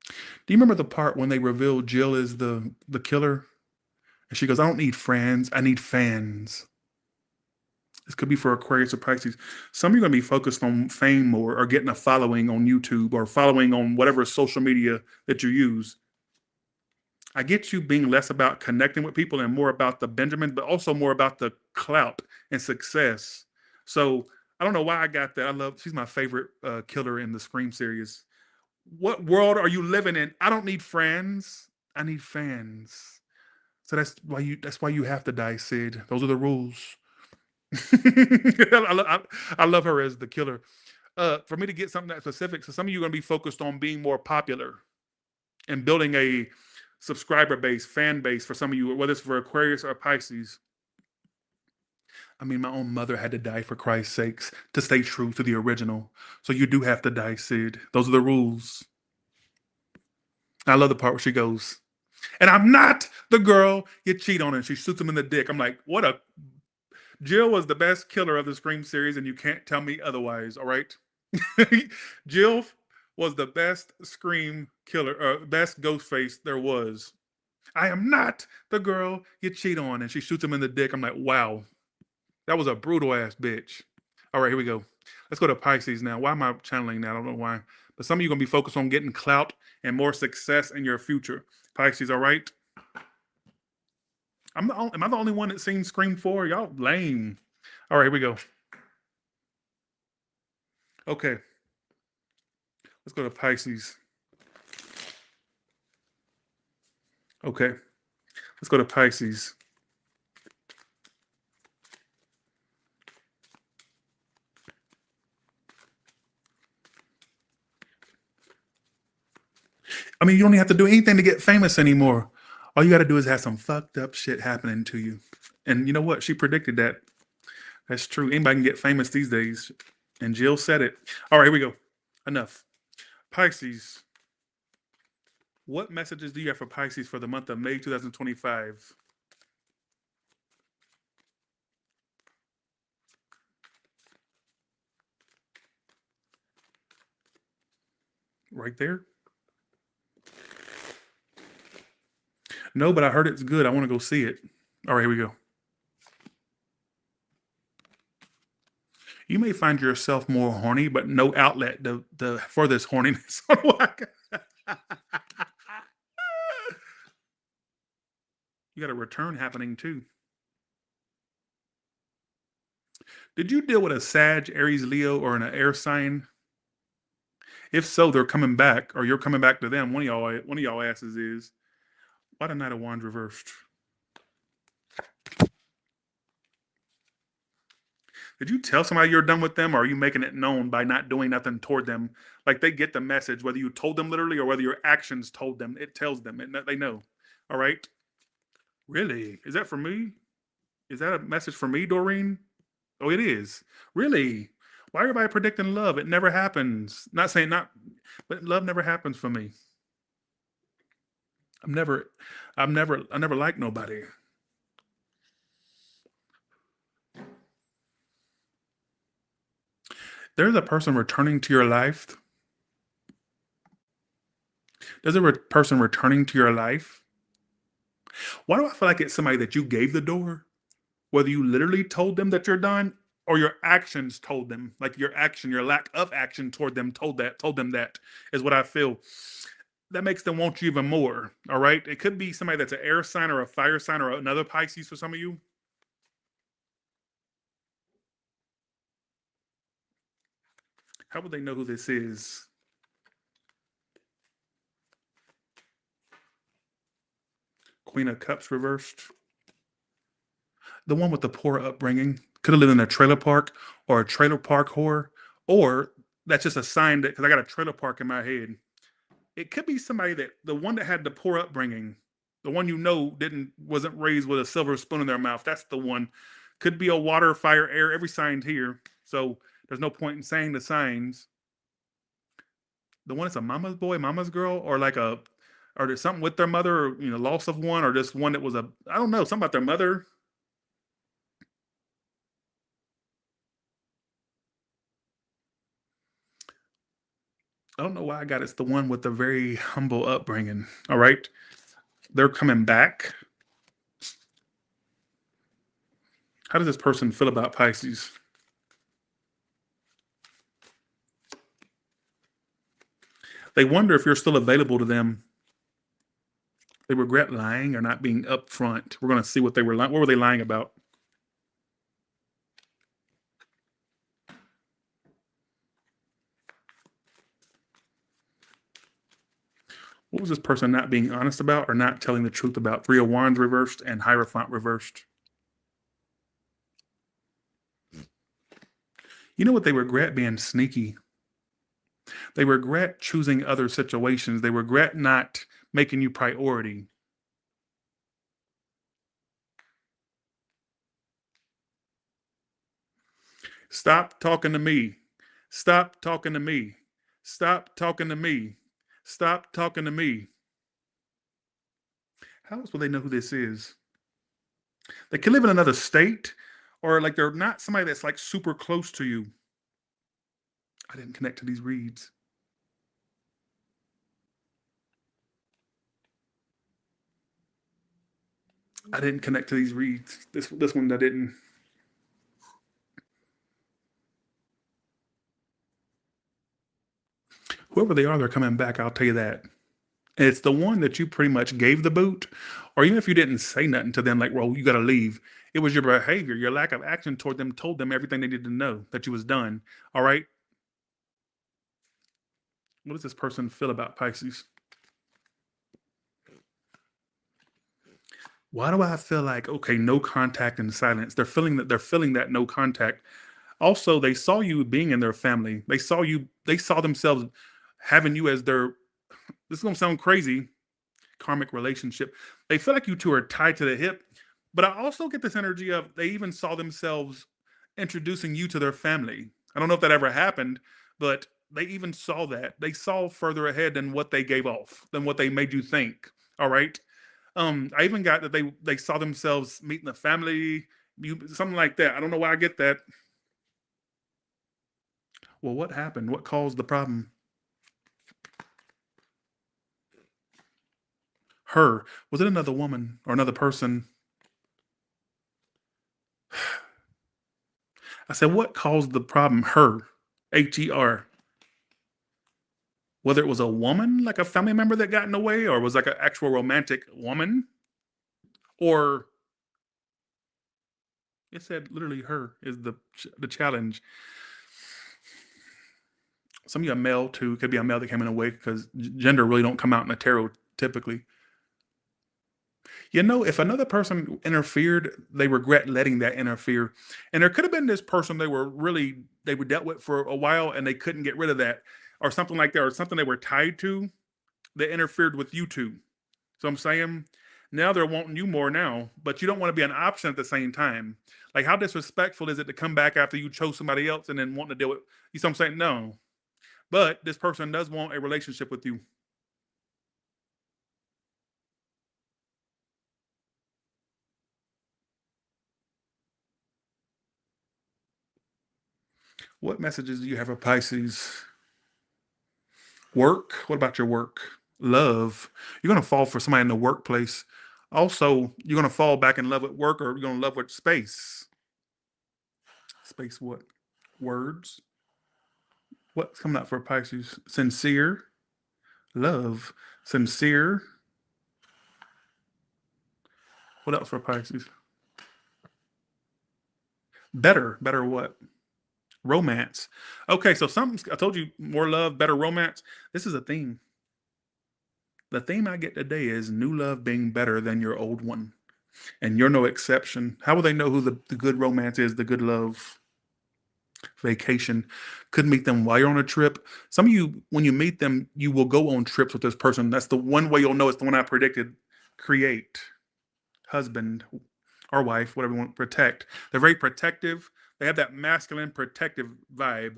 Do you remember the part when they revealed Jill is the killer? And she goes, I don't need friends. I need fans. This could be for Aquarius or Pisces. Some of you are going to be focused on fame more or getting a following on YouTube or following on whatever social media that you use. I get you being less about connecting with people and more about the Benjamins, but also more about the clout and success. So I don't know why I got that. She's my favorite killer in the Scream series. What world are you living in? I don't need friends. I need fans. So that's why you have to die, Sid. Those are the rules. I love her as the killer. for me to get something that specific, so some of you are going to be focused on being more popular and building a subscriber base, fan base for some of you, whether it's for Aquarius or Pisces. I mean, my own mother had to die for Christ's sakes to stay true to the original. So you do have to die, Sid. Those are the rules. I love the part where she goes, and I'm not the girl you cheat on, and she shoots him in the dick. I'm like, what a... Jill was the best killer of the Scream series, and you can't tell me otherwise, all right? Jill was the best Scream killer, best Ghostface there was. I am not the girl you cheat on, and she shoots him in the dick. I'm like, wow, that was a brutal ass bitch. All right, here we go. Let's go to Pisces now. Why am I channeling that? I don't know why. But some of you are going to be focused on getting clout and more success in your future. Pisces, all right? Am I the only one that seen Scream 4? Y'all lame. All right, here we go. Okay. Let's go to Pisces. Okay. Let's go to Pisces. I mean, you don't even have to do anything to get famous anymore. All you got to do is have some fucked up shit happening to you. And you know what? She predicted that. That's true. Anybody can get famous these days. And Jill said it. All right, here we go. Enough. Pisces. What messages do you have for Pisces for the month of May 2025? Right there. No, but I heard it's good. I want to go see it. All right, here we go. You may find yourself more horny, but no outlet for this horniness. You got a return happening too. Did you deal with a Sag, Aries, Leo, or an air sign? If so, they're coming back, or you're coming back to them. One of y'all asses is. Why the Knight of Wands reversed? Did you tell somebody you're done with them, or are you making it known by not doing nothing toward them? Like they get the message, whether you told them literally or whether your actions told them, it tells them, and they know. All right? Really? Is that for me? Is that a message for me, Doreen? Oh, it is. Really? Why everybody predicting love? It never happens. Not saying not, but love never happens for me. I never liked nobody. There's a person returning to your life. There's a person returning to your life. Why do I feel like it's somebody that you gave the door? Whether you literally told them that you're done or your actions told them, like your action, your lack of action toward them told them that is what I feel. That makes them want you even more. All right. It could be somebody that's an air sign or a fire sign or another Pisces for some of you. How would they know who this is? Queen of Cups reversed. The one with the poor upbringing could have lived in a trailer park or a trailer park whore, or that's just a sign that because I got a trailer park in my head. It could be somebody that the one that had the poor upbringing, the one you know wasn't raised with a silver spoon in their mouth. That's the one. Could be a water, fire, air, every sign here. So there's no point in saying the signs. The one that's a mama's boy, mama's girl, or there's something with their mother, or loss of one, or just one that was I don't know, something about their mother. I don't know why I got it's the one with the very humble upbringing. All right. They're coming back. How does this person feel about Pisces? They wonder if you're still available to them. They regret lying or not being upfront. We're going to see what they were lying. What were they lying about? What was this person not being honest about or not telling the truth about? Three of Wands reversed and Hierophant reversed. You know what they regret? Being sneaky. They regret choosing other situations. They regret not making you priority. Stop talking to me. Stop talking to me. Stop talking to me. Stop talking to me. How else will they know who this is? They can live in another state, or like they're not somebody that's like super close to you. I didn't connect to these reads. I didn't connect to these reads. This one I didn't. Whoever they are, they're coming back. I'll tell you that. And it's the one that you pretty much gave the boot, or even if you didn't say nothing to them, like, "Well, you got to leave." It was your behavior, your lack of action toward them, told them everything they needed to know that you was done. All right. What does this person feel about Pisces? Why do I feel like okay, no contact and silence? They're feeling that no contact. Also, they saw you being in their family. They saw themselves having you as their this is gonna sound crazy, karmic relationship. They feel like you two are tied to the hip, but I also get this energy of they even saw themselves introducing you to their family. I don't know if that ever happened, but they even saw that. They saw further ahead than what they gave off, than what they made you think. All right. I even got that they saw themselves meeting the family, something like that. I don't know why I get that. Well, what happened? What caused the problem? Her. Was it another woman or another person? I said, what caused the problem? Her. Her. Whether it was a woman, like a family member that got in the way, or was like an actual romantic woman, or it said literally her is the challenge. Some of you are male too. It could be a male that came in the way because gender really don't come out in the tarot typically. You know, if another person interfered, they regret letting that interfere. And there could have been this person they were dealt with for a while and they couldn't get rid of that, or something like that, or something they were tied to that interfered with you two. So I'm saying now they're wanting you more now, but you don't want to be an option at the same time. Like how disrespectful is it to come back after you chose somebody else and then want to deal with you? So I'm saying no. But this person does want a relationship with you. What messages do you have for Pisces? Work. What about your work? Love. You're gonna fall for somebody in the workplace. Also, you're gonna fall back in love with work, or you're gonna love with space. Space what? Words. What's coming out for Pisces? Sincere. Love. Sincere. What else for Pisces? Better. Better what? Romance. Okay, so something I told you more love, better romance. This is a theme. The theme I get today is new love being better than your old one. And you're no exception. How will they know who the good romance is, the good love? Vacation. Could meet them while you're on a trip. Some of you, when you meet them, you will go on trips with this person. That's the one way you'll know it's the one I predicted. Create. Husband or wife, whatever you want, protect. They're very protective. They have that masculine protective vibe.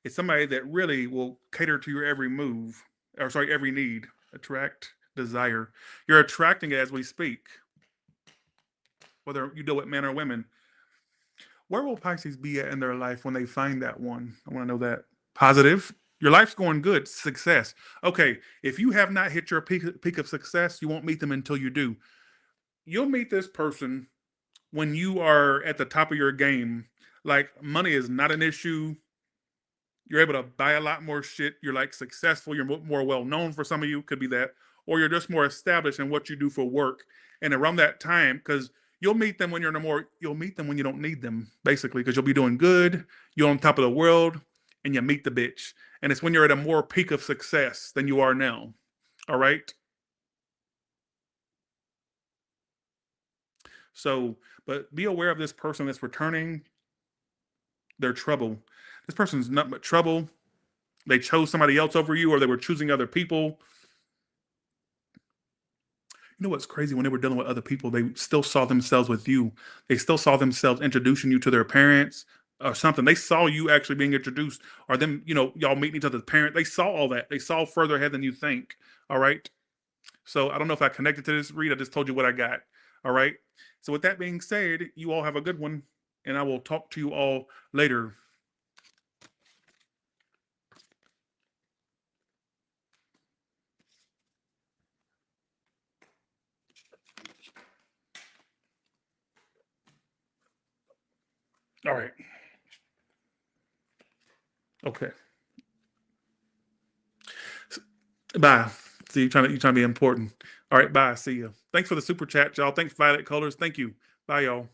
It's somebody that really will cater to your every move, or sorry, every need. Attract, desire. You're attracting it as we speak, whether you deal with men or women. Where will Pisces be at in their life when they find that one? I want to know that. Positive. Your life's going good. Success. Okay, if you have not hit your peak of success, you won't meet them until you do. You'll meet this person when you are at the top of your game. Like money is not an issue. You're able to buy a lot more shit. You're like successful. You're more well known for some of you. Could be that, or you're just more established in what you do for work. And around that time, because you'll meet them when you're in a more. You'll meet them when you don't need them, basically, because you'll be doing good. You're on top of the world, and you meet the bitch. And it's when you're at a more peak of success than you are now. All right. So, but be aware of this person that's returning their trouble. This person's nothing but trouble. They chose somebody else over you, or they were choosing other people. You know what's crazy? When they were dealing with other people, they still saw themselves with you. They still saw themselves introducing you to their parents or something. They saw you actually being introduced, or them, y'all meeting each other's parents. They saw all that. They saw further ahead than you think. All right. So I don't know if I connected to this read. I just told you what I got. All right. So with that being said, you all have a good one, and I will talk to you all later. All right. Okay. Bye. See, you trying to be important. All right. Bye. See you. Thanks for the super chat, y'all. Thanks, Violet Colors. Thank you. Bye, y'all.